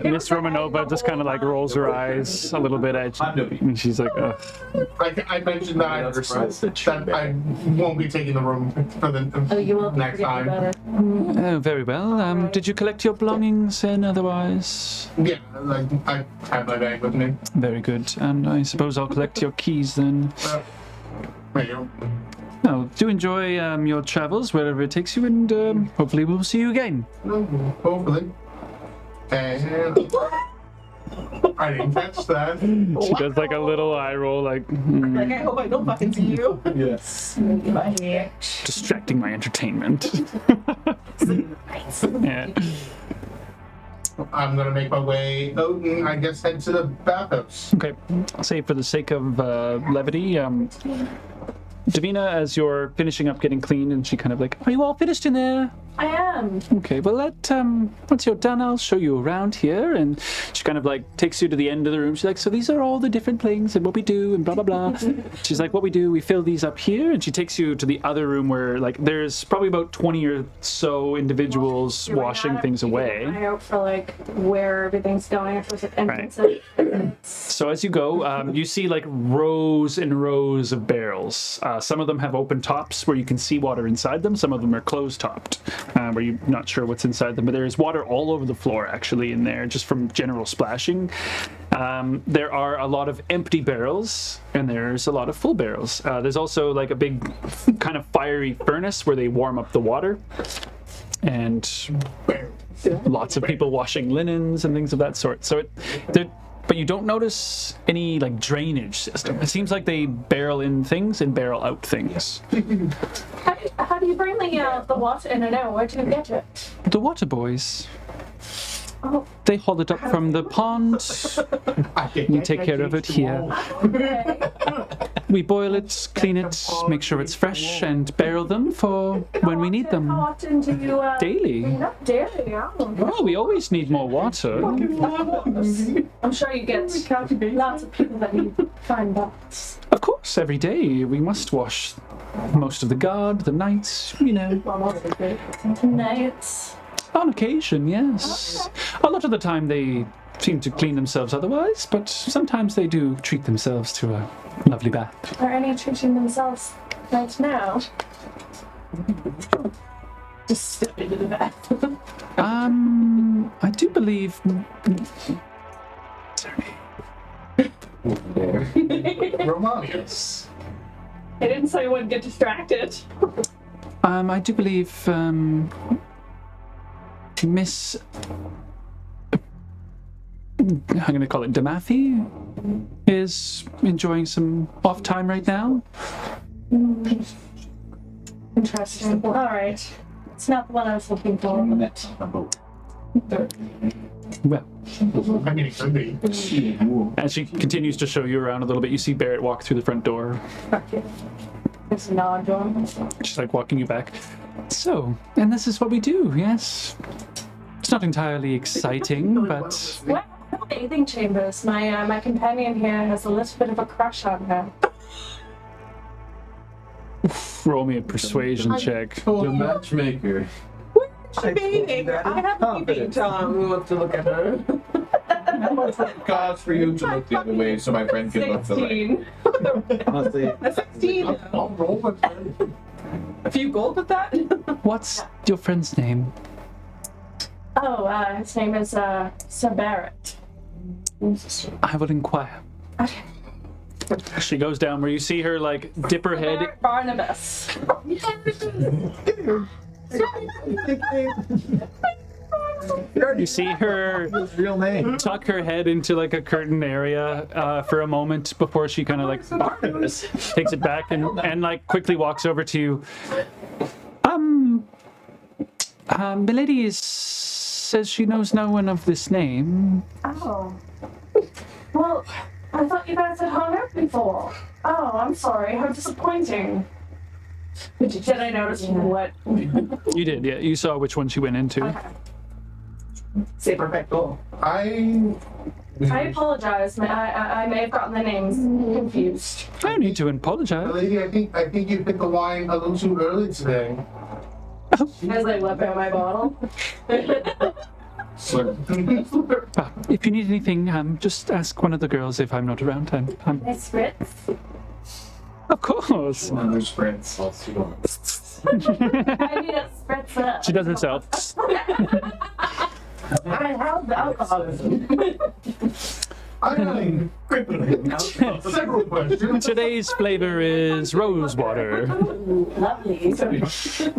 Miss Romanova just kind of like rolls her eyes a little bit at you, and she's like, "Ugh." I mentioned that I won't be taking the room for the You will next forget about time. it. Oh, very well. Did you collect your belongings and otherwise? Yeah, like I have my bag with me. Very good. And I suppose I'll collect your keys then. There you go. Well, do enjoy your travels wherever it takes you, and hopefully we'll see you again. Hopefully. And I didn't catch that. She does like a little eye roll, like Like, I hope I don't fucking see you. Yes. distracting my entertainment. Yeah. I'm gonna make my way out and I guess head to the bathhouse. Okay, I'll say for the sake of levity, Davina, as you're finishing up getting clean, and she kind of like, "Are you all finished in there?" I am. Okay, well, once you're done, I'll show you around here. And she kind of like takes you to the end of the room. She's like, "So these are all the different things and what we do and blah, blah, blah." She's like, "What we do, we fill these up here." And she takes you to the other room where like there's probably about 20 or so individuals washing things away. I out for like where everything's going. If there's an entrance. So as you go, you see like rows and rows of barrels. Some of them have open tops where you can see water inside them. Some of them are closed topped, where you're not sure what's inside them. But there's water all over the floor actually in there, just from general splashing. There are a lot of empty barrels, and there's a lot of full barrels. There's also like a big kind of fiery furnace where they warm up the water. And lots of people washing linens and things of that sort. So but you don't notice any like drainage system. It seems like they barrel in things and barrel out things. How do you bring the water in and out? Where do you get it? The water boys, Oh, they haul it up from the pond. We take care of it here. okay. We boil it, clean it, make sure it's fresh, and barrel them for when we need How them. often do you Daily. Not daily. Oh, we always need more water. I'm sure you get lots of people that need fine baths. Of course, every day we must wash most of the guard, the knights, you know. Nights. On occasion, yes. A lot of the time they seem to clean themselves otherwise, but sometimes they do treat themselves to a lovely bath. Are any treating themselves right now? Just step into the bath. I do believe... Sorry. Romanius. I didn't say you wouldn't get distracted. I do believe, Miss... I'm going to call it Damathi, is enjoying some off time right now. Interesting. All right. It's not the one I was looking for. But Well, I mean, it could be. as she continues to show you around a little bit, you see Barrett walk through the front door. It's nod to him. She's like walking you back. So, and this is what we do, yes? It's not entirely exciting, but Well, bathing chambers. My companion here has a little bit of a crush on her. roll me a persuasion check. The matchmaker. Bathing. I have a bathing Tom who wants to look at her. Cause for you to look the other way so my friend can look the way. 16. Honestly, A 16. I'll roll with it. A few gold with that? What's your friend's name? Oh, his name is Sir Barrett. I will inquire. Okay. She goes down where you see her like dip her head. Barrett Barnabas. You see her real name. tuck her head into like a curtain area for a moment before she kind of like takes it back and like quickly walks over to you. Milady says she knows no one of this name. Oh. Well, I thought you guys had hung out before. Oh, I'm sorry. How disappointing. Did I notice what? You did, yeah. You saw which one she went into. Okay. Saber back goal. I apologize. I may have gotten the names confused. No need to apologize. Lady, I think you picked the wine a little too early today. As I whip out my bottle. If you need anything, just ask one of the girls if I'm not around. I'm Miss Fritz. of course. Another sprints. I need a spritzer. She does herself. I have the alcohol. I have several questions. Today's flavor is rose water. Lovely.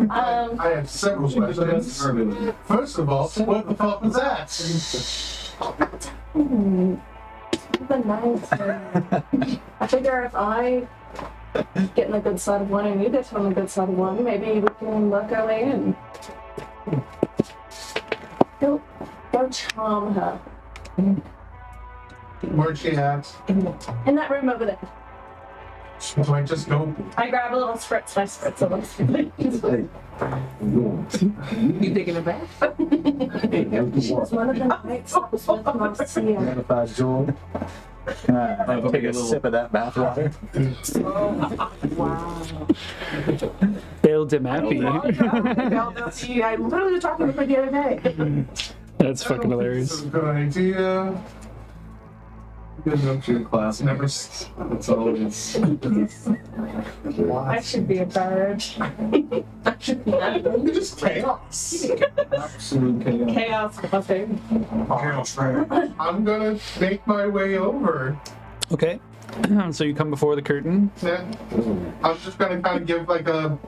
I have several questions. First of all, what the fuck was that? The nice. I figure if I get in the good side of one and you get on the good side of one, maybe we can work our way in. Go charm her. Where'd she at? In that room over there. Do I just go? I grab a little spritz, I spritz a little. You taking it back? She was one of the knights that was with Marcia. Identify Joel. Can I take a sip of that bathwater? Wow. Build him happy. I literally was talking to her the other day. That's fucking hilarious. Good idea. Good up to your class. Never. That's all it is. I should be a bird. I should be It's just chaos. Absolute chaos. chaos nothing. I'm gonna make my way over. Okay. So you come before the curtain. Yeah. I'm just gonna kind of give like a.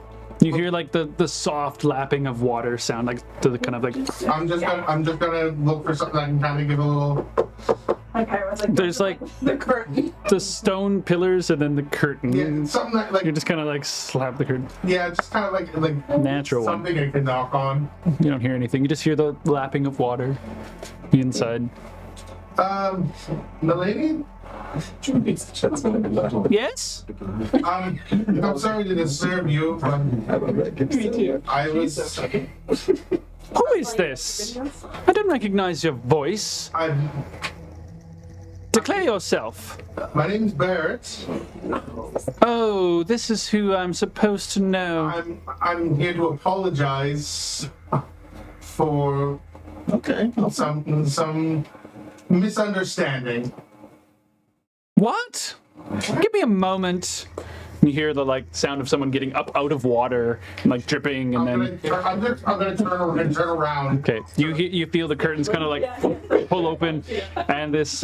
You hear like the soft lapping of water sound, like to the kind of like. I'm just gonna look for something I can kind of give a little. Okay, I was like, There's like The curtain. the stone pillars and then the curtain. Yeah, something that, like You just kind of like slap the curtain. yeah, just kind of like Natural one. something I can knock on. You don't hear anything. You just hear the lapping of water inside. Milady, Yes? I'm sorry to disturb you, but Me too. I was Who is this? I don't recognize your voice. Declare yourself. my name's Barrett. Oh, this is who I'm supposed to know. I'm here to apologize for some misunderstanding. What? Give me a moment. You hear the like sound of someone getting up out of water, and, like dripping, and then I'm gonna turn around. okay, you feel the curtains kind of like pull open, and this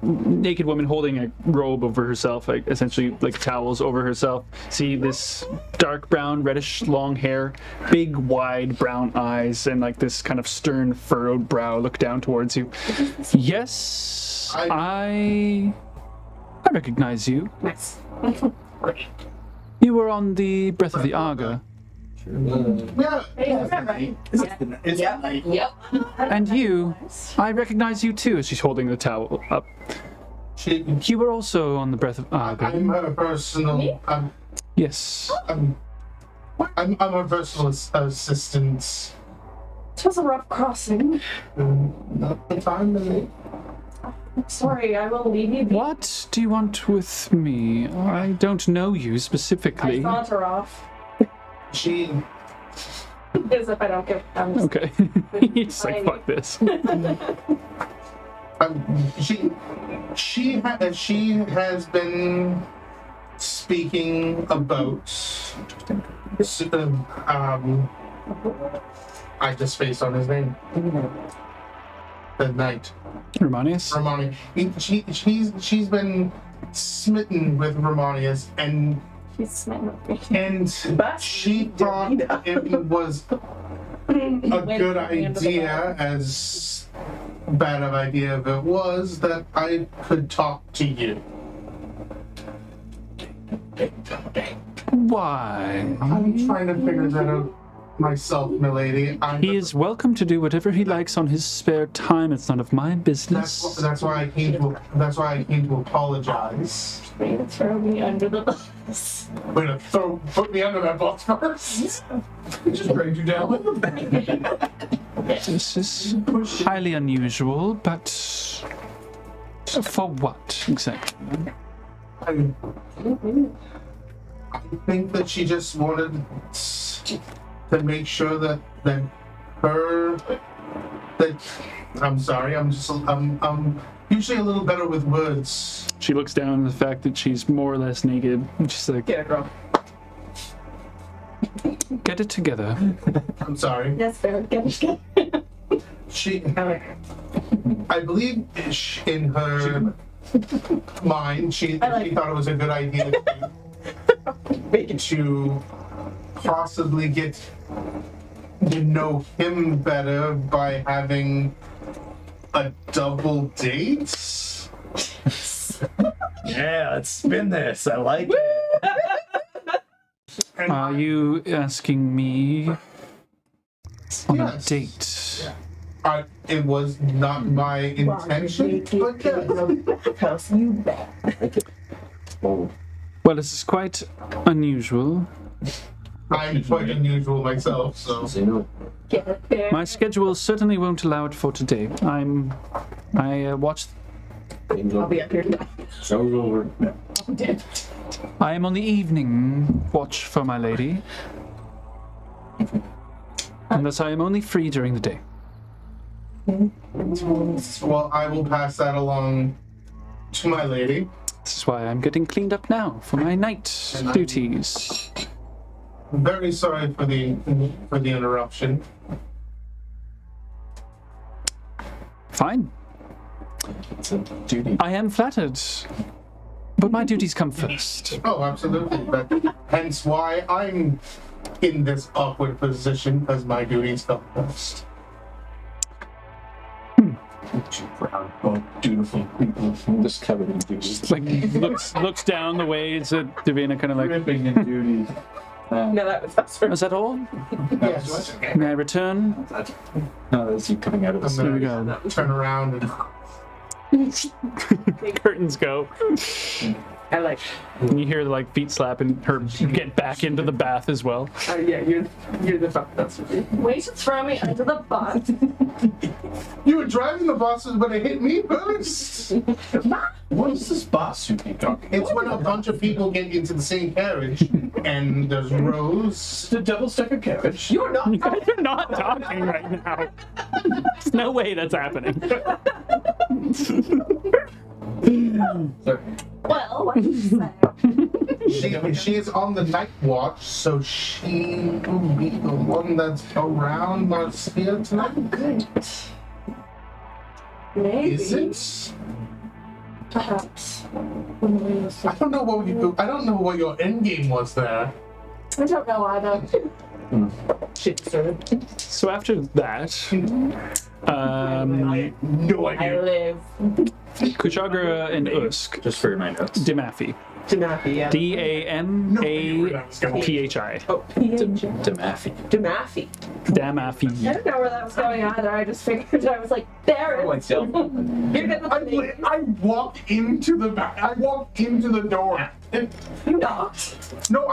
naked woman holding a robe over herself, like essentially like towels over herself. See this dark brown, reddish long hair, big wide brown eyes, and like this kind of stern furrowed brow look down towards you. Yes, I recognize you. Nice. You were on the Breath of the Arga. Yeah. It's Yep. And you, I recognize you too, as she's holding the towel up. You were also on the Breath of Argo. I'm her personal. Yes. I'm her personal assistant. It was a rough crossing. Not the time to leave. Sorry, I will leave you be. What do you want with me? I don't know you I specifically. saunter off. She. As if I don't give them. Okay. He's like, fuck this. She has been speaking about. I just spaced on his name. The knight. Romanius? Romani. She's been smitten with Romanius, and He's smitten with me. and she thought it was a good idea, as bad of idea if it was, that I could talk to you. Why? I'm trying to figure that out myself, milady. He is welcome to do whatever he likes on his spare time. It's none of my business. That's why I came to apologize. Way to throw me under the bus. Way to put me under that bus first. Just dragged you down. This is highly unusual, but for what exactly? I think that she just wanted to make sure that I'm sorry, I'm usually a little better with words. She looks down at the fact that she's more or less naked, and she's like, Get it, girl. get it together. I'm sorry. Yes, fair. Get I believe in her mind, she thought it was a good idea to possibly get to know him better by having a double date. Yeah, let's spin this. I like it. Are you asking me on a Yes. date? It was not my intention, but yes. You bet. Well, this is quite unusual. I'm quite unusual myself, so. it there. My schedule certainly won't allow it for today. I watched. I'll be up here. Show's over. I am on the evening watch for my lady. And thus I am only free during the day. Well, I will pass that along to my lady. This is why I'm getting cleaned up now for my night duties. I'm very sorry for the interruption. Fine. It's a duty. I am flattered. But my duties come first. Oh, absolutely. But hence why I'm in this awkward position, because my duties come first. Two proud, both dutiful people. Just covered in duties. Like looks down the way it's at Davina, kind of like, Ripping in duties. No, that was us. is that all? Yes. May I return? No, that's you coming out of the I'm There we gonna go. turn around and Curtains go. I like. And you hear the feet slap and her get back into the bath as well. Yeah, you're the fuck. That's what you. Way to throw me under the bus. you were driving the buses, but it hit me first. What is this boss you keep talking It's when a bunch of people get into the same carriage, and there's rows. It's a double-stecker carriage. You're not. You guys are not talking right now. There's no way that's happening. Sorry. Well, what did you say? She is on the night watch, so she will be the one that's around Marcia tonight. Maybe. Is it? Perhaps. I don't know what your end game was there. I don't know either. Shit, sir. So after that, No I idea. live. Kushagra and Usk. Just for my notes. Damafi. Damafi, yeah. D-A-M-A-P-H-I. Oh, Damafi. Damafi. I Damafi. didn't know where that was going either. I just figured I was like, there it is. You're getting I walked into the back. I walked into the door. you knocked. No,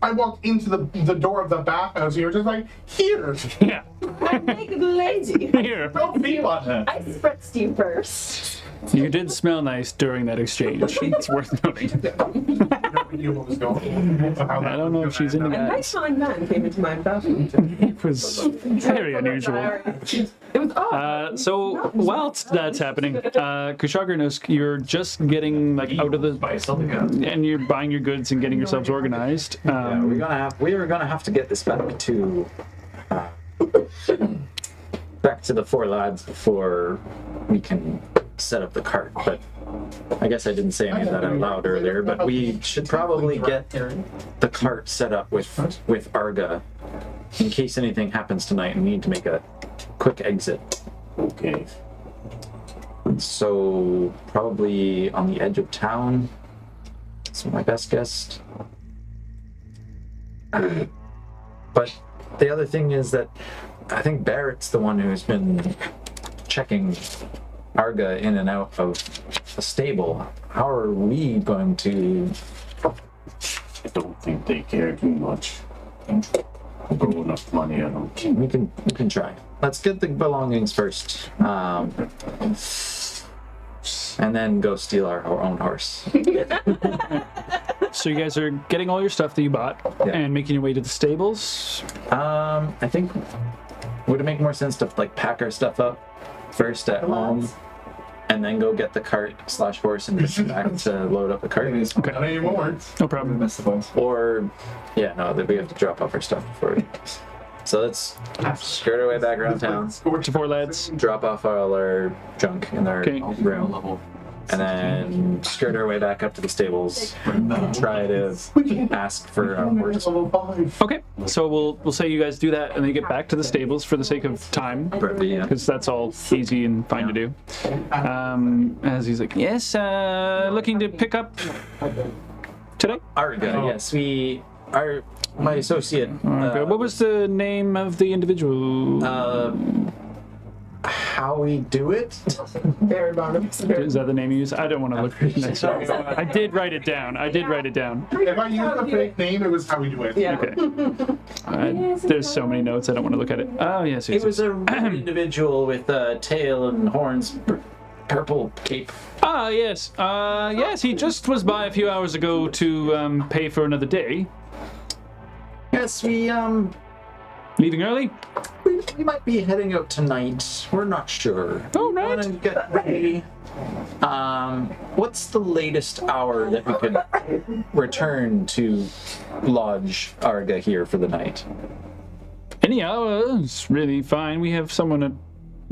I walked into the door of the bathhouse. You were just like, here. Yeah. I'm naked lady. Here. Don't be on her. I spritzed you first. You did smell nice during that exchange. It's worth noting. Nobody knew what was going on. I don't know if she's into A that. nice smelling man came into my bathroom. It was very unusual. It was odd. So whilst that's happening, Kushagra and Usk, you're just getting like out of the, and you're buying your goods and getting yourselves organized. Yeah, we are gonna have to get this back to the four lads before we can set up the cart. But I guess I didn't say any of that out loud earlier. But we should probably get the cart set up with Arga in case anything happens tonight and we need to make a quick exit. Okay. So probably on the edge of town. That's my best guess. But the other thing is that I think Barrett's the one who's been checking Arga in and out of the stable. How are we going to... I don't think they care too much. Grow enough money, I don't. We can try. Let's get the belongings first. And then go steal our own horse. So you guys are getting all your stuff that you bought and making your way to the stables. I think would it make more sense to like pack our stuff up first at home and then go get the cart / horse and just back to load up the cart? Okay. Not anymore. No problem. Or that we have to drop off our stuff before. So let's skirt our way back around town, To four lads. drop off all our junk in our room, and then skirt our way back up to the stables. Try to ask for our horse. Okay. So we'll say you guys do that and then you get back to the stables for the sake of time. Because that's all easy and fine to do. As he's like, yes, looking to pick up today? Arga, yes, we are. My associate. Okay. What was the name of the individual? How we do it? Barry Barnabas. Is that the name you use? I don't want to look next to it. I did write it down. If I used a fake name, it was how we do it. Yeah. Okay. There's so many notes, I don't want to look at it. Oh, yes. It was a individual with a tail and horns, purple cape. Ah, yes. Yes, he just was by a few hours ago to pay for another day. Yes, we Leaving early? we might be heading out tonight. We're not sure. Oh, We right. want to get ready. What's the latest hour that we could return to lodge Arga here for the night? Any hour is really fine. We have someone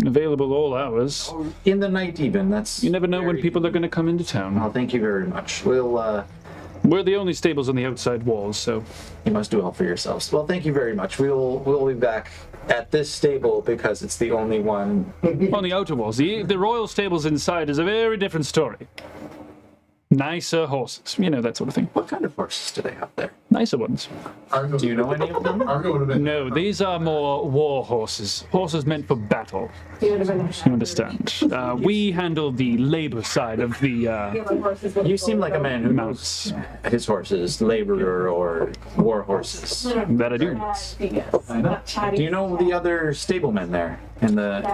available all hours. In the night even, that's... You never know when very- people are going to come into town. Well, thank you very much. We'll, We're the only stables on the outside walls, so... you must do all for yourselves. Well, thank you very much. We'll be back at this stable because it's the only one. On the outer walls. The royal stables inside is a very different story. Nicer horses. You know, that sort of thing. What kind of horses do they have there? Nicer ones. Do you know any of them? Argo would have been. No, these are more war horses. Horses meant for battle. You understand? We handle the labor side of the You seem like a man who mounts. knows his horses, laborer or war horses. That I do. Do you know the other stablemen there in the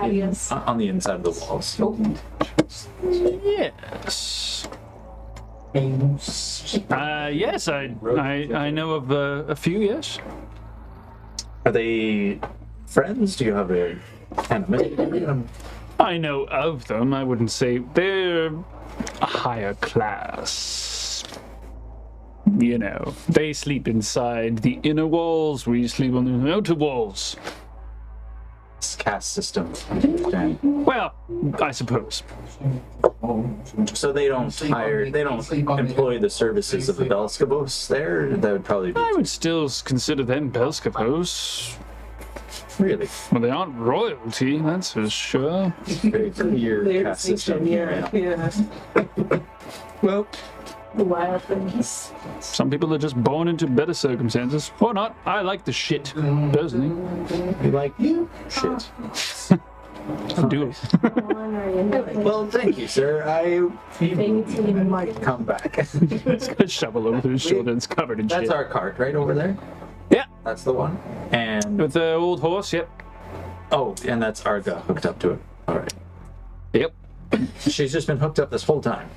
on the inside of the walls? Yes. Yes, I know of a few, yes. Are they friends? Do you have a animosity? I know of them. I wouldn't say they're a higher class. You know, they sleep inside the inner walls, we sleep on the outer walls. It's caste system. Well, I suppose. So they don't employ the services of the Belskabos there? That would probably be... I would still consider them Belskapos. Really? Well, they aren't royalty, that's for sure. Very clear Clear caste system. distinction, yeah. Well, The wild things. Some people are just born into better circumstances. Or not. I like the shit, personally. we like you. Shit. I do. Well, thank you, sir. I might come back. He's got a shovel over his shoulder and it's covered in That's shit. our cart right over there. Yeah. That's the one. And With the old horse, yep. oh, and that's Arga hooked up to it. All right. Yep. She's just been hooked up this whole time.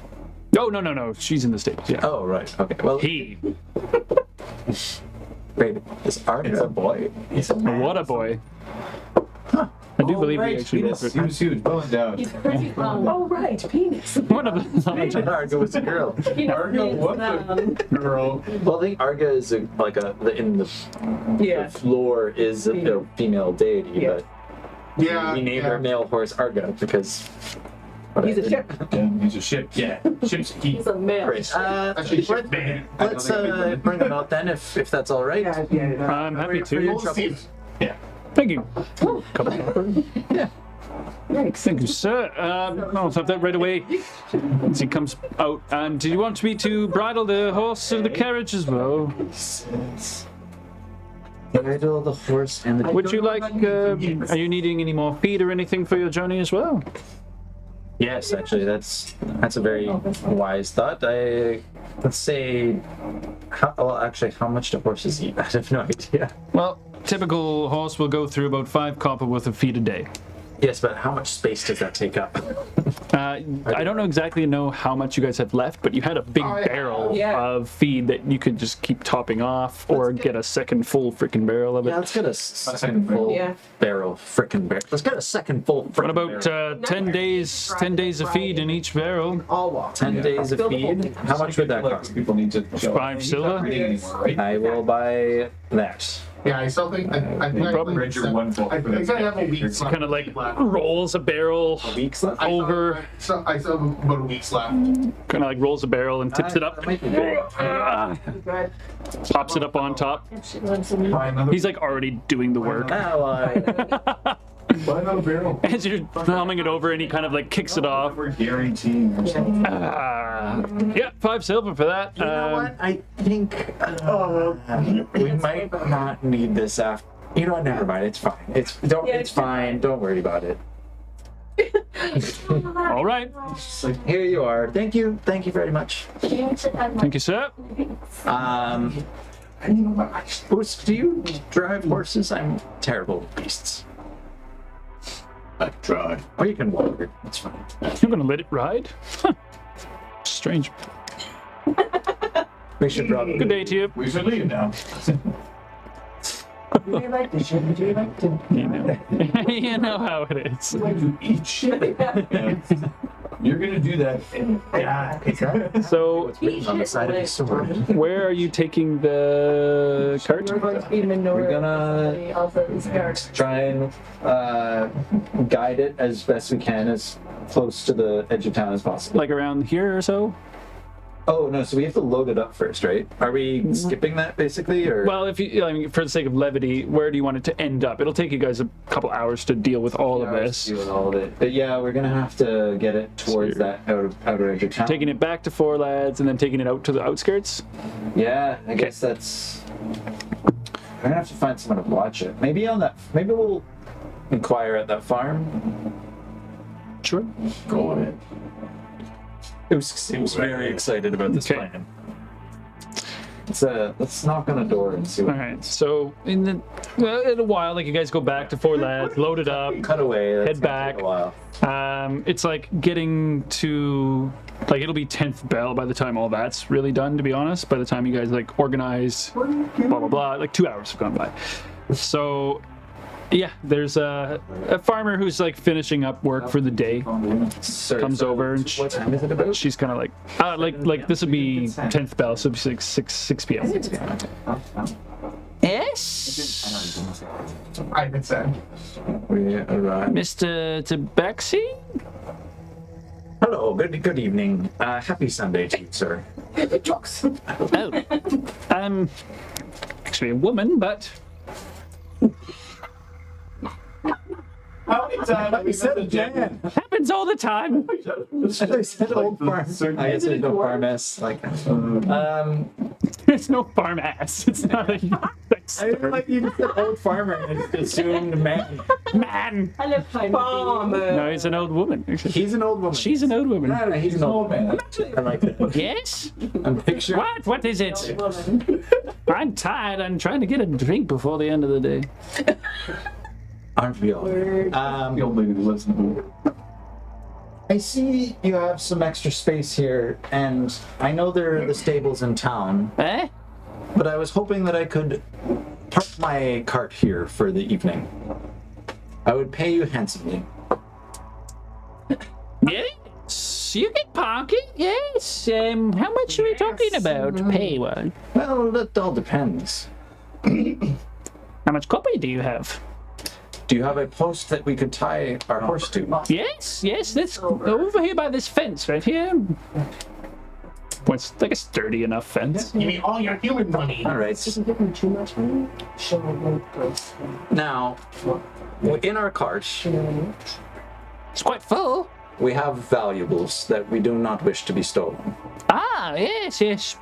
Oh, no. She's in the stables, yeah. Oh, right. Okay. Well, He. wait, is Arga He's a boy. He's a man. What a boy. I do believe right, he actually penis. was He was huge, well endowed. He's pretty Oh, right, penis. one of the. I thought Arga was a girl. Argo, what the girl? Well, I think Arga is in the Yeah. lore is a female deity, Yeah. but Yeah. we named our male horse Arga because He's a ship. He's a ship. Yeah, ship's key. He's a male. Great. Actually, ship Man, Let's bring him out then, if that's all right. Yeah. I'm happy For your to. troubles. Thank you. Cup of copper. Yeah. Thank you, sir. I'll have that right away. As he comes out. And do you want me to bridle the horse or the carriage as well? Bridle the horse and the. Would you like, are you needing any more feed or anything for your journey as well? Yes, actually, that's a very wise thought. Let's say, how much do horses eat? I have no idea. Well, typical horse will go through about 5 copper worth of feed a day. Yes, but how much space does that take up? I don't know how much you guys have left, but you had a big barrel Yeah. of feed that you could just keep topping off or get a second full freaking barrel of it. Yeah, let's get a second full Yeah. barrel, frickin' barrel. Let's get a second full frickin' What about barrel. 10 days? 10 days of feed in each barrel. All walk. 10 days of Fill the whole feed? thing. How much would that cost? People need to show. 5 silver. Reading anymore, right? I will buy that. Yeah, I still think I think problem. Read your one book. I think I have a week left. Kind of like rolls a barrel Weeks left? over, I still have about a week's left. kind of like rolls a barrel and tips it up. That might be good. Good. Pops it up on top. She lives in Buy another. He's like already doing the work. Now Buy another barrel. As you're humming it over and he kind of like kicks it off. We're guaranteeing or something. Yeah, 5 silver for that. You know what? I think we might not need this after. You know what? Never mind. It's fine. It's fine. Don't worry about it. All right. Here you are. Thank you. Thank you very much. Thank you, sir. Bruce, do you drive horses? I'm terrible with beasts. I try. Or you can walk it. It's fine. You're gonna let it ride? Huh. Strange. We should probably. Good day to you. We should leave now. Do you like the ship? Do you like to? You know how it is. Like to eat shit. You're gonna do that. So, Written on the side of his sword. where are you taking the cart? We're going to be manure. We're gonna of those guards. try and guide it as best we can, as close to the edge of town as possible. Like around here or so? Oh no, so we have to load it up first, right? Are we skipping that basically, or? Well, if you, I mean, for the sake of levity, where do you want it to end up? It'll take you guys a couple hours to deal with all of this. Deal with all of it. But yeah, we're gonna have to get it towards that outer edge of town. Taking it back to Four Lads and then taking it out to the outskirts? Yeah, I guess that's. We're gonna have to find someone to watch it. Maybe on that. Maybe we'll inquire at that farm. Sure. Go on it. It was very excited about this Okay. plan. Let's knock on a door and see All what. right. So in a while, like you guys go back to Four Lads, load it up. Cut away. That's Head gonna back. Take a while. It's like getting to, like, it'll be 10th bell by the time all that's really done, to be honest. By the time you guys like organize, blah blah blah, like 2 hours have gone by. So yeah, there's a farmer who's like finishing up work for the day. Sir, Comes over and what time is it about? She's kind of like this would be 10th bell, so it'd be like 6 p.m. Yes, I could say. We arrived. Mr. Tabaxi. Hello. Good evening. Happy Sunday to you, sir. Oh, I'm actually a woman, but How many times I said Jan. Happens all the time. I said old farm. I guess there's no farm S. Like, There's no farm ass. It's not a sex I didn't term. like you said old farmer and just assumed man. Man. I live kind of. No, he's an old woman. He's an old woman. She's an old woman. No, he's an old man. I like that. Yes? I'm picturing. What? What is it? I'm tired. I'm trying to get a drink before the end of the day. Aren't we all? The old lady that lives in the pool. I see you have some extra space here, and I know there are the stables in town, Eh? but I was hoping that I could park my cart here for the evening. I would pay you handsomely. Yes. You can park it. Yes. How much are we talking about? Pay one. Well, that all depends. How much copper do you have? Do you have a post that we could tie our horse to? Yes. That's over here by this fence right here. Well, it's like a sturdy enough fence. Give me all your human money. All right. Give him too much money. Now, in our cart, It's quite full. we have valuables that we do not wish to be stolen. Ah, yes.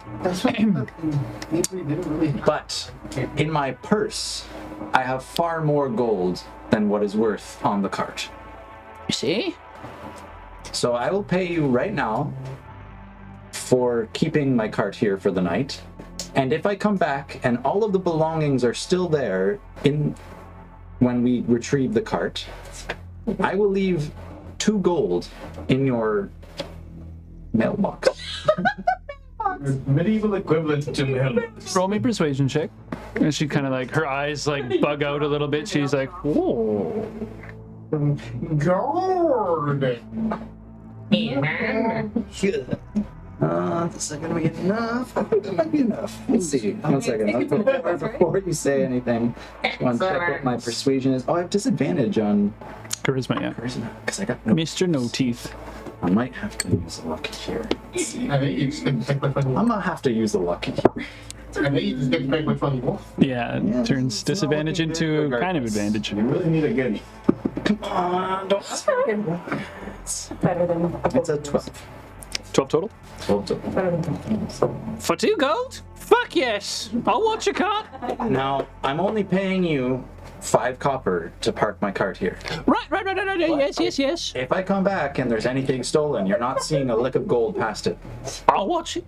But in my purse, I have far more gold than what is worth on the cart. You see? So I will pay you right now for keeping my cart here for the night. And if I come back and all of the belongings are still there when we retrieve the cart, I will leave 2 gold in your mailbox. Medieval equivalent to mail. Roll me persuasion check. And she kind of like, her eyes like bug out a little bit. She's like, whoa. Gold. This is gonna be enough. I think that might be enough. Let's see. 1 second. Before you say anything, I want to check what my persuasion is. Oh, I have disadvantage on Charisma, yeah. charisma because I got no. Mr. No Teeth. I might have to use the lucky here. I think you just get to pick which one you I'm want. gonna have to use the lucky here. I think you just get to pick which one you want. Yeah, it turns disadvantage into kind of advantage. You really need a goodie. Come on, don't. It's better than. It's a 12. 12 total? Better than. For 2 gold? Fuck yes. I'll watch your cart. Now, I'm only paying you 5 copper to park my cart here. Right. Yes. If I come back and there's anything stolen, you're not seeing a lick of gold past it. I'll watch it.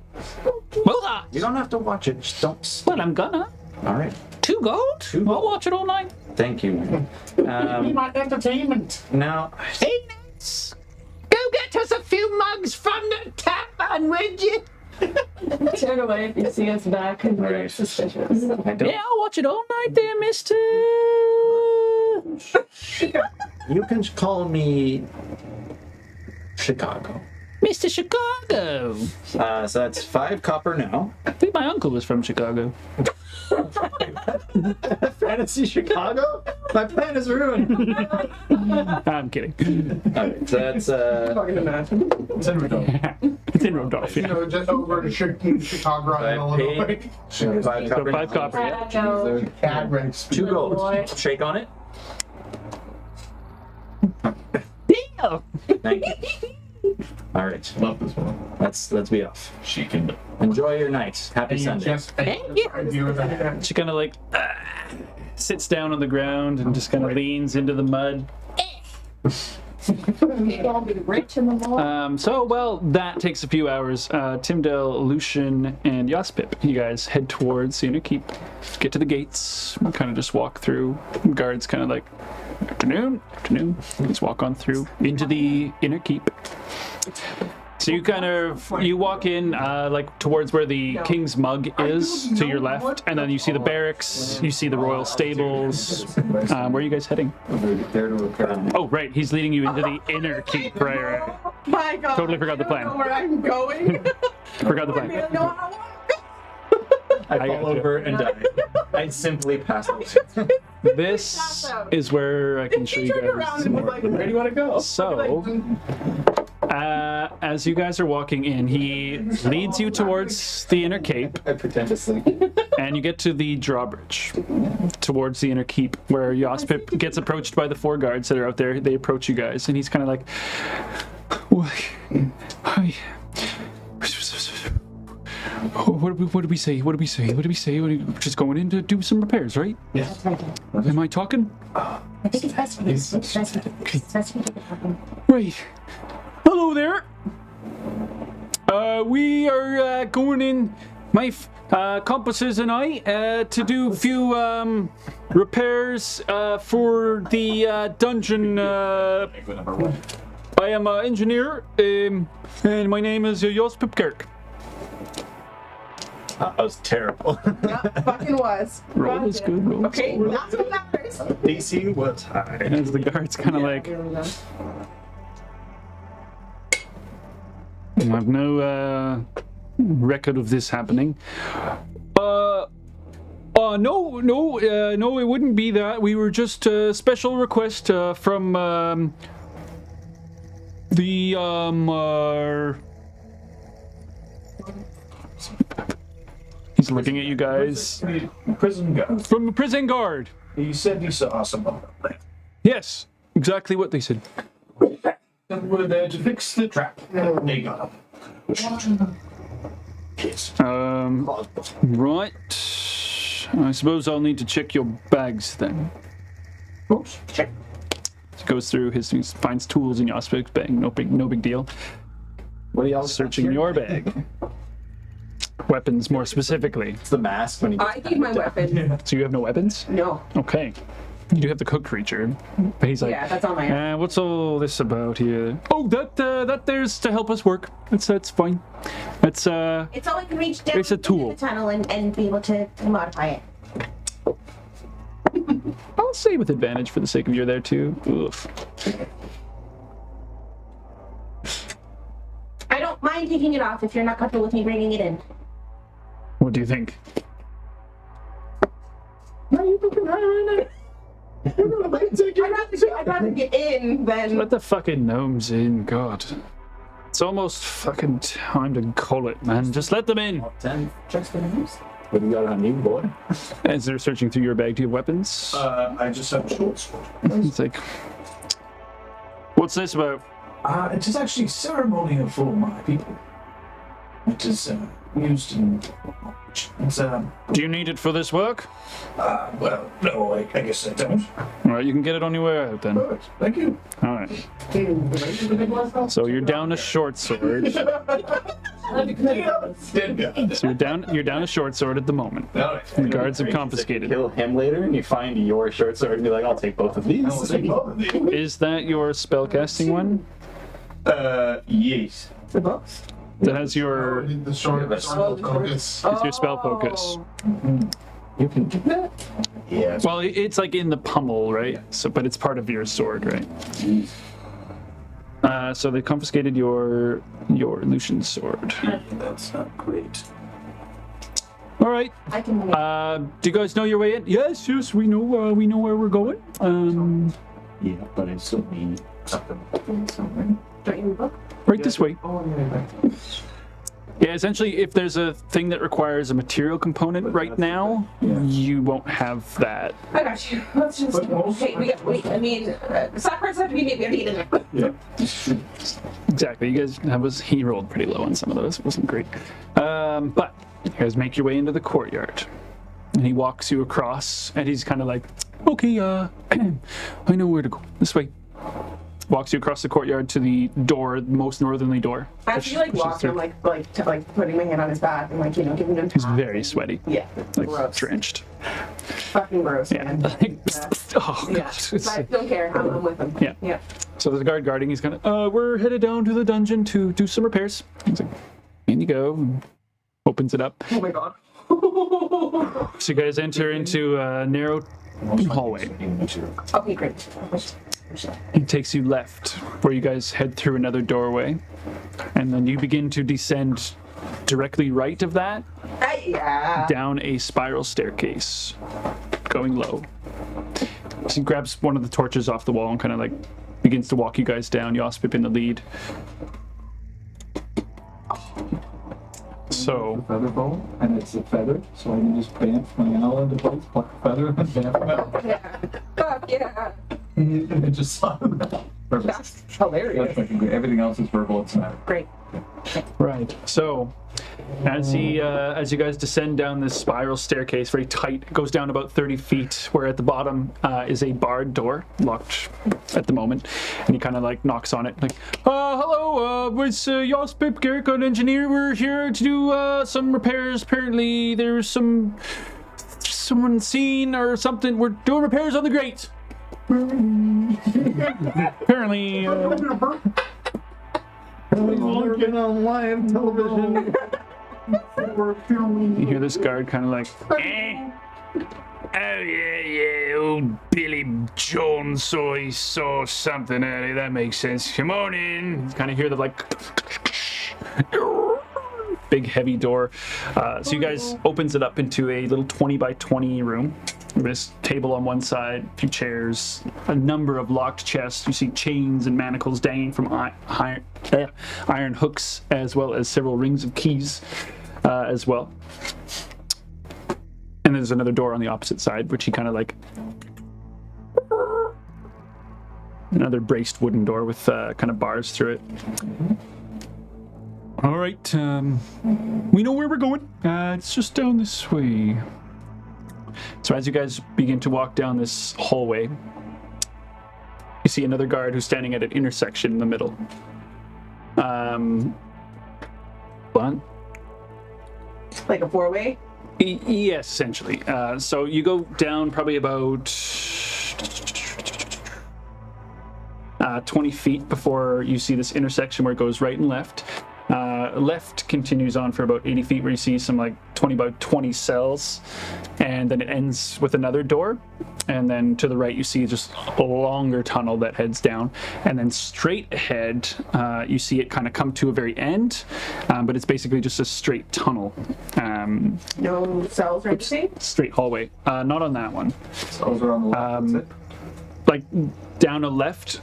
Well, You don't have to watch it, just don't. well, I'm gonna. All right. 2 gold? I'll watch it all night. Thank you. Be my entertainment. Now, Hey, Nance. Go get us a few mugs from the tavern, would you? Turn away if you see us back and we're Right. suspicious. I don't. Yeah, I'll watch it all night there, mister. You can call me Chicago. Mr. Chicago. So that's 5 copper now. I think my uncle was from Chicago. Fantasy Chicago? My plan is ruined. I'm kidding. Alright, so that's Fucking imagine. It's in Rodolph, You yeah. know, just over to Chicago and I Illinois. paid 5 So copper. 5 copper, yeah. No. Caverns. 2 gold. Shake on it. Deal. Thank you. Alright, Love this one. let's be off. She can. Enjoy your night. Happy And you Sunday. just Thank you. She kind of like sits down on the ground and just kind of leans into the mud. I'll be rich in the morning. Well, that takes a few hours. Timdell, Lucian, and Yaspip, you guys head towards the inner keep. Get to the gates, kind of just walk through. Guards kind of like, afternoon. Just walk on through into the inner keep. So you walk in like towards where the king's mug is to your left, and then you see the barracks, you see the royal stables. Where are you guys heading? Oh, right, he's leading you into the inner keep. Right. My God. Totally forgot the I don't know plan. where I'm going. Forgot the I plan. don't know how to walk. I I fall gotcha. over and die. I simply pass away. This is where I can show you Turned around guys. and was like, where do you want to go? So, As you guys are walking in, he leads you towards the inner cape, I pretend to sleep. and you get to the drawbridge towards the inner keep, where Yospip gets approached by the 4 guards that are out there. They approach you guys, and he's kind of like, "Hi. Oh, what did we say? What did we say? What did we say? We're just going in to do some repairs, right? Yeah. Am I talking? I think it's best for you. It's best for you to happen. Right. Hello there. We are going in, my compasses and I, to do a few repairs for the dungeon. I am an engineer, and my name is Yospip Kirk. That was terrible. Yeah, fucking was. Roll is good. Roll. Okay, that's what matters. DC was high. As the guards kind of like, Here we go. I have no record of this happening. No, it wouldn't be that. We were just a special request from the He's looking at you guys. Prison guard. From the prison guard. He said he saw someone up there. Yes, exactly what they said. And we're there to fix the trap. They got up. Yes. Right. I suppose I'll need to check your bags then. Oops. Check. Goes through he finds tools in Yospip's bag. No big deal. What are y'all Searching your bag. Weapons, more specifically. It's the mask when he gets I need my weapon. So you have no weapons? No. Okay. You do have the cook creature, but he's like, Yeah, that's on my own. what's all this about here? Oh, that there's to help us work. That's fine. That's It's all we can reach down It's a tool. into the tunnel and be able to modify it. I'll say with advantage for the sake of you're there too. Oof. I don't mind taking it off if you're not comfortable with me bringing it in. What do you think? I'd rather get in than. Let the fucking gnomes in, God. It's almost fucking time to call it, man. Just let them in. 10 checks for names. What do you got on you, boy? As they're searching through your bag, do you have weapons? I just have a short sword. It's like, what's this about? It is actually ceremonial for my people. It is used in. It's Do you need it for this work? well, no, I guess I don't. All right, you can get it on your way out then. Perfect. Thank you. All right. So you're down a short sword. So you're down a short sword at the moment. The guards have confiscated it. Kill him later, and you find your short sword, and be like, "I'll take both of these." Is that your spellcasting one? Yes. The books? That has your The short focus. it's your spell focus. You can do that. Yeah. Well, it's like in the pummel, right? So, but it's part of your sword, right? So they confiscated your Lucian sword. That's not great. All right. I can. Do you guys know your way in? Yes, we know where we're going. Yeah, but I still need something. Don't you need a book? Right this way. Oh, yeah. Yeah, essentially, if there's a thing that requires a material component right now, you won't have that. I got you. Let's just. Wait. I mean, sacrifice have to be made. We have to get in there. Yeah. Exactly. You guys he rolled pretty low on some of those. It wasn't great. But you guys make your way into the courtyard. And he walks you across, and he's kind of like, okay, I know where to go. This way. Walks you across the courtyard to the door, the most northerly door. As he walks, I'm like putting my hand on his back and giving him. He's very sweaty, Yeah. like Gross. drenched. Fucking gross, Yeah. man. Oh Yeah. god. But I don't care. I'm with him. Yeah. Yeah. So there's a guard guarding. He's gonna. We're headed down to the dungeon to do some repairs. He's like, in you go. And opens it up. Oh my god. So you guys enter into a narrow hallway. Okay, great. It takes you left, where you guys head through another doorway, and then you begin to descend directly right of that, Yeah. down a spiral staircase, going low. So he grabs one of the torches off the wall and kind of like begins to walk you guys down. Yospip in the lead. So, Feather bow, and it's a feather, so I can just bamf my owl into place, pluck a feather, and bamf it out. Yeah. Fuck yeah. It just perfect. That's hilarious. That's fucking great. Everything else is verbal. It's not. Great. right. So, as you guys descend down this spiral staircase, very tight, it goes down about 30 feet, where at the bottom is a barred door, locked at the moment, and he kind of like knocks on it, like, hello, it's Yoss Pip Garrick, an engineer. We're here to do some repairs. Apparently, there's someone seen or something. We're doing repairs on the grate. Apparently, Looking on live television. you hear this guard kind of like, eh? Oh yeah, old Billy Jones saw something earlier. That makes sense. Come on in. Kind of hear the like big heavy door. So you guys opens it up into a little 20 by 20 room. This table on one side, a few chairs, a number of locked chests. You see chains and manacles dangling from iron hooks, as well as several rings of keys as well. And there's another door on the opposite side, which he kind of like... Another braced wooden door with kind of bars through it. All right, we know where we're going. It's just down this way. So as you guys begin to walk down this hallway, you see another guard who's standing at an intersection in the middle. What? Like a four-way? Yes, essentially. So you go down probably about 20 feet before you see this intersection where it goes right and left. Left continues on for about 80 feet where you see some like 20 by 20 cells, and then it ends with another door, and then to the right you see just a longer tunnel that heads down, and then straight ahead you see it kind of come to a very end, but it's basically just a straight tunnel. No cells or anything? Straight hallway. Not on that one. Cells are on the left. That's it. Like down a left,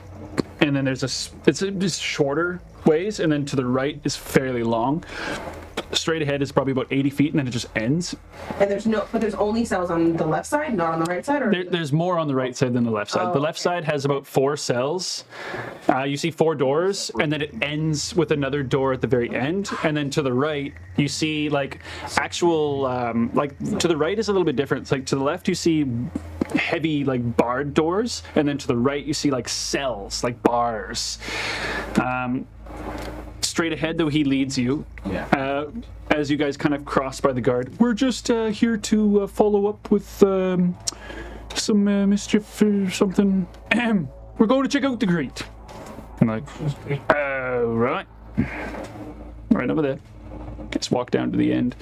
and then there's it's just shorter ways, and then to the right is fairly long. Straight ahead is probably about 80 feet, and then it just ends. And there's only cells on the left side, not on the right side? Or There's more on the right side than the left side. Oh, The left side has about 4 cells. You see 4 doors, and then it ends with another door at the very end. And then to the right, you see like actual, like to the right is a little bit different. It's like to the left, you see heavy like barred doors, and then to the right, you see like cells, like bars. Straight ahead, though, he leads you. Yeah. As you guys kind of cross by the guard, we're just here to follow up with some mischief or something. We're going to check out the grate. I'm like, right. Right over there. Just walk down to the end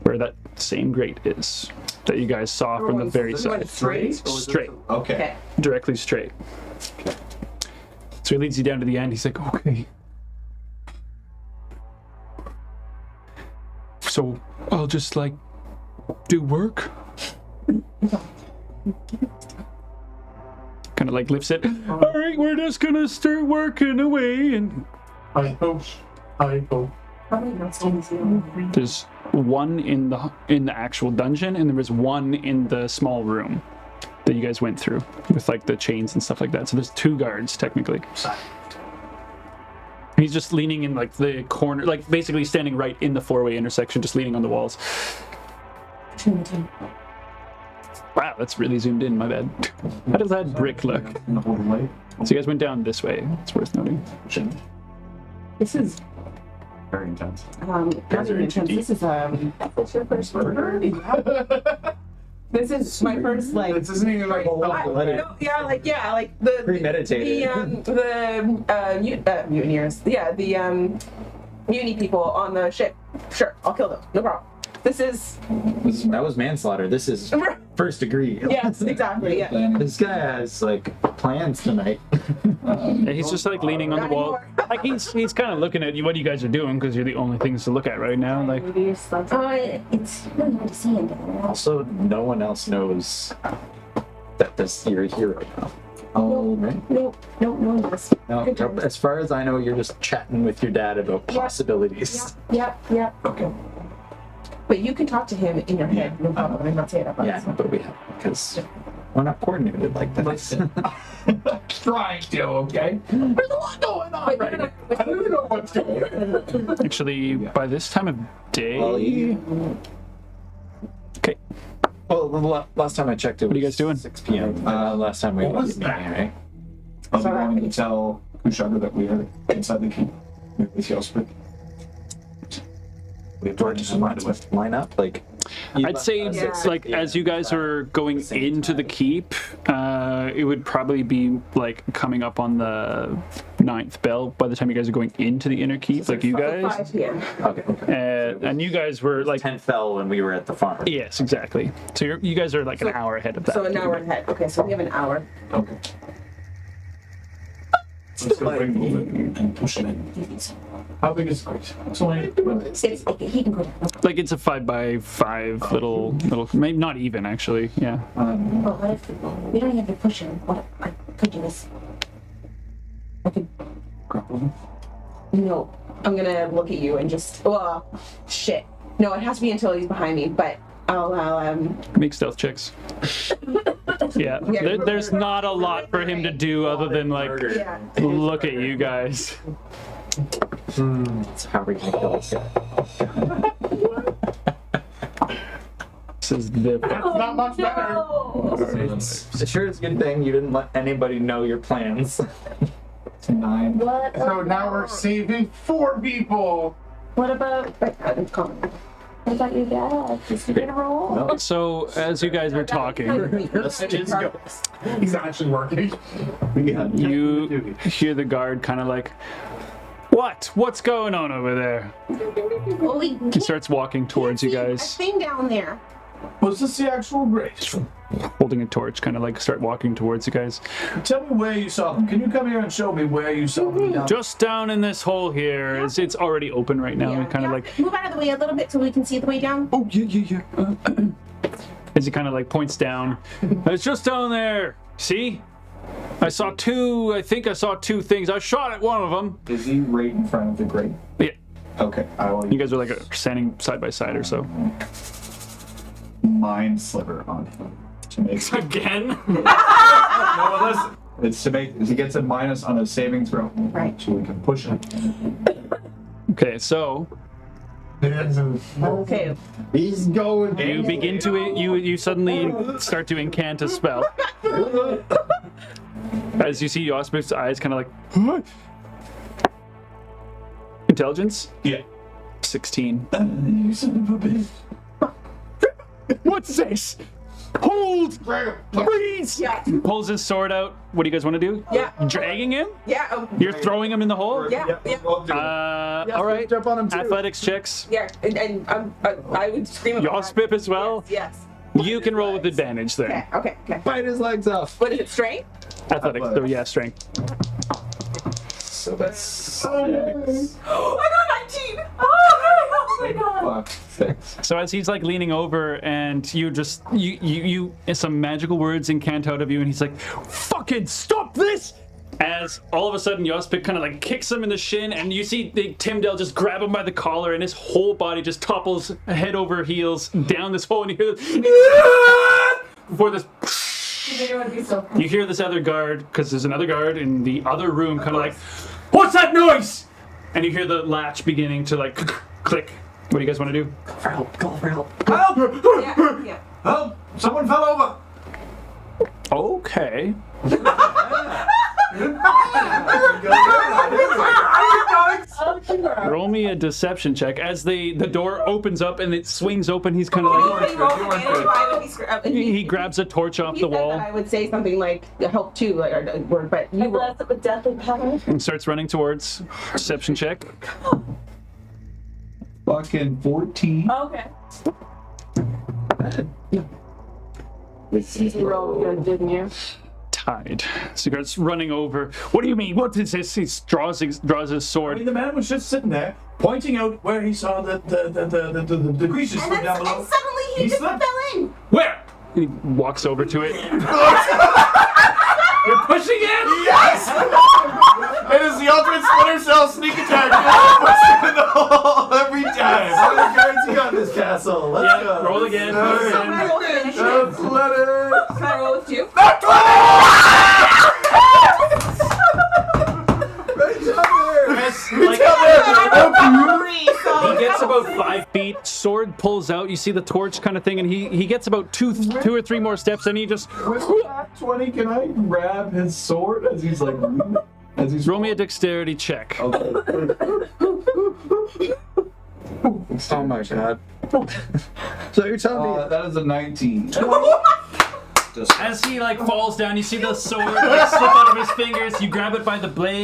where that same grate is that you guys saw from the very side. straight? Straight. Okay. Directly straight. So he leads you down to the end. He's like, okay. So I'll just like do work. Kind of like lifts it. All right, we're just gonna start working away, and I hope. there's one in the actual dungeon, and there was one in the small room that you guys went through with like the chains and stuff like that. So there's 2 guards technically. He's just leaning in like the corner, like basically standing right in the 4-way intersection, just leaning on the walls. Wow, that's really zoomed in, my bad. How does that brick look? So you guys went down this way, it's worth noting. This is Very intense. not even intense. This is what's your first murder? This is my first like. This isn't even like like the Premeditated. the mutineers. Yeah, the mutiny people on the ship. Sure, I'll kill them. No problem. This is. That was manslaughter. This is first degree. Yes, exactly. Yeah. This guy has like plans tonight. Yeah, he's just like leaning on the wall. Like he's kind of looking at you, what you guys are doing, because you're the only things to look at right now. Like, It's really hard to see in there. Also, no one else knows that you're here right now. Oh, right. No one does. No, Good times. as far as I know, you're just chatting with your dad about possibilities. Yep. Okay. But you can talk to him in your head. No problem. I'm not saying that. Yeah, but we have because we're not coordinated like that. Trying to, okay? There's a lot going on right now. I don't know what's going on. Actually, by this time of day. Okay. Well, the last time I checked, it was What are you guys doing? 6 p.m. Last time we was met, that? right? I'm going to tell Kushagra that we are inside the keep with Yospik. We have to just remind him with. Line up, like. I'd say, like, as you guys are going into the keep, it would probably be, like, coming up on the 9th bell by the time you guys are going into the inner keep, like you guys. 5 p.m. Okay. And you guys were, like... 10th bell when we were at the farm. Yes, exactly. So you guys are, like, an hour ahead of that. So an hour ahead. Okay, so we have an hour. Okay. Let's go bring him in and push him in. How big is the crate? So He can go down. Like, it's a 5x5 little, maybe not even, actually, yeah. Well, what if we don't even have to push him? What I could do this. I could. grapple him. No, I'm gonna look at you and just. Oh, shit. No, it has to be until he's behind me. But I'll Make stealth checks. Yeah, there's not a lot for him to do other than, like, Yeah. look at you guys. That's how we're gonna kill this guy. This is the... Not much better. It sure is a good thing you didn't let anybody know your plans. 9. What? So now we're saving 4 people. What about? What about your dad? Is he gonna roll? So, as you guys were talking, Let's just go. He's actually working. you hear the guard kind of like, What's going on over there? Well, we He starts walking towards you a guys, thing down there. Was this the actual grate? holding a torch, kind of like start walking towards you guys. Tell me where you saw them. Can you come here and show me where you saw them? Down? Just down in this hole here. It's already open right now. Yeah. Kind of like, Move out of the way a little bit so we can see the way down. oh, yeah. As he kind of like points down. It's just down there. See? I think I saw 2 things. I shot at one of them. Is he right in front of the grate? Yeah. Okay, I will You guys are like standing side by side or so. mind sliver on him to make Again? no, listen. It's to make he gets a minus on a saving throw. Right. So we can push him. Okay, so Okay. He's going. you begin to you suddenly start to incant a spell. As you see Yospik's eyes kind of like, what? Intelligence? Yeah. 16. You son of a bitch. What's this? Hold! Freeze! Yeah. Pulls his sword out. What do you guys want to do? Yeah. Dragging him? Yeah. You're throwing him in the hole? Yeah. All right. Jump on him too. Athletics checks. Yeah. And I would scream. Yospip as well. Yes. You can roll with advantage then. Okay. Bite his legs off. What is it? Strength? Athletics. So yeah, strength. So that's Oh, I got 19. Oh my god. Fuck. 6. So as he's like leaning over and you just you some magical words incant out of you and he's like, fucking stop this! As all of a sudden Yospik kind of like kicks him in the shin and you see Timdell just grab him by the collar and his whole body just topples head over heels down this hole and you hear this before this you hear this other guard, because there's another guard in the other room kind of like, what's that noise? And you hear the latch beginning to like click. What do you guys want to do? for help. Call for help. Help! Yeah. Help! Someone fell over! Okay. Roll me a deception check. As the door opens up and it swings open, he's kind of like, he grabs a torch off the wall I would say something like help too, like a word, but you roll. That's a deathly power. and starts running towards. Deception check. Fucking 14. Okay. You rolled good, didn't you? Tied. So he starts running over. What do you mean? What is this? He draws his I sword. mean, the man was just sitting there, pointing out where he saw the creatures And from then down below. and suddenly he He just slipped. fell in. Where? He walks over to it. You're pushing it? Yes! It is the ultimate Splinter Cell sneak attack. Push him in the hole every time. How many guards you got in this castle? roll again. Can I roll with initiative? Can I roll with you? He gets about 5 feet, sword pulls out, you see the torch kind of thing, and he gets about two or three more steps, and he just... With that 20, can I grab his sword as he's like... As he's Roll me a dexterity check. Okay. Oh my god. So you're telling me that is a 19. As he like falls down, you see the sword like slip out of his fingers. You grab it by the blade.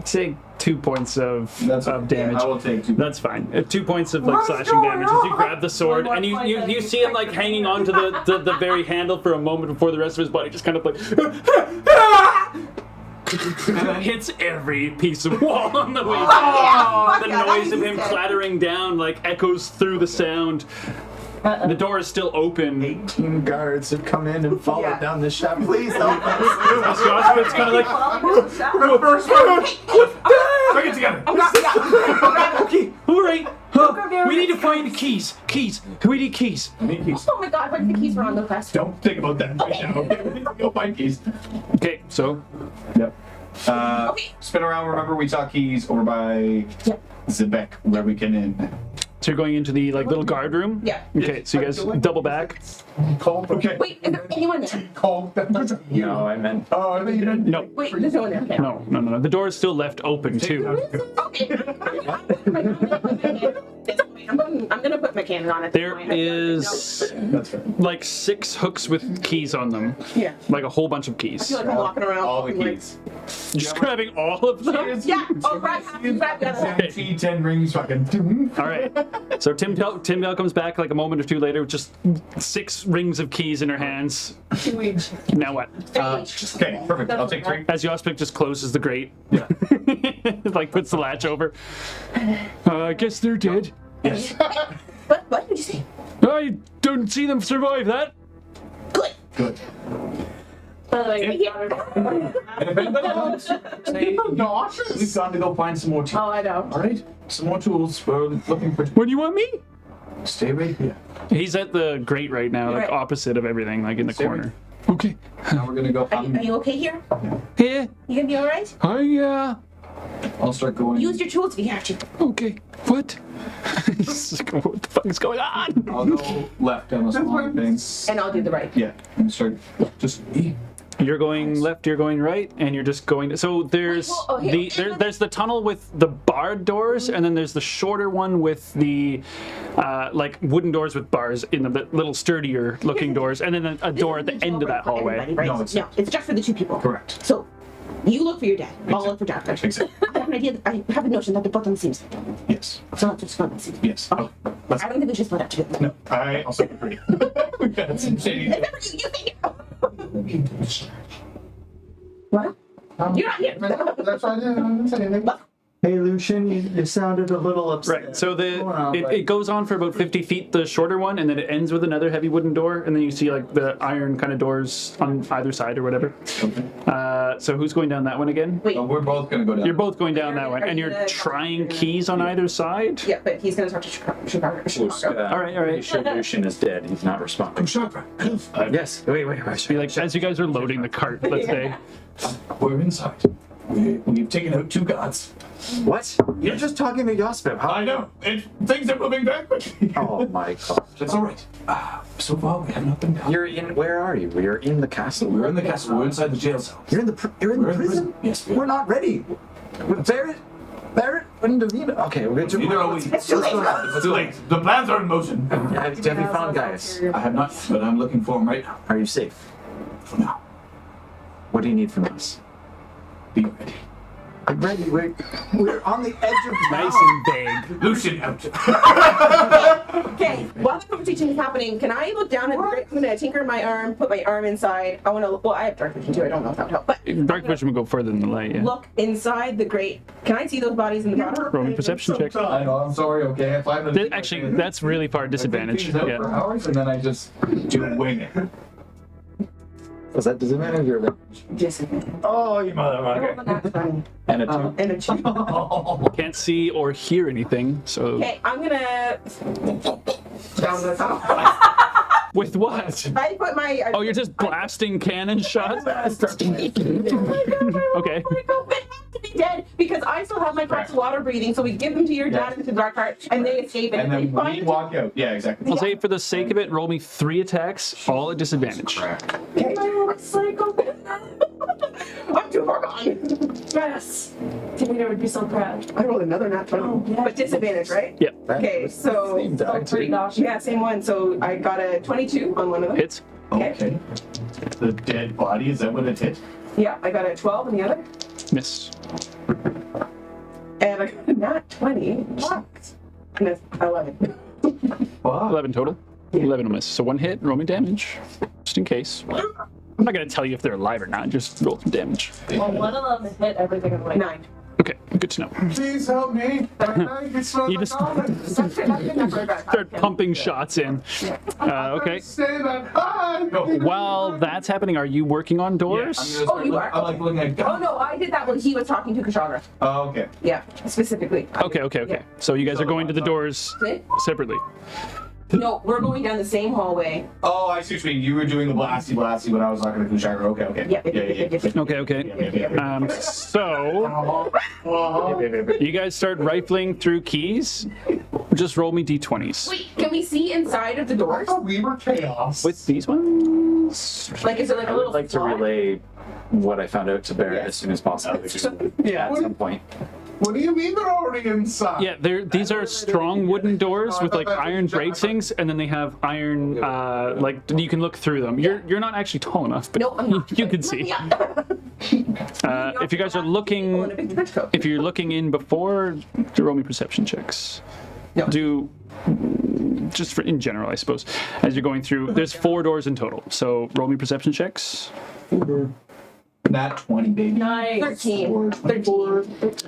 Take 2 points of damage. I will take 2. That's fine. 2 points of like slashing damage as you grab the sword, and you see him like hanging on to the very handle for a moment before the rest of his body just kind of like and hits every piece of wall on the way down. The noise of him clattering down like echoes through the sound. The door is still open. 18 guards have come in and followed down this shaft. Please help us. It's kind of like, Bring it together. okay, all right. We need to find the keys. We need keys. Oh my god, what if the keys were on the quest? Don't think about that right now. Okay, we need to go find keys. Okay, so. Yep. Spin around. Remember, we saw keys over by Zebek, where we can in. So you're going into the like little guard room? Yeah. Okay, so you guys double back. Okay. Wait, is there anyone there? No, I meant. Oh, I think you didn't. No. Wait, there's no one there. Okay. No. The door is still left open too. Okay. I'm gonna put my cannon on it. There is like 6 hooks with keys on them. Yeah. Like a whole bunch of I keys. feel like I'm walking around. All the like- keys. Just grabbing all of them. Yeah. Oh, grab the other one. 10 rings, fucking. All right. So Timdell comes back like a moment or two later with just 6 rings of keys in her hands. 2 each. Now what? Okay, perfect. I'll take 3. As Yospik just closes the grate. Yeah. Like puts the latch over. I guess they're dead. Yes. What did you say? I don't see them survive that. Good. Good. By the way, And if anybody wants, say, we've got to go find some more tools. Oh, I know. All right? Some more tools. We're looking for. When you want me? Stay right here. He's at the grate right now, like Right. opposite of everything, like in the Stay corner. Okay. Now we're going to go. Are you okay here? Yeah. You gonna be alright? Yeah. I'll start going. Use your tools if you have to. Okay. What? He's like, what the fuck is going on? I'll go left down this long thing. And I'll do the right. Yeah. And start just. You're going left, you're going right, and you're just going. So there's there's the tunnel with the barred doors, and then there's the shorter one with the like wooden doors with bars in the little sturdier looking doors, and then a door at the end of that hallway. Everybody, right? No, it's No, it's just for the 2 people. Correct. So, you look for your dad. I'll look for Dad. Exactly. I have an idea. I have a notion that they're both on the same side. Yes. So let's just go on the same side. Yes. Okay. Let's. I don't think we should split up together. No, I also agree. We've got some shady. Except for you think What? You're not here. That's what I didn't say anything. Hey, Lucian, you sounded a little upset. Right. So Wow, it goes on for about 50 feet, the shorter one, and then it ends with another heavy wooden door, and then you see like the iron kind of doors on either side or whatever. So who's going down that one again? Wait. We're both going to go down. You're both going down that one, and you're trying keys on either side. Yeah, but he's gonna talk to Chicago. All right, all right. Sure, Lucian is dead. He's not responding. Kushagra. Yes. Wait. Be like as you guys are loading the cart, let's say. We're inside. We've taken out 2 gods. What? You're just talking to Yospik. How? I know. Things are moving very quickly. Oh my god. It's all right. So far, we have not been down. You're in. Where are you? You're in the castle. We're in the castle. We're inside the jail cell. You're in the. You're in We're the prison. Yes, We're not ready. Barrett and Davina. Okay, we're going Neither are we. It's too late. It's too late. The plans are in motion. Have you found Gaius? I have not, but I'm looking for him right now. Are you safe? For now. What do you need from us? Be ready. I'm ready. We're on the edge of Nice and vague. Lucian out. Okay, while the conversation is happening, can I look down at the grate? I'm gonna tinker my arm, put my arm inside. I wanna look. Well, I have dark vision too. I don't know if that would help. But Dark vision would go further than the light, yeah. look inside the grate. Can I see those bodies in the bottom? Roll me perception check. I know. I'm sorry. Okay. If I'm Actually, that's really far disadvantage. Things out for Yeah. hours, and then I just do wing it. Was that disadvantage or advantage? Disadvantage. Oh, you I rolled motherfucker. a nat 20 And a 2. and a 2. Can't see or hear anything, so Okay, I'm gonna down the tunnel. With what? I put my. Oh, you're just blasting cannon shots? Okay. They have to be dead because I still have my cups of water breathing, so we give them to your dad into the dark heart, and they escape, And they then find we walk out. Yeah, exactly. I'll say for the sake of it, roll me 3 attacks, all at disadvantage. Okay. I'm too far gone. Yes. Davina would be so proud. I rolled another nat 20, but disadvantage, right? Yep. Okay, so So pretty gosh. yeah, same one. So I got a 22 on one of them. Hits. Okay. The dead body, is that what it hit? Yeah, I got a 12 on the other, Miss. and I got a nat 20. Fucked. And it's 11. 11 total. 11 will miss. So 1 hit, roll me damage. Just in case. I'm not going to tell you if they're alive or not, just roll some damage. Well, one of them hit everything in like 9. Okay, good to know. Please help me. You just start pumping shots in. Okay. Say that. Ah! While that's happening, are you working on doors? Oh, you are? I'm like looking at Oh no, I did that when he was talking to Kushagra. Oh, okay. Yeah, specifically. Okay. Yeah. So you guys are going to the doors See? separately. No, we're going down the same hallway. Oh, I see what you mean. You were doing the blasty when I was talking to Kushagra. Okay. Yeah. Okay. So you guys start rifling through keys. Just roll me d20s. Wait, can we see inside of the I doors? thought we were chaos. With these ones? Like, is it like a I little would like to slot? relay what I found out to Barrett as soon as possible. Yeah. At some point. What do you mean they're already inside? Yeah, these are strong wooden doors with like iron bracings, and then they have iron, like you can look through them. You're not actually tall enough, but No, I'm not. you can see. If you guys are looking, if you're looking in before, do roll me perception checks. No. Do just for in general, I suppose. As you're going through, there's 4 doors in total. So roll me perception checks. Nat 20, baby. nice. 13. 13.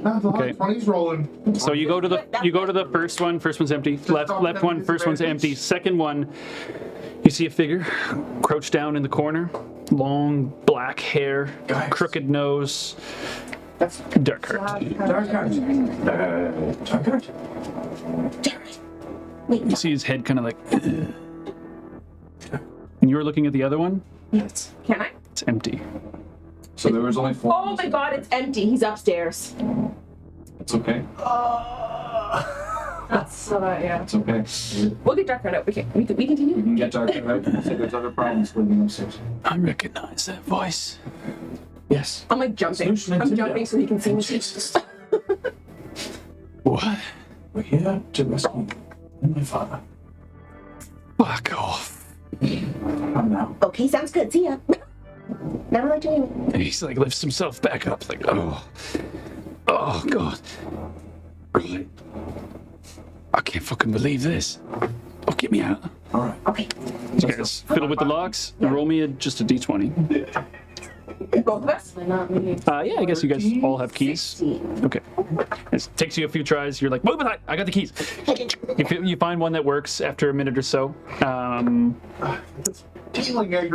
Nah, the Okay. 20's rolling. So you go to the first one. First one's empty. Left one. First one's empty. Second one, you see a figure crouched down in the corner. Long black hair, crooked nose. Dark heart. Dark heart. Dark heart. You see his head kind of like. And you were looking at the other one. Yes. Can I? It's empty. So there was only 4. Oh my god, it's empty. He's upstairs. It's okay. That's so yeah. It's okay. We'll get Dark Heart out. We continue? We can get Dark heart out. So there's other problems living upstairs. I recognize that voice. Yes. I'm like jumping. Lucian and I'm Timdell. jumping so he can see me. What? We're here to rescue my father. Fuck off. Come now. Okay, sounds good. See ya. Never liked you. And he's like lifts himself back up, like oh god. Right. I can't fucking believe this. Oh, get me out. All right. Okay. You guys fiddle with the locks and roll me just a d20. Both of us? Not me. Yeah, I guess you guys all have keys. Okay. It takes you a few tries. You're like, move it! I got the keys. You find one that works after a minute or so.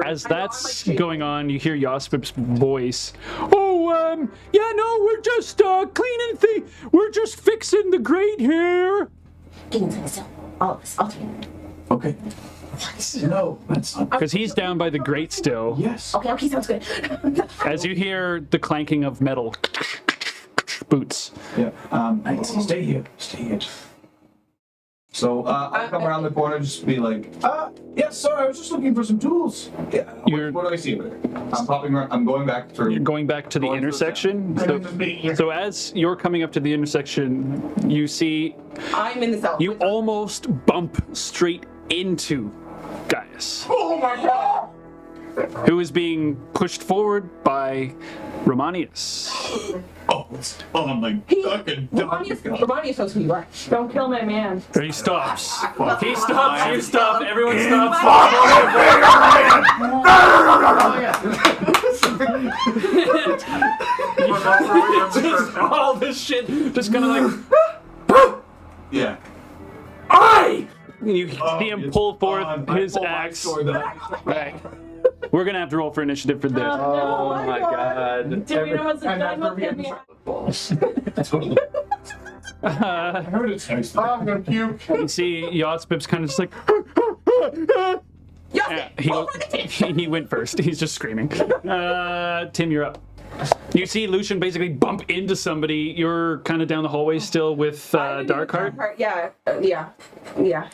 As that's going on, you hear Yospip's voice. Oh, yeah, no, we're just cleaning we're just fixing the grate here. Get inside the cell. All of us. All 3. Okay. No, that's not. Because he's down by the grate still. Yes. Okay, sounds good. As you hear the clanking of metal boots. Yeah. Stay here. Stay here. So I'll come around the corner, just be like, yes, sorry, I was just looking for some tools. Yeah. What do I see over there? I'm popping around. I'm going back through. You're going back to the Going through intersection. So as you're coming up to the intersection, you see I'm in the cell. you almost bump straight into Gaius, Oh my god! who is being pushed forward by Romanius. Oh my fucking Romanius knows who you are. Don't kill my man. He stops. He stops. You stop. Everyone stops. Just all this shit, just kind of like. Yeah. You see him pull forth his axe. Right. We're gonna have to roll for initiative for this. Oh my god. Davina wasn't done with him yet. I heard it's nice. Oh, I'm gonna puke. You see, Yospip's kind of just like. He went first. He's just screaming. Tim, you're up. You see Lucian basically bump into somebody. You're kind of down the hallway still with Darkheart. Yeah.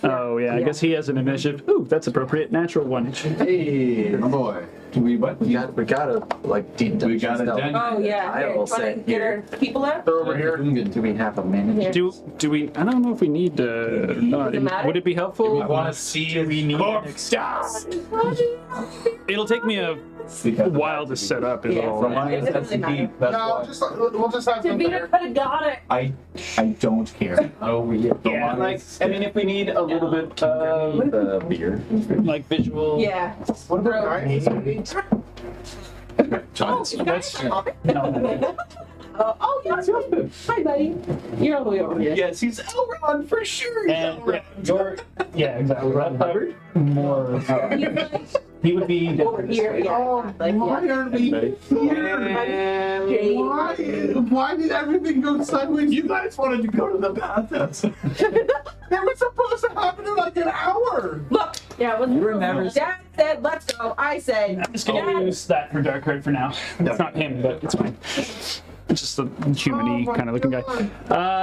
Oh yeah, I guess he has an initiative. Ooh, that's appropriate. Natural one. Hey, Oh boy. Do we what? we gotta like deep. We got a den. Oh yeah. I Here, will you wanna say get our people up? They're over here. Do we have a manager? Do we? I don't know if we need to. Does it matter? Would it be helpful? I want to see if we need an It'll take me a while to set up. Is all. From my It doesn't really matter. that's No, why we'll just have them Davina there. could have got it. I don't care. Oh yeah. Yeah, like I mean, if we need a little bit The beer. like visual. Yeah. What about Gaius? That's no. Oh yeah. Hi, buddy. You're all the way over here. Yes, he's Elrond for sure. And yeah, exactly. Red Hubbard, more. He would be Over here. Yeah. Oh, Like, why aren't we here? Jade. Why did everything go sideways? You guys wanted to go to the bathhouse. That was supposed to happen in like an hour. Look. Yeah, it was Remember. Dad said, "Let's go." I said, I'm just gonna use that for Darkheart for now. It's not him, but it's fine. It's just a human-y kind of looking guy.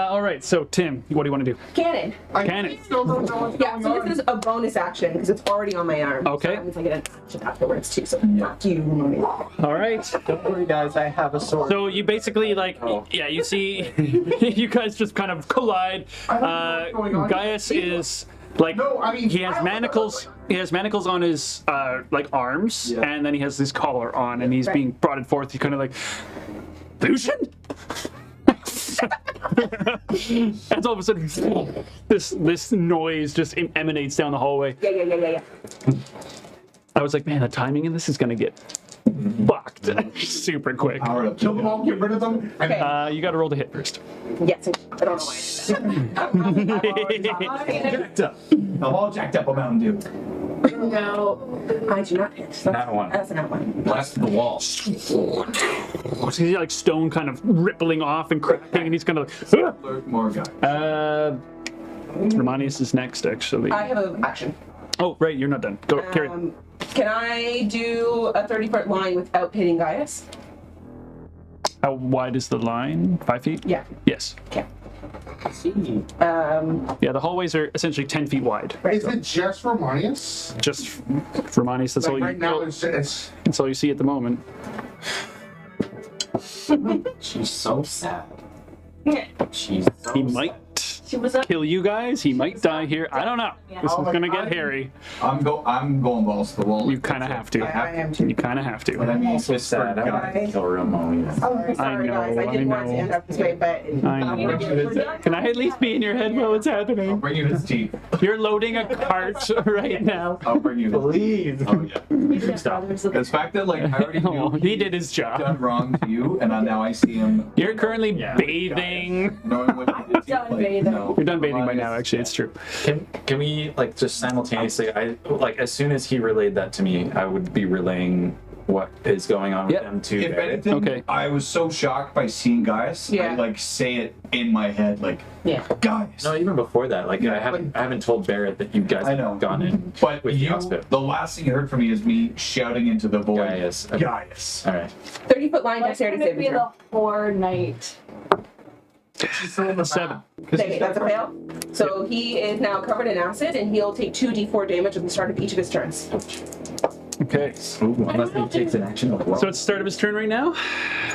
All right, so Tim, what do you want to do? "Cannon." I Cannon. still don't know what's Yeah. going So on. this is a bonus action because it's already on my arm. Okay. So that means I get an action afterwards too. So fuck you. All right. Don't worry, guys. I have a sword. So you basically like, yeah, you see, you guys just kind of collide. I don't know what's going on. Gaius is like, No, I mean, he has manacles. He has manacles on his like arms, and then he has this collar on, and he's being brought forth. He's kind of like, Lucian. And all of a sudden, this noise just emanates down the hallway. Yeah. I was like, man, the timing in this is gonna get fucked super quick. Power up. Kill them all, get rid of them. And Okay. You got to roll to hit first. Yes. I don't know why. Jacked up. I'm all jacked up on Mountain Dew. No, I do not hit. That's, Not one. That's not one. Blast the wall. So he's like stone kind of rippling off and cracking, and he's kind of like, Alert more guys. Romanius is next, actually. I have an action. Oh, right, you're not done. Go, carry. Can I do a 30-foot line without hitting Gaius? How wide is the line? 5 feet? Yeah. Yes. Okay. Yeah, the hallways are essentially 10 feet wide. is it just Romanius? Just Romanius, that's all Like you right now, it's that's all you see at the moment. She's so sad. Yeah. She's so He sad. might She was up. kill you guys. He might die here. I don't know. This is gonna get hairy. I'm going balls to the wall. You kind of have to. I am too. You kind of have But to. I mean, So sad. I want to kill Ramon. Oh, sorry, know, guys. I didn't want it to I know. end up this way, but I know. Can I at least be in your head while it's I'll happening? bring you his teeth. You're loading a cart right now. I'll bring you his Please. Oh, yeah. Stop. The fact that, like, I already Oh, knew he did his done job. wrong to you, and now I see him You're currently bathing. knowing what he did to you. Done bathing. No. You're done bathing by now, actually. It's true. Can we like just simultaneously? I like as soon as he relayed that to me, I would be relaying what is going on with Yep. them to If Barrett. anything, Okay. I was so shocked by seeing Gaius. Yeah. I like say it in my head, like, yeah. Gaius. No, even before that, like I haven't told Barrett that you guys I know. have gone in But with you, Yospip. the last thing you heard from me is me shouting into the void. Gaius. Okay. Gaius. All right. 30-foot line, Like, dexterity would it saving be throw. the whore night? she's still in the 7. Okay, that's a fail. So he is now covered in acid, and he'll take 2d4 damage at the start of each of his turns. Okay. Ooh, unless he takes an action. So it's the start of his turn right now.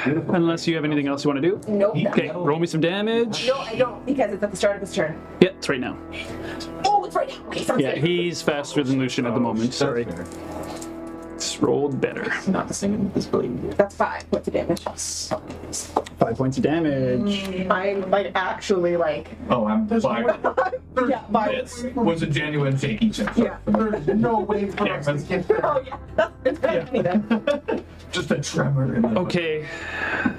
Unless you have anything else you want to do. Nope. Okay, roll me some damage. No, I don't, because it's at the start of his turn. Yeah, it's right now. Oh, it's right now. Okay, sounds Yeah, good. he's faster than Lucian at the moment. Sorry. That's fair. It's rolled better. Not singing this blade. That's 5 points of damage. 5 points of damage. I'm like actually like. Oh, I'm fine. Yeah, but. It was a genuine shaky check. Yeah. There's no way for us to get there. Oh yeah, that's good. Me then. Just a tremor in the Okay.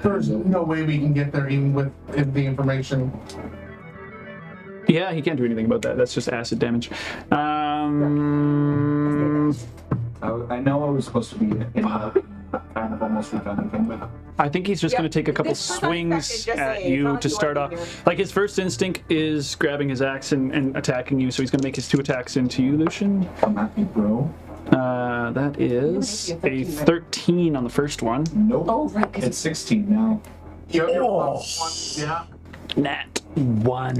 There's no way we can get there even with the information. Yeah, he can't do anything about that. That's just acid damage. I know I was supposed to be in kind of almost redundant thing, but I think he's just Yeah, going to take a couple this is what I swings expected, just at saying, you not to start you want off. to Like his first instinct is grabbing his axe and attacking you, so he's going to make his 2 attacks into you, Lucian. come at me, bro. That is a 13 on the first one. Nope. Oh, right. 'Cause It's 16 now. You're plus 1. Yeah. Nat 1.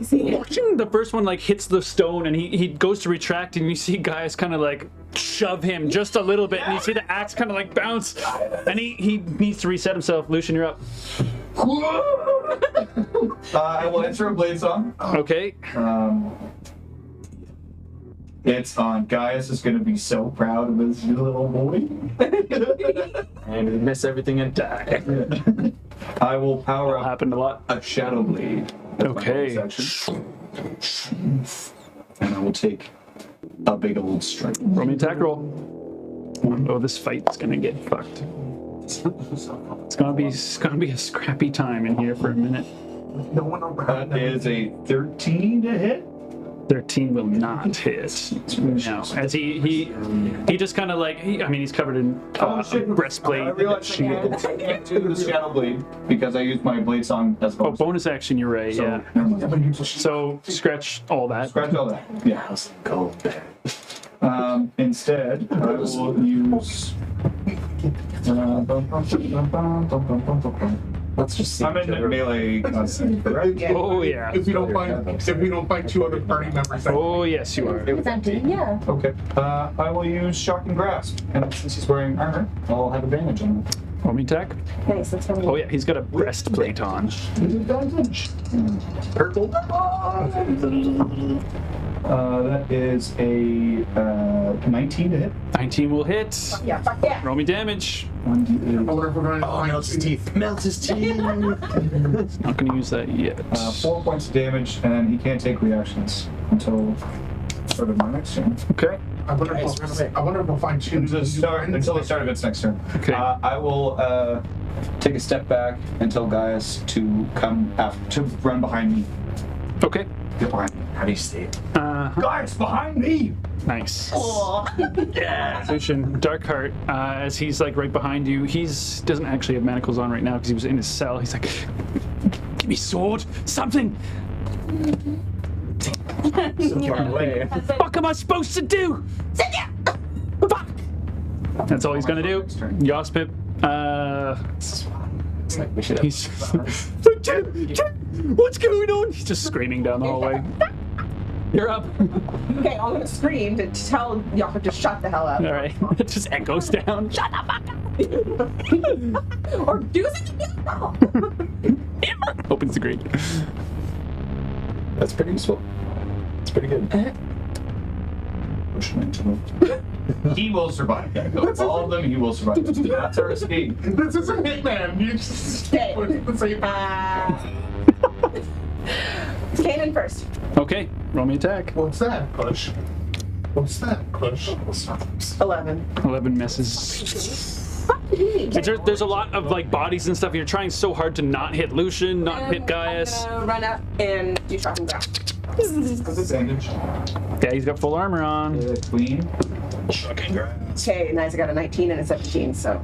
see. The first one like hits the stone and he goes to retract and you see Gaius kind of like shove him just a little bit and you see the axe kind of like bounce and he needs to reset himself. Lucian, you're up. I will enter a blade song. Okay. It's on. Gaius is going to be so proud of his little boy. And we miss everything and die. I will power up Happened a lot. a shadow blade. That's my Okay. bonus action. And I will take a big old strike. Roll me attack roll. Oh, this fight's gonna get fucked. It's gonna be a scrappy time in here for a minute. No one around. That is a 13 to hit. 13 will not hit. No, as he just kind of like he's covered in breastplate. I realized I can't do the shadow blade because I used my blade song as a Oh, bonus action, you're right. So, Yeah. never mind. So scratch all that. Scratch all that. Yeah. Instead, I will use. Let's just see. I'm in melee. Correct? Oh yeah. If we don't find 2 other party members, then Oh yes, you are. It's empty. Yeah. Okay. I will use shock and grasp, and since he's wearing armor, I'll have advantage on it. Roll me attack. Nice. That's funny. Oh yeah, he's got a breastplate on. Advantage. Purple. That is a 19 to hit. 19 will hit. Yeah, fuck yeah. Roll me damage. I wonder if we're going to Oh, find melts his teeth. Melts his teeth. Not gonna use that yet. 4 points of damage, and then he can't take reactions until start of my next turn. Okay. I wonder if we'll find 2. Until the start of its next turn. Okay. I will take a step back and tell Gaius to come to run behind me. Okay. Get behind me. How do you stay? Gaius, behind me! Nice. Cool. Lucian, Darkheart, as he's like right behind you, he's doesn't actually have manacles on right now because he was in his cell. He's like, give me sword, something. What the fuck am I supposed to do? Fuck. That's all he's gonna do. Yospip, It's like we should have. he's Tim, what's going on? He's just screaming down the hallway. You're up. Okay, I'm gonna scream to tell Jakob to shut the hell up. All right, it just echoes down. Shut the fuck up. Or do something. Opens the grate. That's pretty useful. It's pretty good. He will survive. All of them, he will survive. That's our escape. This is a hitman. You just Okay. the same. Kanan first. Okay, roll me attack. What's that? Push. What's that? Push. 11. 11 misses. There's a lot of like bodies and stuff. You're trying so hard to not hit Lucian, not hit Gaius. I'm gonna run up and do shock and grasp. Advantage. Yeah, he's got full armor on. Queen. Okay, nice. I got a 19 and a 17, so.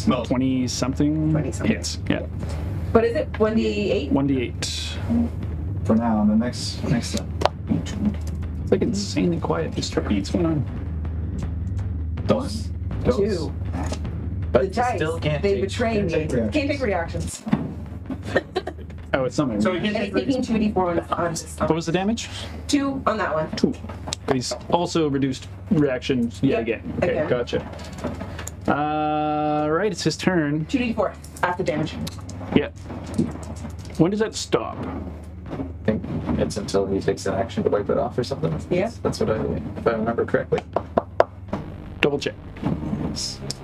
No. 20 something. 20-something. Hits. Yeah. What is it? 1d8? 1d8. For now, on the next step. It's like insanely quiet. What's going on? Dos. 2. But The you dice, still can't they take- betray me. take reactions. Can't take reactions. Oh, it's something. So he And can he's taking 2d4 on What was the damage? 2 on that one. 2. But he's also reduced reactions yet Yep, again. Okay, again. gotcha. Right, it's his turn. 2d4 after damage. Yeah. When does that stop? I think it's until he takes an action to wipe it off or something. Yeah. That's what if I remember correctly. Double check.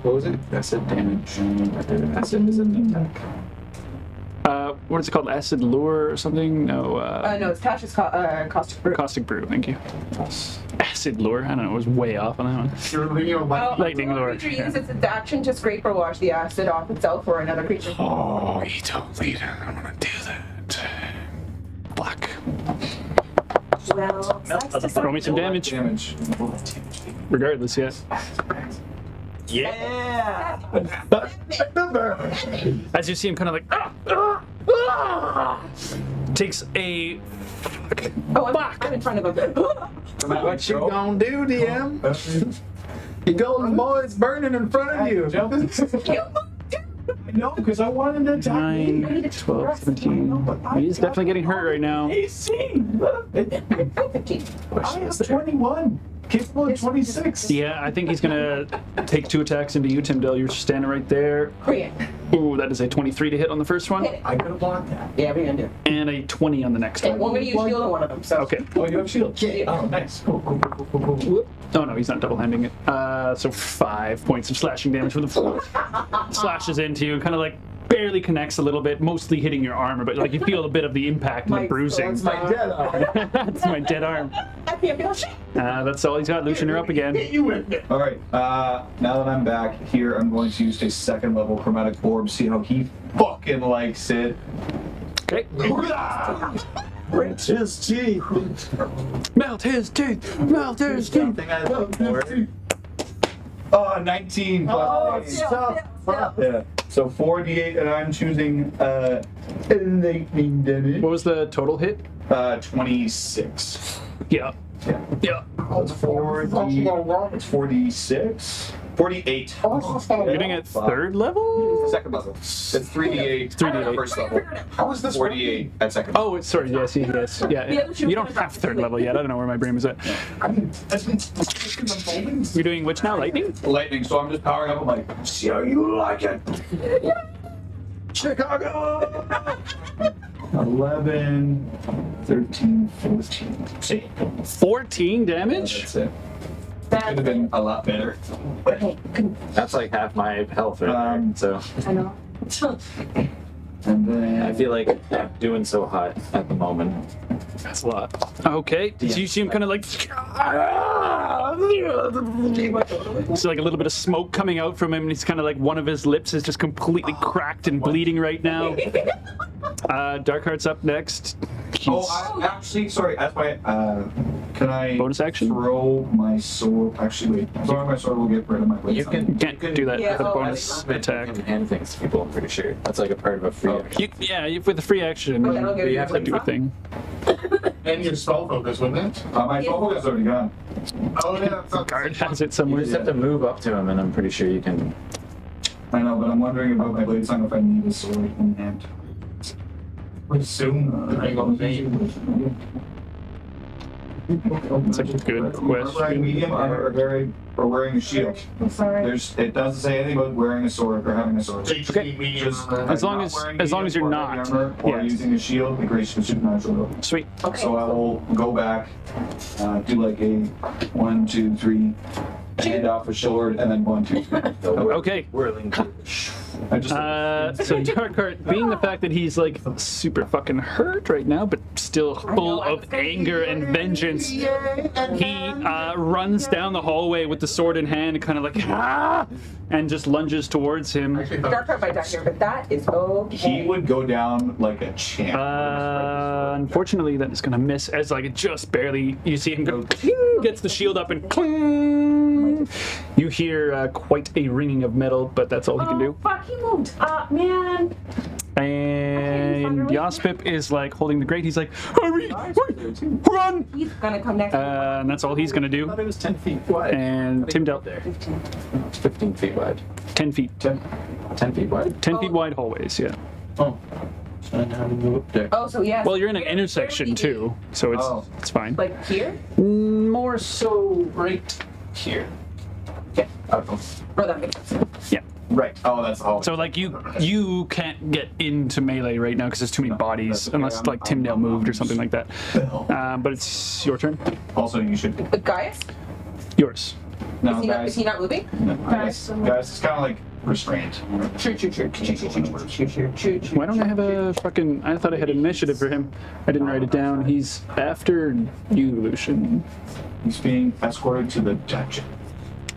What was it? Acid damage. Acid is an attack. What is it called? Acid lure or something? No. No, it's Tasha's caustic brew. Caustic brew. Thank you. Acid lure. I don't know. It was way off on that one. Lightning lure. Creature uses its action to scrape or wash the acid off itself or another creature. Oh, you don't lead. I don't want to do that. Black. Well, sucks to Roll me some damage. Damage. Regardless, yes. Yeah! As you see him kind of like, takes a I'm in front of him. What you gonna do, DM? Your golden boy's burning in front of you. No, because I wanted to attack 9, 12, 17. He's definitely getting hurt right now. AC. I have 21. Capable of 26. Yeah, I think he's gonna take 2 attacks into you, Timdell. You're standing right there. Great. Ooh, that is a 23 to hit on the first one, Hit it. I could have blocked that. Yeah, we're gonna do. and a 20 on the next And we're one. gonna use shield on one of them. So. Okay. Oh, you have shield. Oh, nice. Cool. Oh no, he's not double handing it. So 5 points of slashing damage from the floor. Slashes into you, kind of like barely connects a little bit, mostly hitting your armor, but like you feel a bit of the impact and the bruising. That's my dead arm. That's my dead arm. I can't feel shit. That's all he's got. Lucian, you're up again. All right. Now that I'm back here, I'm going to use a 2nd level chromatic orb. See how he fucking likes it. Okay. Break his teeth. Melt his teeth. Melt his teeth. Something I look for. 19 plus Oh, 8. stop. Yeah. So 4d8, and I'm choosing lightning damage. What was the total hit? 26. Yeah. Yeah. It's 46. 48. You're getting at 3rd level? 2nd level. It's 3d8. 3d8. First level. How is this 48 at 2nd level. Oh, sorry. Yes. Yeah. You don't have 3rd level yet. I don't know where my brain is at. You're doing which now? Lightning? Lightning, so I'm just powering up. I'm like, see how you like it. Chicago! 11, 13, 14. See? 14 damage? That's it. Could have been a lot better. That's like half my health right there, so I know. And then I feel like I'm doing so hot at the moment. That's a lot. Okay. So you see him kind of like... It's like a little bit of smoke coming out from him, and he's kind of like one of his lips is just completely cracked and bleeding right now. Darkheart's up next. actually, sorry. As my can I Bonus action? throw my sword? Actually, wait. Throwing my sword will get rid of my blade. You can Can't do that with a bonus attack. You can hand things to people, I'm pretty sure. That's like a part of a free action. With a free action, that'll you have to do a thing. And your spell focus, wouldn't it? My focus is already gone. Oh yeah, that's not Guard has it You somewhere. just have to move up to him, and I'm pretty sure you can. I know, but I'm wondering about my blade song if I need a sword in hand. Soon. That's a good question. Medium are wearing a shield. I'm sorry. It doesn't say anything about wearing a sword or having a sword. Okay. Just As long as you're not, or yeah. using a shield, the grace of supernatural. Sweet. So I will go back, do like a 1, 2, 3, hand off a sword, and then 1, 2, 3. Okay. Whirling. I just So Darkheart, being the fact that he's like super fucking hurt right now, but still full of anger and vengeance, he runs down the hallway with the sword in hand, kind of like and just lunges towards him. Dark part by dark here, but that is okay. he would go down like a champ. Unfortunately, that is gonna miss as like it just barely. You see him go, cling, gets the shield up and cling. You hear quite a ringing of metal, but that's all he can do. Fuck, he moved. Man. And Yospip is like holding the grate. He's like, hurry, run! He's gonna come next. And that's all he's gonna I do. thought it was 10 feet wide. And Timdell, there. It's 15 feet wide. 10 feet. 10 feet wide. 10 feet wide hallways, yeah. Oh. So then how do you go up there? Oh, so yes. Well, you're in an intersection too, so it's fine. Like here? More so right here. Oh, that makes sense. Yeah. Right. Oh, that's all. So like you can't get into melee right now because there's too many bodies, unless like Timdell moved or something like that. But it's your turn. Also, you should. Gaius? Yours. No, Is he not moving? guys, it's kind of like restrained. Why don't I have a fucking... I thought I had initiative for him. I didn't write it down. He's after you, Lucian. He's being escorted to the dungeon.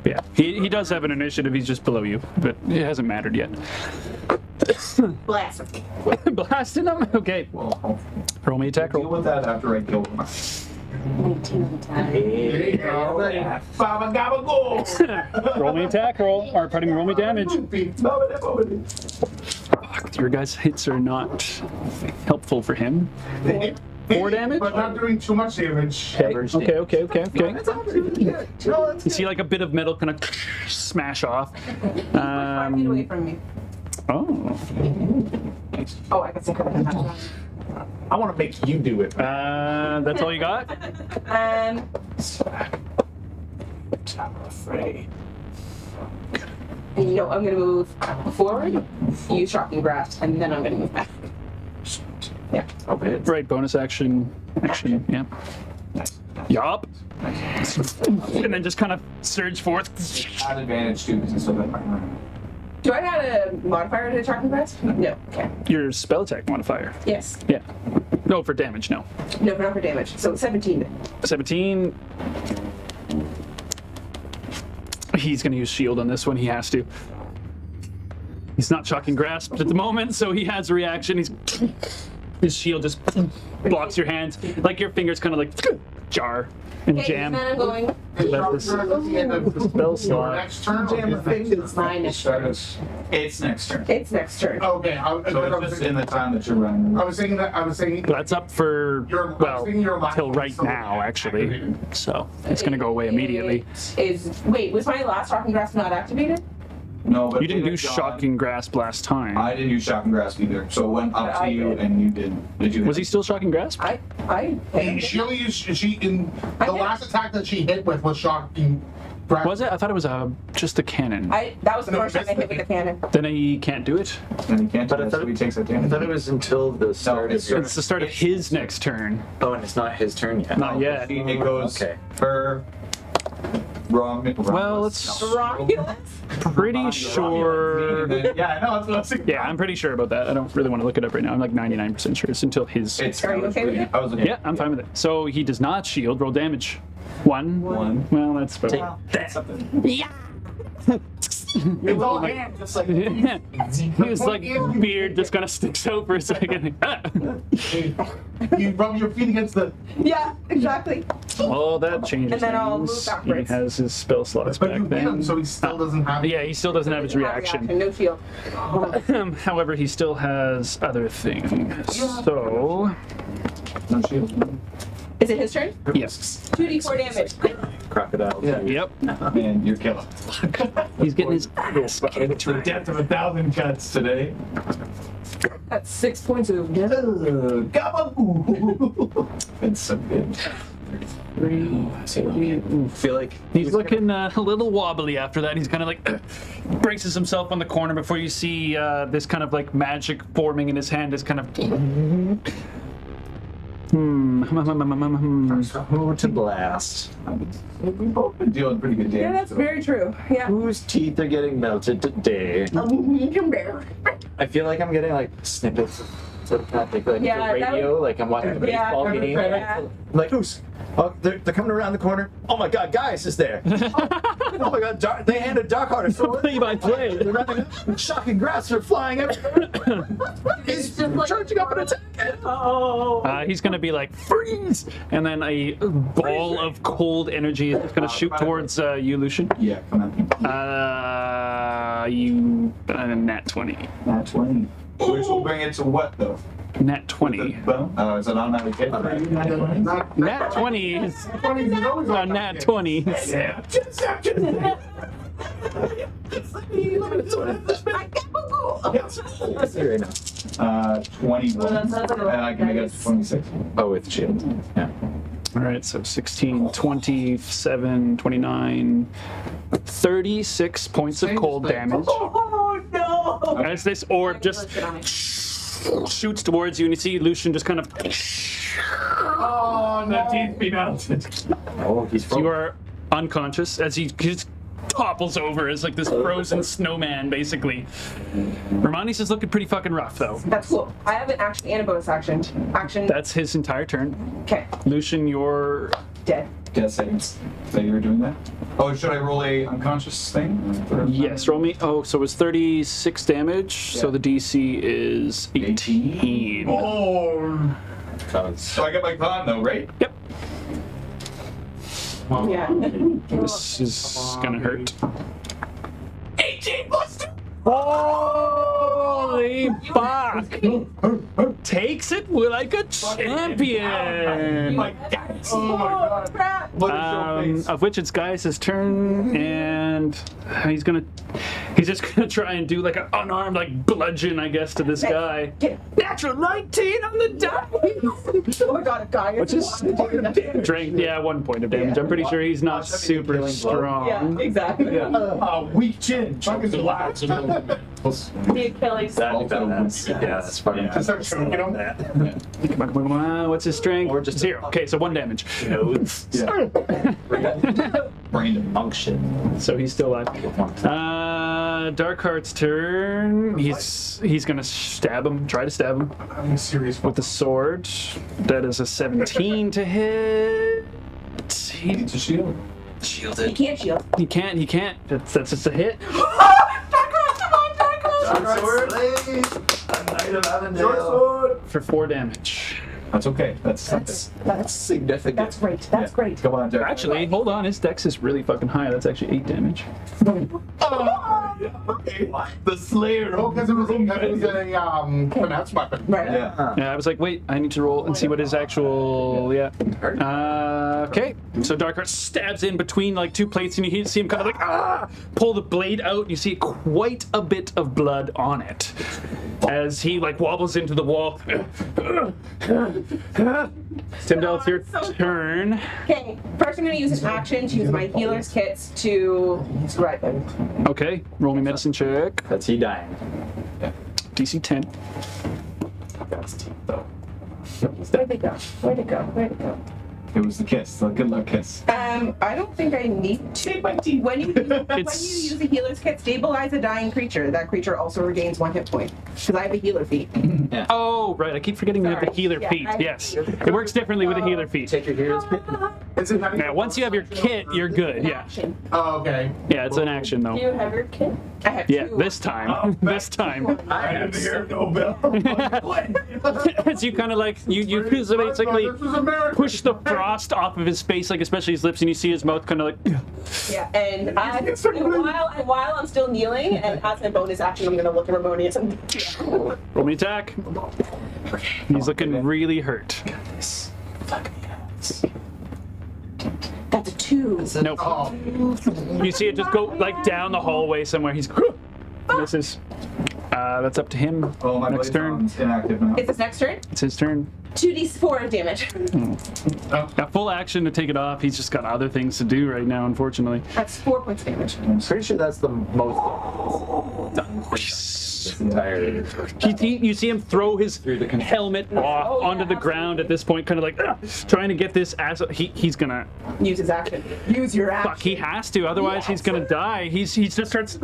Yeah, he does have an initiative. He's just below you, but it hasn't mattered yet. Blast him. Blasting him? Okay. Well, Roll me attack deal roll. with that after I kill him. 19 on attack. There you go. Baba Gaba Go! Roll me attack roll, or pardon me, roll me damage. Fuck, your guys' hits are not helpful for him. 4 damage? But not doing too much damage. Okay. You see like a bit of metal kind of smash off. 5 feet away from me. Oh. Oh, I can see her. I want to make you do it. That's all you got? I'm afraid. No, I'm gonna move forward, use shocking grasp, and then I'm gonna move back. Yeah. Okay. Right, bonus action, yeah. Yup. And then just kind of surge forth. Add advantage too, because it's so that Do I add a modifier to shocking grasp? No. Okay. Your spell attack modifier. Yes. Yeah. No, for damage, no. No, not for damage. So 17 then. 17. He's going to use shield on this one. He has to. He's not shocking grasp at the moment, so he has a reaction. His shield just blocks your hands. Like your fingers kind of like jar and Okay, jam. then I'm going. Let this spell slot. Next turn. It's mine next turn. it's next turn. It's next turn. Okay. So it's just in the time that you're running. I was saying. That's up for, well, till right now, actually. So it's going to go away immediately. Wait, was my last shocking grasp not activated? No, but You didn't it do had gone- shocking grasp last time. I didn't use shocking grasp either, so it went up to I you did. and you did. Did you? Was he still shocking grasp? She only used the last attack that she hit with was shocking. Was it? I thought it was just a cannon. That was the first time I hit with the cannon. Then he can't do it? And he can't. But I do that, thought so he takes that damage. I thought it was until the start it's- of It's the start of his next turn. Oh, and it's not his turn yet. Not yet. It goes Okay. her. Wrong. Well, it's Romulus. pretty sure. Yeah, I know. That's what I was thinking. Yeah, I'm pretty sure about that. I don't really want to look it up right now. I'm like 99% sure. It's until his. It's. Are you okay with it? I was looking. Yeah, I'm fine with it. So he does not shield. Roll damage. 1. Well, that's about. That's something. It's all hand, just like. His like beard just kind of sticks out for a second. You rub your feet against the. Yeah, exactly. Oh, that changes And then I'll things. move He backwards. has his spell slots But back you hit him, then. so he still doesn't have. Yeah, he still doesn't have his reaction. No shield. However, he still has other things. So, No shield. Is it his turn? yes. 2d4 damage. Crocodile. Yeah. Yep. And you're killing. He's getting his ass kicked. To the depth of 1,000 cuts today. That's 6 points of damage. Gabagoo. It's so good. I feel like He's looking a little wobbly after that. He's kind of like braces himself on the corner before you see this kind of like magic forming in his hand. Is kind of. who to blast. We've both been dealing pretty good damage. Yeah, that's very true. Yeah. Whose teeth are getting melted today? You can bear. I feel like I'm getting like snippets of that, like Yeah, the that radio, like I'm watching a Yeah, baseball game. yeah. Like who's? Oh, they're coming around the corner. Oh my God, Gaius is there. Oh my God, they handed Darkheart a sword. Play by play. They're running. Shocking grass are flying everywhere. He's charging up an attack. Oh. He's gonna be like freeze, and then a ball of cold energy is gonna shoot towards you, Lucian. Yeah, come on. You nat 20. Nat 20. Which will bring it to what though? Nat 20. Boom. Oh, is it automatic hit? Nat 20 is a nat 20. Yeah. Right now. 21. And I can make it to 26. Oh, with shield. Yeah. All right, so 16, 27, 29, 36 points of cold damage. Oh no! As this orb just shoots towards you, and you see Lucian just kind of. Oh, the teeth be melted. Oh, he's You are unconscious as he just topples over as like this frozen snowman, basically. Romani's is looking pretty fucking rough, though. That's cool. I have an action and a bonus action. That's his entire turn. Okay. Lucian, you're Dead. Guess that you were doing that. Oh, should I roll a unconscious thing? yes. Roll me. Oh, so it's 36 damage. So Yeah. the DC is 18. Oh. So I got my con though, right? Yep. Yeah. This is gonna hurt. 18 plus 2. Holy fuck! Takes it like a champion. My Gaius. Oh my god. What is your face? Of which it's Gaius' turn, and he's just gonna try and do like an unarmed like bludgeon, I guess, to this guy. Natural 19 on the die. Oh my god, a guy. What's his strength? Yeah, 1 point of damage. I'm pretty sure he's not super strong. Yeah, exactly. Weak chin. Chuck is alive. The Achilles. That's funny. Just start choking him. Come on. What's his strength? Or just 0. Okay, so 1 damage. Brain function. So he's still alive. Darkheart's turn. He's gonna stab him. Try to stab him I'm serious. with the sword. That is a 17 to hit. He Needs a shield. You can't shield. He can't. That's just a hit. For 4 damage. That's okay. That's significant. That's great. That's great. Come on, Jack. Actually, hold on. His dex is really fucking high. That's actually 8 damage. The Slayer. Oh, because it was a finesse weapon. Right. Yeah. Yeah, I was like, wait, I need to roll and see what his actual. Yeah. Okay. So Darkheart stabs in between like 2 plates, and you see him kind of like pull the blade out. And you see quite a bit of blood on it as he like wobbles into the wall. Timdell, it's your turn. Okay, first I'm going to use an action to use my healer's kits to revive him. Okay, roll me medicine check. That's he dying. DC 10. That's teeth, though. Where'd they go? Where'd it go? Where'd it go? It was the kiss. The good luck kiss. I don't think I need to. When you use a healer's kit, stabilize a dying creature. That creature also regains 1 hit point. Because I have a healer feat. Oh, right. I keep forgetting you have the Sorry. healer Yeah, feat. I have Yes. the healer feat. It works differently with a healer feat. Take your hero's kit. Now, once you have your kit, you're good. Yeah. Action. Oh, okay. Yeah, it's an action, Do though. you have your kit? I have Yeah, 2. this time. This time. I didn't hear no bell. As you kind of like, you basically This was a miracle. push the frost off of his face, like especially his lips, and you see his mouth kind of like. Yeah, and while I'm still kneeling, and as a bonus action, I'm going to look at Ramonius and Roll me attack. He's looking really hurt. that's a 2. Nope. Oh, You see it just go like down the hallway somewhere. He's misses. That's up to him. Oh, my Next blade's turn. on inactive now. It's his next turn. It's his turn. 2d4 damage. Now, full action to take it off. He's just got other things to do right now, unfortunately. That's 4 points damage. I'm pretty sure that's the most done. This entire. You see him throw his helmet off onto the ground at this point, kind of like trying to get this ass. He's gonna. Use his action. Use your action. Fuck, he has to. Otherwise, he's gonna die. He just starts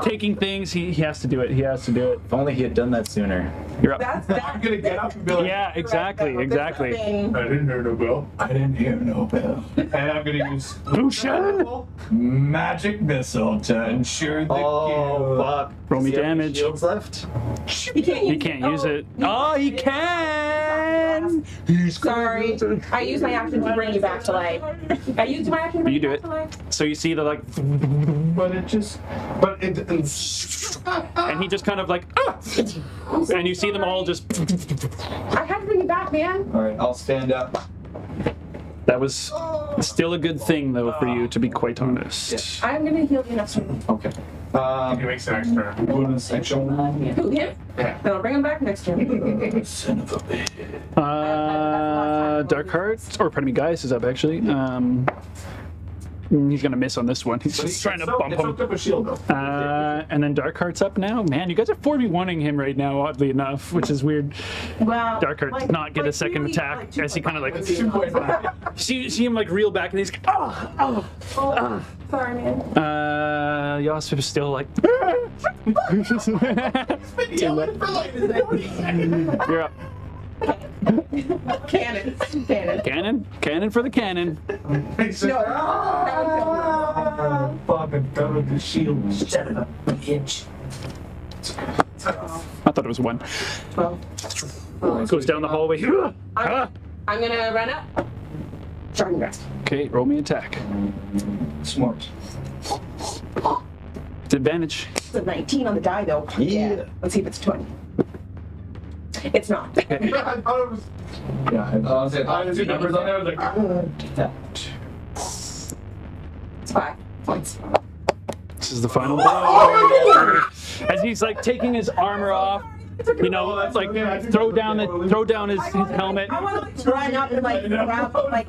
taking things. He has to do it. He has to do it. If only he had done that sooner. You're up. That's I'm gonna get up and be like, Yeah, exactly. I didn't hear no bell. I didn't hear no bell. And I'm gonna use Lucian! magic missile to ensure the kill. Fuck. Roll me Does he have any damage. Shields left? He can't use it. Oh, he can! Sorry. I used my action to bring you back to life. I used my action to bring You do back it. to life. So you see the like, But it just. and he just kind of like, and you see them all just. I had to bring you back, man. Alright, I'll stand up. That was still a good thing, though, for you, to be quite honest. I'm gonna heal you next turn. Okay. he makes an extra. Bonus action. Who, him? Yeah. Then I'll bring him back next turn. Son of a bitch. Darkheart, or pardon me, Gaius is up actually. He's gonna miss on this one. He's just trying to bump It's him. hooked up a shield though. And then Darkheart's up now. Man, you guys are 4v1ing him right now, oddly enough, which is weird. Well, Darkheart does not get a second really, attack as he kind of like. 2.5. See him like reel back and he's sorry, man. Yosif is still like. You're up. Cannon. Cannon for the cannon. Fucking covered the shield. Son of a bitch. I thought it was 1. Well, Goes down the hallway. I'm gonna run up. Short rest. Okay, roll me attack. Smart. It's advantage. It's a 19 on the die, though. Yeah. Let's see if it's 20. It's not. I thought it was. Yeah, I was saying, two numbers on there. I was like, It's 5 points. This is the final blow. As he's like taking his armor off, you know, like throw down his helmet, I want to run up and like grab like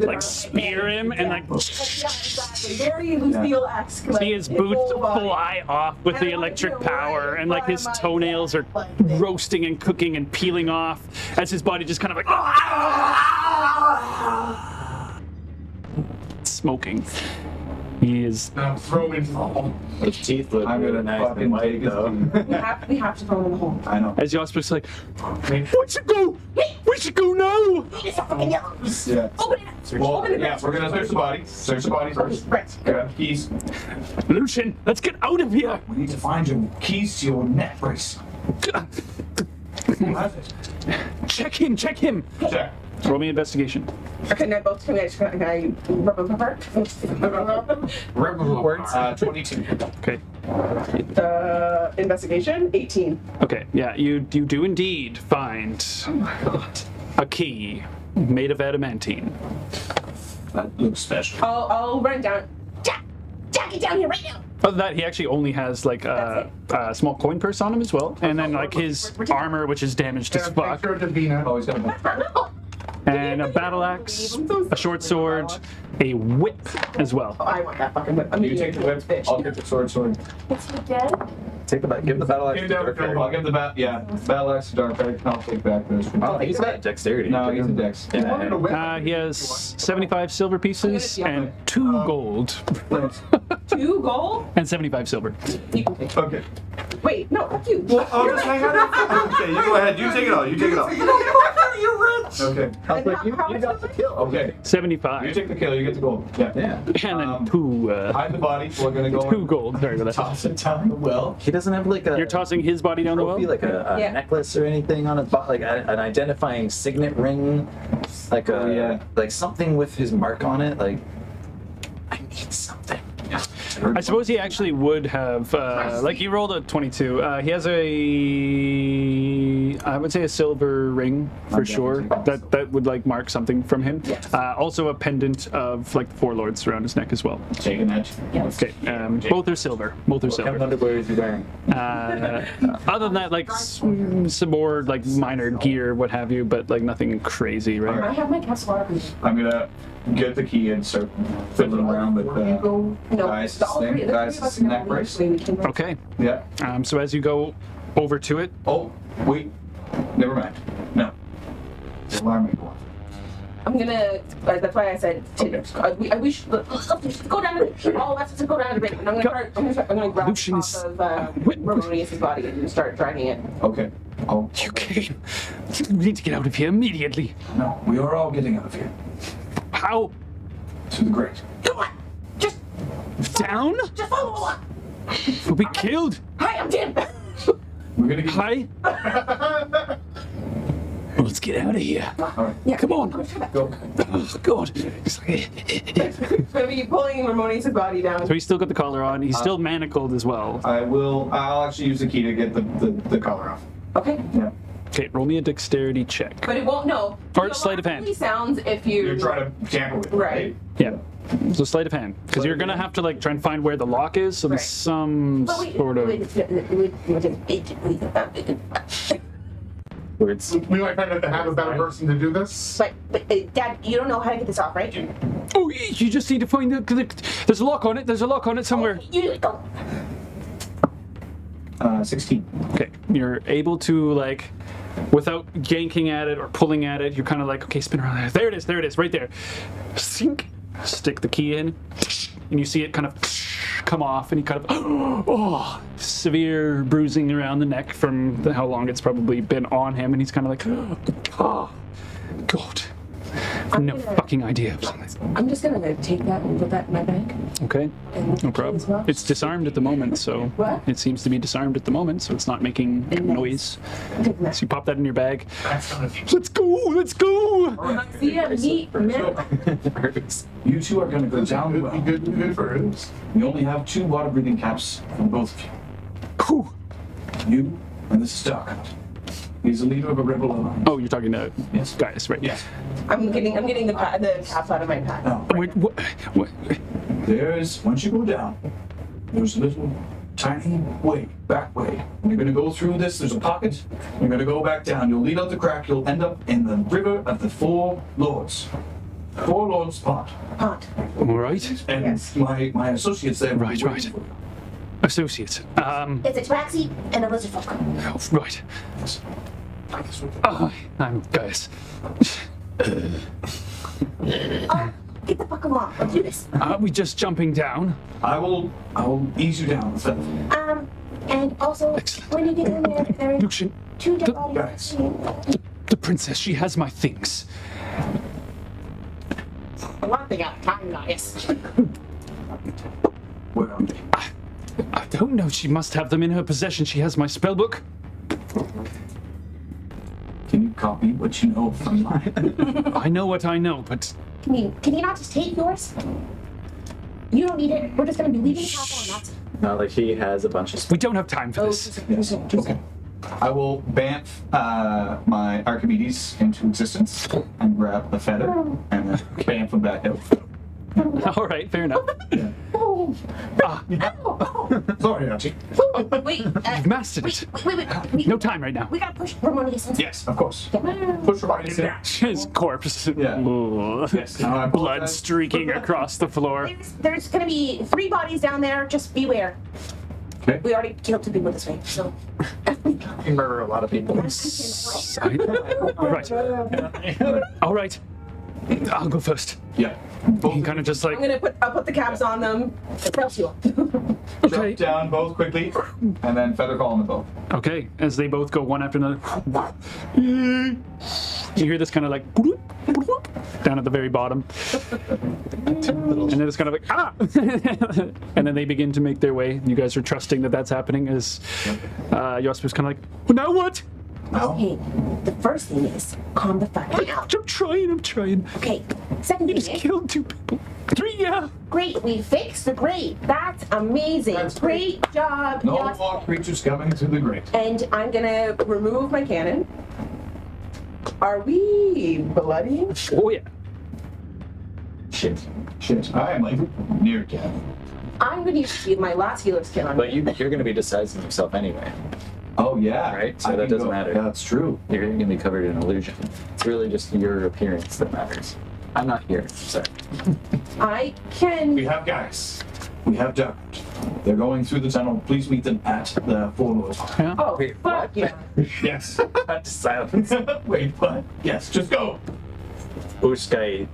like spear him, and like yeah, exactly. Very Lucille-esque. see his boots fly off with the electric power, and like his toenails are roasting and cooking and peeling off as his body just kind of like smoking. He is. I'm throwing into the hole. His teeth look I'm really gonna nice fucking and white, take his though. We have to throw him in the hole. I know. As Yosper's like, we should go! We should go now! It's a fucking yellow. Yeah. Open it up. Well, Open it yeah, up. we're gonna search the body. Search the body first. Right. Grab the keys. Lucian, let's get out of here! We need to find your keys to your neck brace. Who has it? Check him! Check. Roll me investigation. Can I rub him apart? 22. Okay. Investigation, 18. Okay, yeah, you do indeed find a key made of adamantine. That looks special. I'll run down. Jack, get down here right now. Other than that, he actually only has like a small coin purse on him as well, and then like his armor, which is damaged as fuck, Picture of Davina. Oh, he's got a and a battle axe, a short sword, a whip as well. I want that fucking whip. You take the whip. I'll take the sword. Is he dead? Give the battle axe to Darkfang. I'll give the battle axe to Darkfang. I'll take back those. Oh, he's got dexterity. No, he's a dex. You wanted a whip? He has 75 silver pieces and 2 gold 2 gold? and 75 silver. You can take. Okay. Wait, no, fuck you. I'll just hang out. Okay, you go ahead. You take it all. You're rich. Okay. I was like, you got the kill. Okay. 75. You take the kill. You get the gold. Yeah. Yeah. And then 2 Hide the body. We're gonna go. 2 gold. Sorry about that. Toss it down the well. He doesn't have like a You're tossing his body down the well? trophy, like a Yeah. necklace or anything on his body, like an identifying signet ring, like like something with his mark on it. Like, I need something. I suppose he actually would have, like he rolled a 22. He has I would say a silver ring for sure. That would like mark something from him. Also a pendant of like 4 lords around his neck as well. Taking that. Okay, both are silver. What kind of underwear is he wearing? Other than that, like some more like minor gear, what have you, but like nothing crazy, right? I have my Castle Avondale. I'm gonna get the key and start fiddling around with No, Gaius' all three- thing. the three Gaius' of us are neck gonna brace. leave, so we can- Okay. Yeah. So as you go over to it, Oh, wait. Never mind. No. The alarm may go off. I'm gonna. That's why I said. We should go down to all of us to go down to the bank, and I'm gonna grab Lucian top is- of Ramonius' body and start dragging it. Okay. Oh. you came. We need to get out of here immediately. No, we are all getting out of here. How? To the grate. Come on, just Down? follow along. We'll be killed. Hi, I'm Tim. We're gonna get. Hi. Well, let's get out of here. Alright. Yeah, Come on. Go. Oh, God. It's like- Gonna be pulling Ramonius' body down. So he's still got the collar on. He's still manacled as well. I'll actually use the key to get the collar off. Okay, Yeah. Okay, roll me a dexterity check. but it won't know. Or sleight of hand. Only sounds if you. You're trying to tamper with it, Right. Yeah. So sleight of hand, because you're gonna have to like try and find where the lock is. So there's Right. some But wait, sort of. Words. We might find out to have a better person to do this. But Dad, you don't know how to get this off, right? Oh, you just need to find there's a lock on it. There's a lock on it somewhere. You go. 16. Okay, you're able to like, without yanking at it or pulling at it, you're kind of like, okay, spin around there. There it is, right there. Sink. Stick the key in, and you see it kind of come off, and he kind of, severe bruising around the neck from how long it's probably been on him, and he's kind of like, oh, God. no fucking idea. I'm just gonna take that and put that in my bag. Okay, no problem. It's disarmed at the moment, so What? it seems to be disarmed at the moment, so it's not making noise. So you pop that in your bag. Let's go! Let's go! See ya, meet men. You two are going to go down the well. Good for it. You only have 2 water-breathing caps from both of you. Whew. You and this is Darkheart. He's the leader of a rebel alliance. Oh, you're talking to Yes. Gaius, right? Yes. I'm getting the caps out of my pack. Now, Wait, what? there's, once you go down, there's a little tiny way, back way. You're going to go through this, there's a pocket. You're going to go back down. You'll lead out the crack. You'll end up in the river of the 4 Lords. 4 Lords pond. Pot. All right. And Yes. my associates there. will be Right, waiting right. for you. Associate. It's a taxi and a lizard folk. Oh, right. I'm Gaius. Oh, get the fuck along. Let's do this. Are we just jumping down? I will ease you down with that. And also, Excellent. when you get in there, there are Lucian, 2 dead the- bodies. the princess, she has my things. One thing at a time, Gaius. Where are they? I don't know. She must have them in her possession. She has my spellbook. Can you copy what you know from mine? I know what I know, but Can you not just take yours? You don't need it. We're just gonna be leaving the castle and that's it. Not like he has a bunch of we don't have time for this. Yes. Okay. I will bamf my Archimedes into existence and grab the feather and then bamf him back out. All right, fair enough. Sorry, Archie. Wait, You've mastered it. wait. No time right now. We gotta push Ramonius in. Yes, of course. Push Ramonius in. His corpse. Yeah. Ooh. Yes. Now I Blood apologize. streaking across the floor. There's gonna be 3 bodies down there. Just beware. Okay. We already killed 2 people this way, so. you murder a lot of people. Right. All right. I'll go first. Yeah. You can kind of just like, I'll put the caps on them. Press you up. okay. Jump down both quickly and then feather call on the boat. Okay, as they both go one after another. You hear this kind of like bloop, bloop, down at the very bottom. And then it's kind of like, ah! And then they begin to make their way. You guys are trusting that that's happening as Yosper's kind of like, well, now what? Okay, the first thing is calm the fuck down. I'm trying. Okay, second thing Just is, killed 2 people. 3, yeah. great, we fixed the grate. That's amazing. That's great job. No Yes. more creatures coming through the grate. And I'm gonna remove my cannon. Are we bloody? Oh, yeah. Shit. I am like near death. I'm gonna use my last healer skill on But me. you're going to be disguising yourself anyway. Oh yeah. Right, so I that can doesn't go- matter. Yeah, that's true. You're going to be covered in illusion. It's really just your appearance that matters. I'm not here. Sorry. I can. We have Gaius. We have Dark. They're going through the tunnel. Please meet them at the 4 Lords. Yeah. Oh, Wait, fuck what? yeah. Yes. That's silence. Wait, what? Yes, just go. Usk, I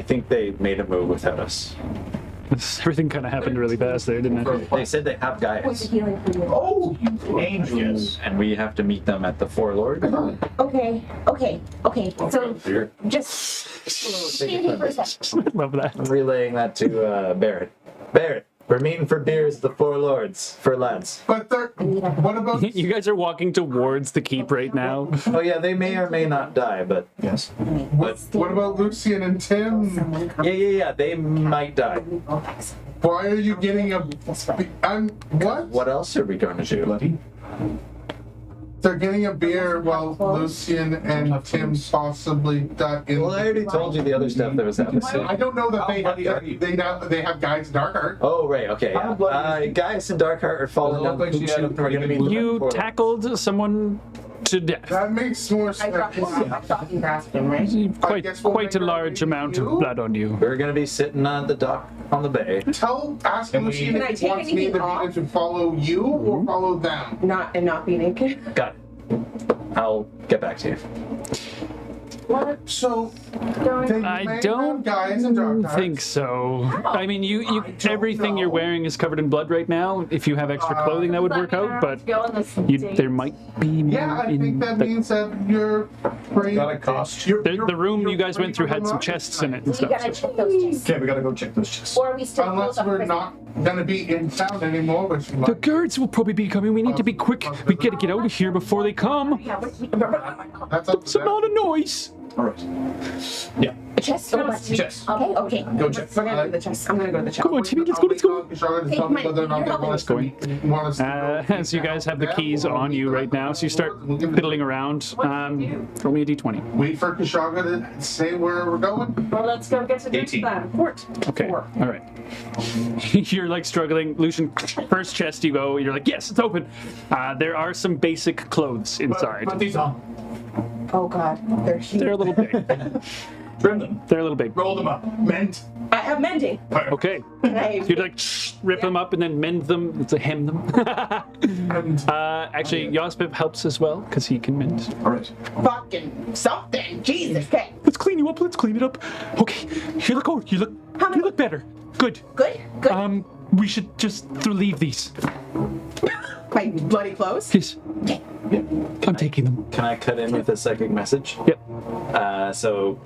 think they made a move without us. Everything kind of happened really fast there, didn't it? They said they have Points Gaius, of healing for you. Oh, you angels. and we have to meet them at the 4 Lords. Okay. So You're just stand here for a second. Love that. relaying that to Barrett. Barrett, we're meeting for beers at the 4 Lords for lads. But there, what about You guys are walking towards the keep right now. Oh yeah, they may or may not die, but Yes. what about Lucian and Tim? Someone come. yeah, they might die. Why are you getting a? I'm what? What else are we going to do? Bloody. They're getting a beer while Lucian and Tim possibly got in. Well, I already told you the other stuff that was happening. I don't know that they How bloody are you? they have guys in Darkheart. Oh right, okay. How bloody Yeah. Gaius and Darkheart are falling Doesn't down. look like she had a pretty good look. You tackled someone to death. That makes more I sense. dropped and grasped him, right? Quite guess we'll quite a make large our way amount to of you. blood on you. We're gonna be sitting on the dock on the bay. Ask Can we- Lucian Can I if he take wants me anything off? to follow you or follow them. Not be naked. Got it. I'll get back to you. What? So, Going then you I may have don't Gaius and dark think so. I mean, you everything you're wearing is covered in blood right now. If you have extra clothing, that would work out. But go on this there might be more Yeah, I in think that the, means that you're free. Got a costume. the room you guys went through had some chests in it and We stuff. gotta check those chests. Okay, we gotta go check those chests. Or are we still Unless closed up we're prison? not gonna be in town anymore, which The might. guards will probably be coming. We need to be quick. We gotta get out of here before they come. Yeah, That's up It's to a them. lot of noise. All right. Yeah. chest or what? Chest. Okay. Go check. We're gonna go to the chest. I'm gonna go to the chest. Come on, Timmy, let's go. Let's go. Tell me whether or not they want us to want us to go. So you guys have the keys on you right now, so you start fiddling around. Roll me a d20. Wait for Kushagra to say where we're going. Well, let's go get to the 18. plan. Okay. All right. You're like struggling. Lucian, first chest you go. You're like, yes, it's open. There are some basic clothes inside. Put these on. Oh god, they're huge. They're a little big. Trim them. They're a little big. Roll them up. Mend. I have mending. Okay. I, You'd like rip them up and then mend them to hem them. Actually, Yospip helps as well because he can mend. All right. fucking something. Jesus. Okay. Let's clean you up. Let's clean it up. Okay. You look. Oh, you look better. Good. Good. Good. We should just leave these. My bloody clothes. Yes. I'm taking them. Can I cut in with a psychic message? Yep. So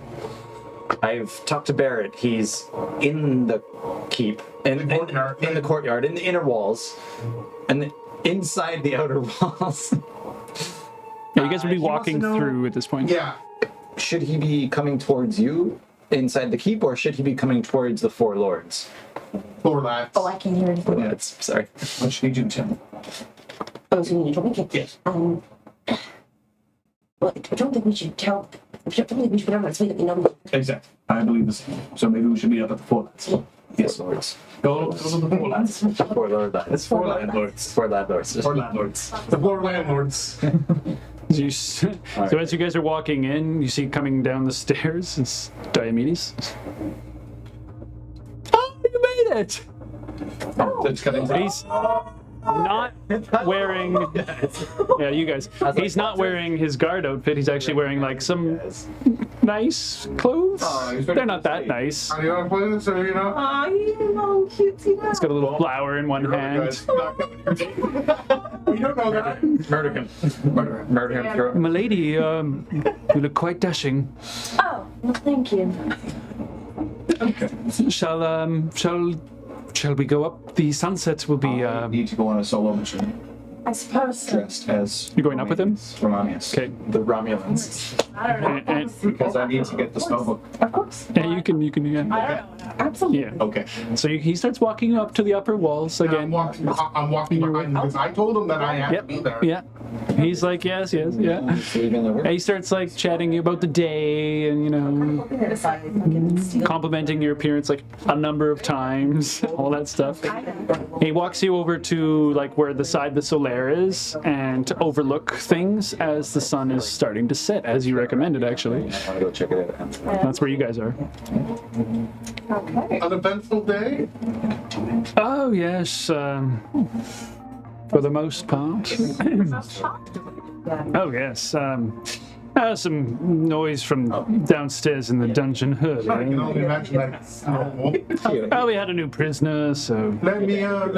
I've talked to Barrett. He's in the keep, in the courtyard, in the inner walls, and inside the outer walls. Yeah, you guys would be He wants to walking know- through at this point. Yeah. Should he be coming towards you inside the keep, or should he be coming towards the four lords? Poor lads. Oh, I can't hear anything. Yeah, sorry. What should you do, Tim? Oh, so you need to make it. Yes. Well, I don't think we should tell. I don't think we should put on our sleeve that we know. Exactly. I believe the same. So maybe we should meet up at the Forelands. Yes. Lords. Go to the Forelands. Four lord lads. Four landlords. Four landlords. Four landlords. The poor landlords. So as you guys are walking in, you see coming down the stairs, it's Diomedes. Oh, you made it! That's cutting. He's not wearing. Yeah, you guys. He's not wearing his guard outfit. He's actually wearing like some nice clothes. They're not that nice. Are you want to play this or you know? Aw, you know, cutesy. He's got a little flower in one hand. We don't know that. Murder him. Murder him. Throw him. Milady, you look quite dashing. Oh, well, thank you. Shall we go up? The sunset will be. I need to go on a solo mission I suppose so. dressed as. You're going up with him? Romanius. Okay. The Romulans. I don't know. And Because I need to get the spellbook. Of course. you can. I don't know. Absolutely. Yeah. Okay. So he starts walking up to the upper walls I'm again. walking behind him because I told him that I had to be there. Yeah. He's like, yes, yeah. And he starts like chatting about the day and complimenting your appearance like a number of times, all that stuff. He walks you over to like where the side the Solaire is and to overlook things as the sun is starting to set, as you recommended actually. I want to go check it out. That's where you guys are. Okay. An eventful day. Oh yes, for the most part. Oh yes, some noise from downstairs in the dungeon I can earlier. only imagine that's normal. Oh, we had a new prisoner, so. Let me out.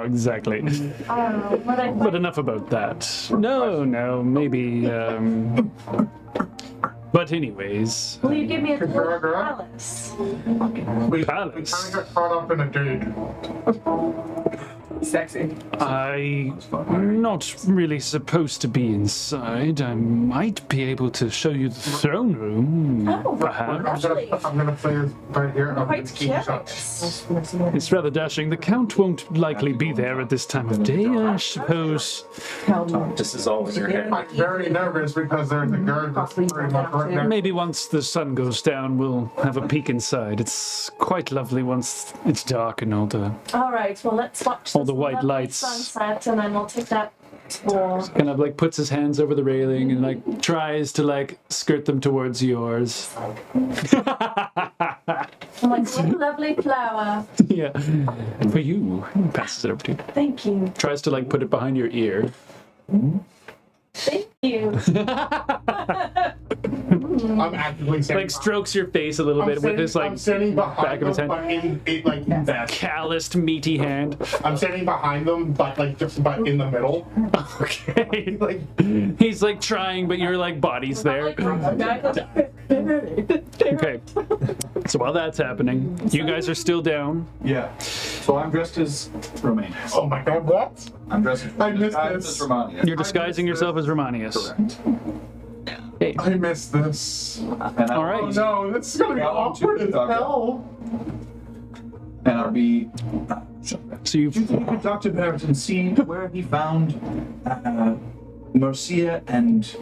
Exactly. But enough about that. No, maybe. But anyways, Will you give me a little Kushagra? palace? We Palace. kind of got caught up in a date. Sexy. I'm not really supposed to be inside. I might be able to show you the throne room, perhaps. I'm gonna play this right here. I'm gonna Quite keep shut. jealous. It's rather dashing. The Count won't likely be there at this time of day, I suppose. This is all in your head. I'm very nervous because there's a guard that's pretty much right there. Maybe once the sun goes down, we'll have a peek inside. It's quite lovely once it's dark and all the All right, well, let's watch All the this white lovely lights. sunset, and then we'll take that tour. kind of like puts his hands over the railing and like tries to like skirt them towards yours. I'm like, what a lovely flower. Yeah. And for you, he passes it over to you. Thank you. Tries to like put it behind your ear. Thank you. I'm actively standing like strokes your face a little bit with his like I'm standing behind back of his them, hand. but in Calloused, meaty hand. I'm standing behind them, but like just about in the middle. Okay. He's like trying, but your like body's there. Okay. So while that's happening, you guys are still down. Yeah. So I'm dressed as Romanius. Oh my god, what? I'm dressed as I missed disguised this. as Romanius. You're disguising yourself as Romanius. Correct. I missed this. And All right. Oh no, this is gonna be awkward as hell. And I'll be. So you've Do you think you could talk to Barrett and see where he found Marcia and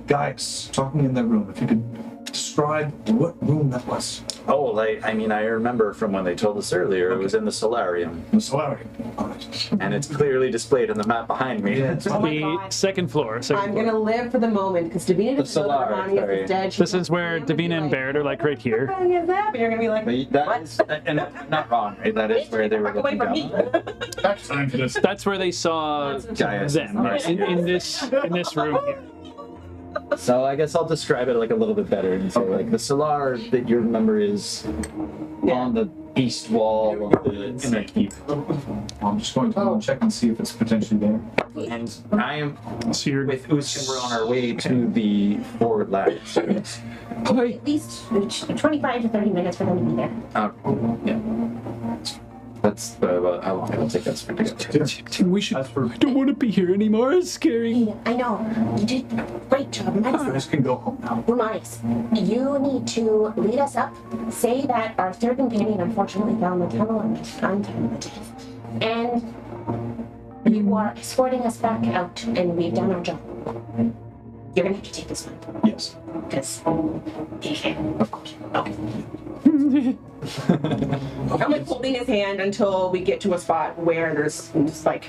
Gaius talking in their room? If you could describe what room that was. Oh, I mean, I remember from when they told us earlier, it was in the solarium, The solarium. All right. and it's clearly displayed on the map behind me. Yeah. Oh my the God. second floor. I'm Second floor. gonna live for the moment because Davina The just know that Solar, Ronnie sorry. is dead. This is where Davina and Barrett are like right here. What is that? But you're gonna be like, But that is, and not wrong, right? That is where they were Fuck away looking from me. down. That's time for this. That's where they saw Gaius. them in this room here. So I guess I'll describe it like a little bit better and say like the solar that you remember is on the east wall of the inner keep. I'm just going to go and check and see if it's potentially there. And I am So you're with Usk and we're on our way to the forward ladder. At least 25 to 30 minutes for them to be there. Yeah. That's about how long it'll take us to get we should. I don't want to be here anymore. It's scary. I know. You did a great job. You Medicine. guys can go home now. Romanis, you need to lead us up. Say that our third companion unfortunately found the tunnel and untied. And you are escorting us back out, and we've done our job. You're gonna have to take this one. Yes. Because you can. Of course. Okay. I'm like holding his hand until we get to a spot where there's just like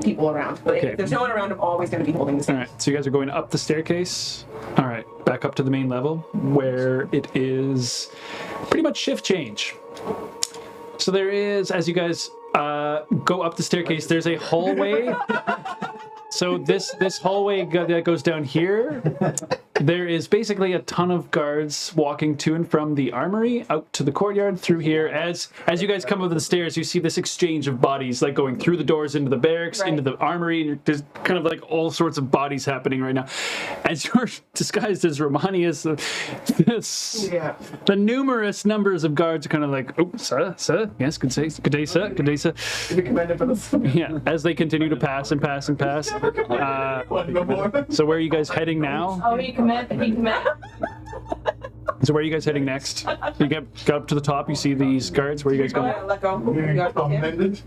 people around. But Okay. if there's no one around, I'm always gonna be holding his All hand. right. So you guys are going up the staircase. All right. Back up to the main level where it is pretty much shift change. So there is, as you guys go up the staircase, there's a hallway. So this hallway that goes down here, there is basically a ton of guards walking to and from the armory out to the courtyard through here. As you guys come up the stairs, you see this exchange of bodies like going through the doors into the barracks, into the armory, and there's kind of like all sorts of bodies happening right now. As you're disguised as Romanius, the numerous numbers of guards are kind of like, oh, sir, yes, good day, sir. To be commended for this. Yeah, as they continue to pass and pass and pass. So where are you guys heading now? Oh, he commit. So where are you guys heading next? You got up to the top, you see these guards. Where are you guys going? Let go. You got him. Amended?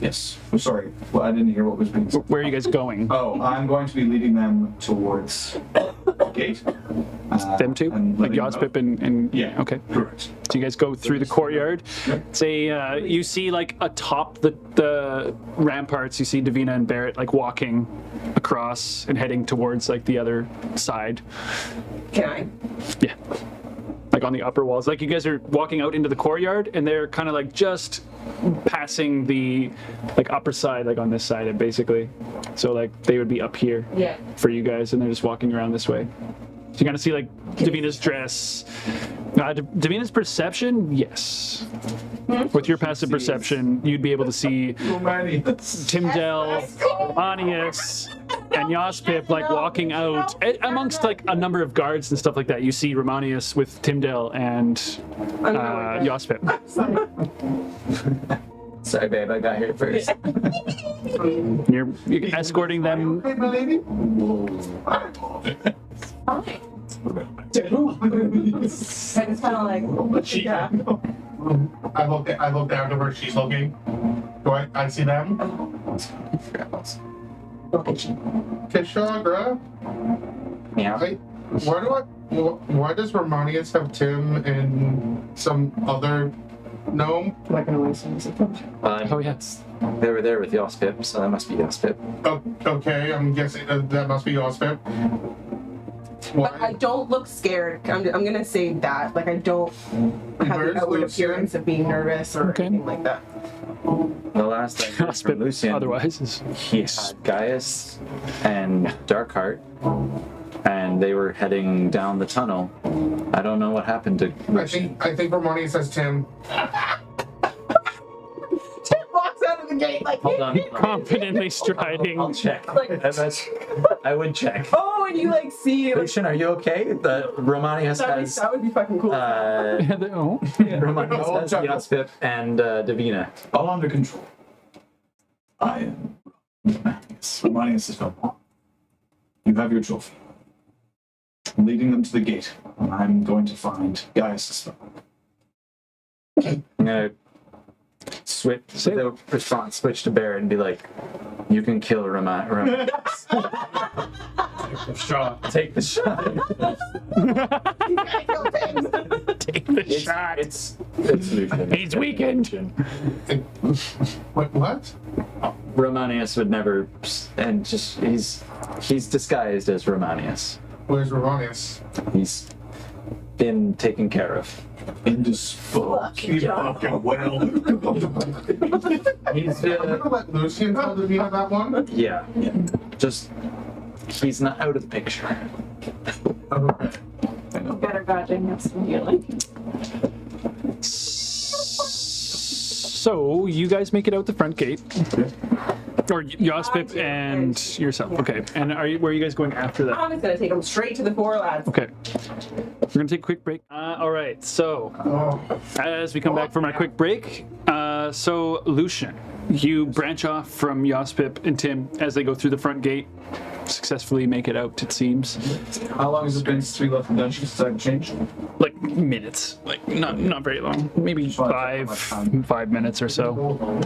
Yes. I'm sorry. Well, I didn't hear what was being said. Where are you guys going? Oh, I'm going to be leading them towards the gate. Them two? and Like letting them Yospip and Yeah. Okay. Correct. So you guys go through the courtyard. Say you see like atop the ramparts, you see Davina and Barrett like walking across and heading towards like the other side. Can I? Yeah. Like on the upper walls. Like you guys are walking out into the courtyard and they're kind of like just passing the like upper side, like on this side basically. So like they would be up here for you guys and they're just walking around this way. So you kind of see like Davina's dress. Davina's perception, yes. With your passive perception, you'd be able to see Timdell, Anius, and Yospip like walking out amongst like a number of guards and stuff like that. You see Romanius with Timdell and Yospip. Sorry, babe, I got here first. You're escorting them. Okay, my lady? It's kind of like, yeah. I look down to where she's looking. Do I see them? Look at you. Kushagra? Yeah. Why does Romanius have Tim and some other gnome? Like an oasis. Oh yeah. They were there with Yospip, so that must be Yospip. Oh, okay, I'm guessing that must be Yospip. But I don't look scared. I'm gonna say that. Like I don't have Where's the outward Lucian? appearance of being nervous or Okay. anything like that. The last I heard from Lucian, Otherwise, is he had Gaius and Darkheart, and they were heading down the tunnel. I don't know what happened to Lucian. I think Romani says Tim. Tim walks out of the gate like. Hold on. confidently striding. I'll check. I would check. Oh, and you like see. Like, Lucian, are you okay? The Romanius has. that would be fucking cool. Oh. Romanius has Yospip and Davina. All under control. I am Romanius is no more. You have your trophy. I'm leading them to the gate. I'm going to find Gaius' phone. I'm gonna switch the response, switch to Barrett and be like, "You can kill Romanius. Take the shot. Take the shot. It's Lucian. He's weakened. What? Romanius would never, and just he's disguised as Romanius. Where's Romanius? He's been taken care of. Indisposed. You fucking well. He's I'm gonna let Lucian tell Davina that one. yeah. Just he's not out of the picture. Better goddamn have some healing. So you guys make it out the front gate, or Yospip and yourself. Okay, and where are you guys going after that? I'm just gonna take them straight to the four lads. Okay, we're gonna take a quick break. All right, so as we come back from our quick break, so Lucian, you branch off from Yospip and Tim as they go through the front gate. Successfully make it out, it seems. How long has it been since we left the dungeon since I've changed? Like minutes, like not very long, maybe five minutes or so.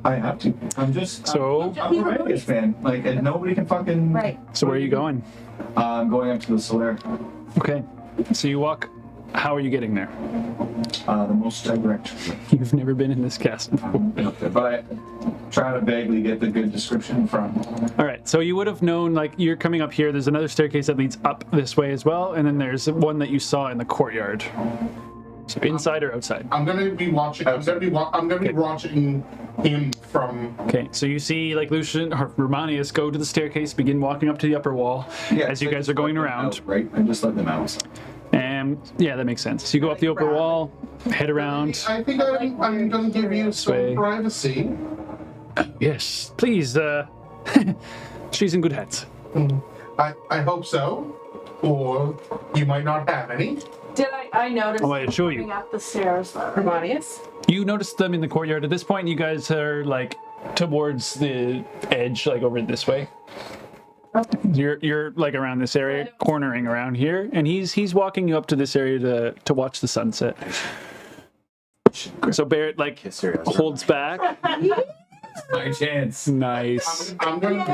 I have to. I'm just. So I'm a Romanius fan. Like, and nobody can fucking. Right. so where are you going? I'm going up to the Solaire. Okay, so you walk. How are you getting there? The most direct. You've never been in this castle before. Been up there, but I try to vaguely get the good description from. All right, so you would have known, like, you're coming up here. There's another staircase that leads up this way as well, and then there's one that you saw in the courtyard. So inside or outside? I'm gonna be watching. I'm gonna be watching him from. Okay, so you see, like, Lucian or Romanius go to the staircase, begin walking up to the upper wall as you guys are going around. Right, I just let them out. And yeah, that makes sense. So you go up the upper wall, head around. I think I'm gonna give you some privacy. Yes, please. She's in good hands. I hope so, or you might not have any. Did I notice Oh, I assure you. coming up the stairs though? Romanius. You notice them in the courtyard. At this point, you guys are like towards the edge, like over this way. You're like around this area, cornering around here, and he's walking you up to this area to watch the sunset. So Barrett like holds back. My chance. Nice. I'm gonna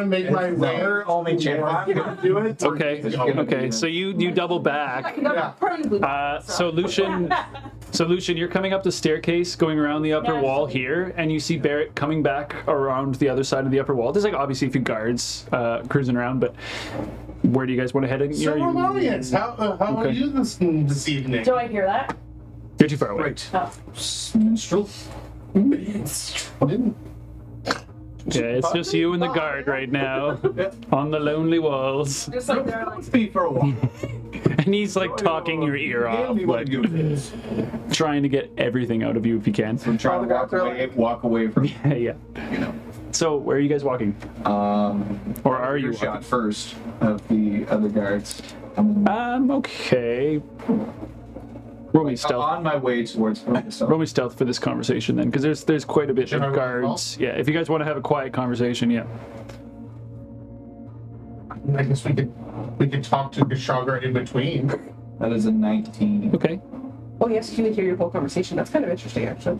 make my way. Only chance. Do it. Okay. So you double back. Yeah. So Lucian, you're coming up the staircase, going around the upper wall here, and you see Barrett coming back around the other side of the upper wall. There's like obviously a few guards cruising around, but where do you guys want to head? So Romanius, how are you this evening? Do I hear that? You're too far away. Right. Oh. Minstrel. Yeah, it's just you and the guard right now on the lonely walls, Just like they're like, Speak for a while. and he's like talking your ear off, like trying to get everything out of you if he can. I'm trying to walk away from, Yeah. you know. So where are you guys walking? Or are you shot walking? first of the other guards? Okay. Roll me stealth. On my way towards Roll me stealth for this conversation then, because there's quite a bit Should I of roll guards. Yeah, if you guys want to have a quiet conversation, yeah. I guess we could talk to Kushagra in between. That is a 19. Okay. Oh yes, you would hear your whole conversation. That's kind of interesting, actually.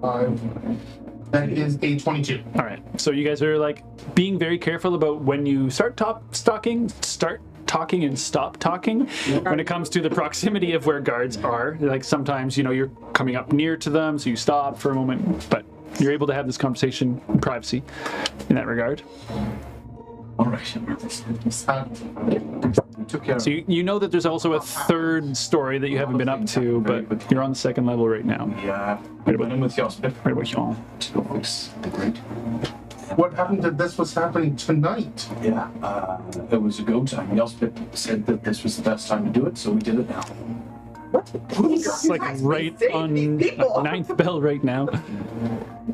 5. That is a 22. All right. So you guys are like being very careful about when you start talking and stop talking when it comes to the proximity of where guards are. Like sometimes, you're coming up near to them, so you stop for a moment, but you're able to have this conversation in privacy in that regard. All right. We took care of So you know that there's also a third story that you haven't been up to, but you're on the second level right now. Yeah. We went in with Yospit Right about y'all. to go fix the grate. What happened to this was happening tonight? Yeah. It was a go time. Yospit said that this was the best time to do it, so we did it now. It's like right on ninth bell right now.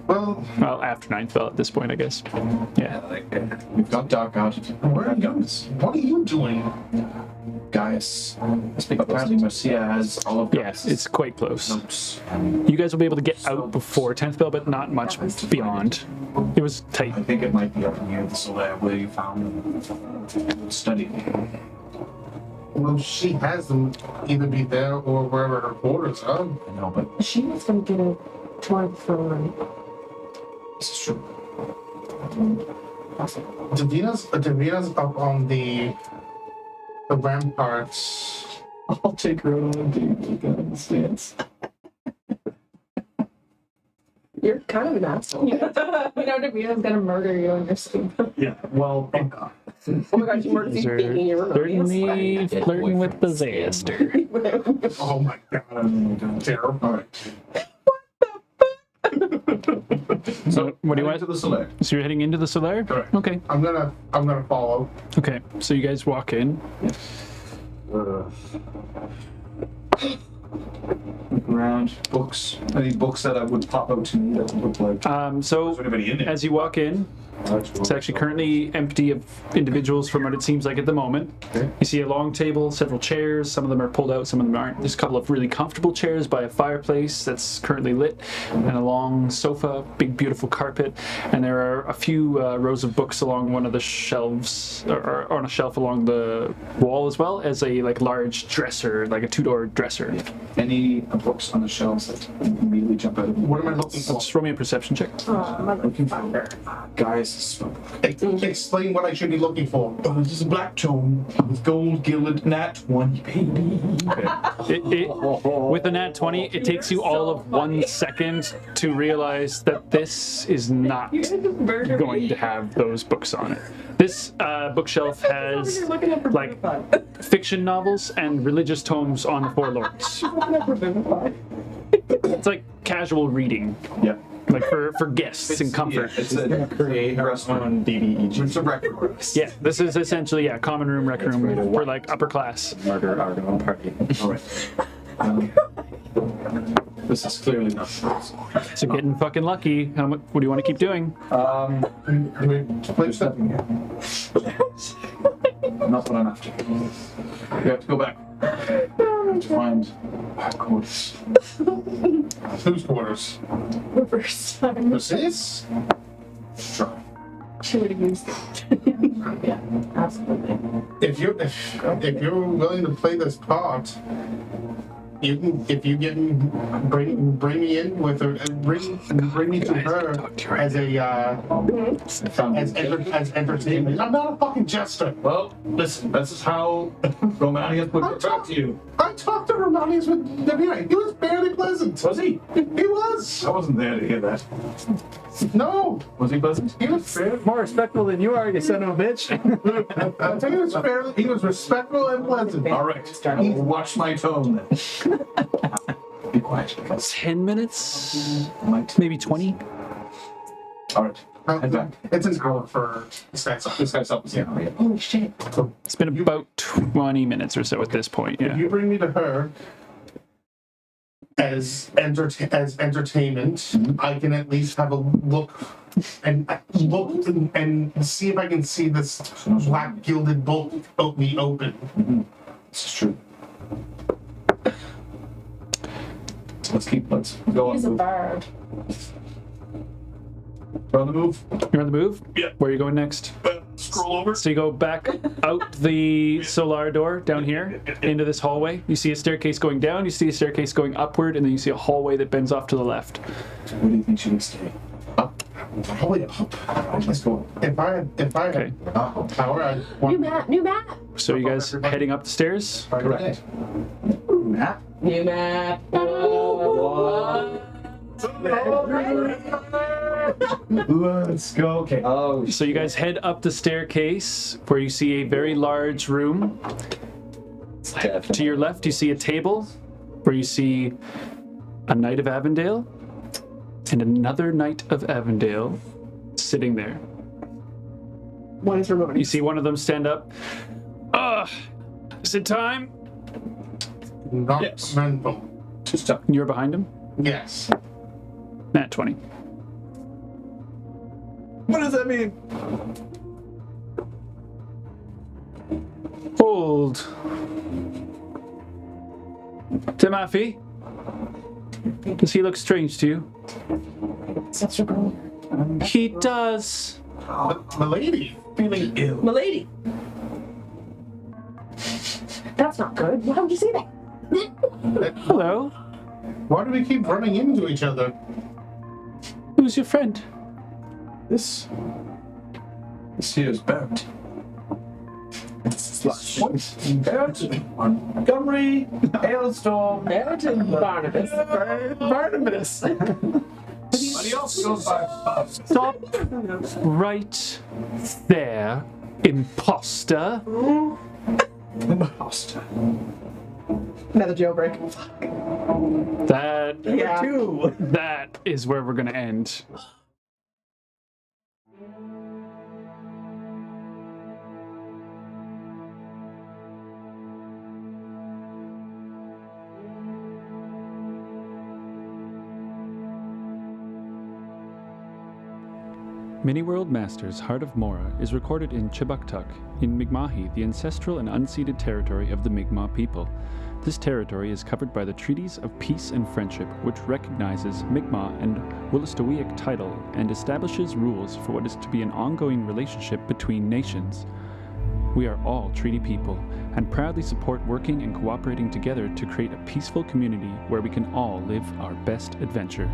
Well, Well, after ninth bell at this point, I guess. Yeah. We've got Dark out. where are you? What are you doing? Gaius. Apparently Mercia has all of Yes, it's quite close. notes. You guys will be able to get out before 10th bell, but not much beyond. It was tight. I think it might be up near the Solaire where you found the study. Well, she has them either be there or wherever her quarters are. I know, but She was going to get a tour of the throne. this is true. Davina's up on the ramparts. I'll take her on a deep stance. You're kind of an asshole. You know Davina's gonna murder you in your sleep. Yeah, well, Oh my gosh, you murdered These are thinking in your certainly flirting with disaster. Oh my god, terrible. so What do you want? to the Solaire. So you're heading into the Solaire? Correct. Okay. I'm gonna follow. Okay. So you guys walk in. Look around. Books. Any books that I would pop out to me that would look like. So Is there anybody in there? as you walk in, it's actually currently empty of individuals from what it seems like at the moment. Okay. You see a long table, several chairs. Some of them are pulled out, some of them aren't. There's a couple of really comfortable chairs by a fireplace that's currently lit, and a long sofa, big beautiful carpet. And there are a few rows of books along one of the shelves, or on a shelf along the wall, as well as a large dresser, like a two-door dresser. Any books on the shelves that immediately jump out of me? What am I looking for? Just roll me a perception check. Looking for Gaius' spell. Explain what I should be looking for. This is a black tome with gold gilded nat 20, baby. With a nat 20, it takes you all of 1 second to realize that this is not going to have those books on it. This bookshelf has like fiction novels and religious tomes on the Four Lords. It's like casual reading, Yeah. like for guests and comfort. Yeah, it's a Create our own DBEG. It's a record. Yeah, this is essentially common room, rec room for like upper class. Murder our own party. All right. This is clearly not. So getting fucking lucky. What do you want to keep doing? There's nothing here. Not what I'm after. We have to go back. To find quarters. Whose quarters? Reverse time. This? Try. She would have used it. Yeah, absolutely. If you're willing to play this part, you can. If you get me, bring me in with her, bring me to her as a as entertainment. I'm not a fucking jester. Well, listen, this is how Romanians would talk to you. I talked to Romanians with Davina. He was barely pleasant. Was he? He was. I wasn't there to hear that. No, Was he pleasant? he was fair. More respectful than you are, you son of a bitch. I think he was fairly. He was respectful and pleasant. All right. I will watch my tone then. Be quiet. 10 minutes? Might. Maybe 20? All right. Head back. It's an hour for this guy's. This guy's up. Yeah. Holy shit. It's been about 20 minutes or so at this point, If yeah. you bring me to her as entertainment, I can at least have a look and see if I can see this black gilded book be open. This is true. Let's go on. He's a bard. We're on the move. You're on the move? Yeah. Where are you going next? Scroll over. So you go back out the solar door down here into this hallway. You see a staircase going down, you see a staircase going upward, and then you see a hallway that bends off to the left. Where do you think she would stay? Up. Probably up. Let's go. If I Okay. had power, I'd want. New map. So you guys heading up the stairs? Correct. Map. New map. Let's go. Okay. Oh, So you guys head up the staircase where you see a very large room. To your left, you see a table where you see a Knight of Avondale and another Knight of Avondale sitting there. One is remote. You see one of them stand up. Is it time? Not Yes. mental. Just up. You're behind him? Yes. Nat 20. What does that mean? Hold. Timothy? Does he look strange to you? He does. Milady. Feeling ill. Milady. That's not good. Why would you say that? Hello. Why do we keep running into each other? Who's your friend? This here's Barrett. Barrett, Montgomery, Hailstorm, Barrett and Barnabas. Barnabas. Somebody else goes by. Stop right there, imposter. Imposter. Another jailbreak. That is where we're gonna end. Many World Masters' Heart of Mora is recorded in Chibuktuk, in Mi'kmahi, the ancestral and unceded territory of the Mi'kmaq people. This territory is covered by the Treaties of Peace and Friendship, which recognizes Mi'kmaq and Wolastoqiyik title and establishes rules for what is to be an ongoing relationship between nations. We are all treaty people and proudly support working and cooperating together to create a peaceful community where we can all live our best adventure.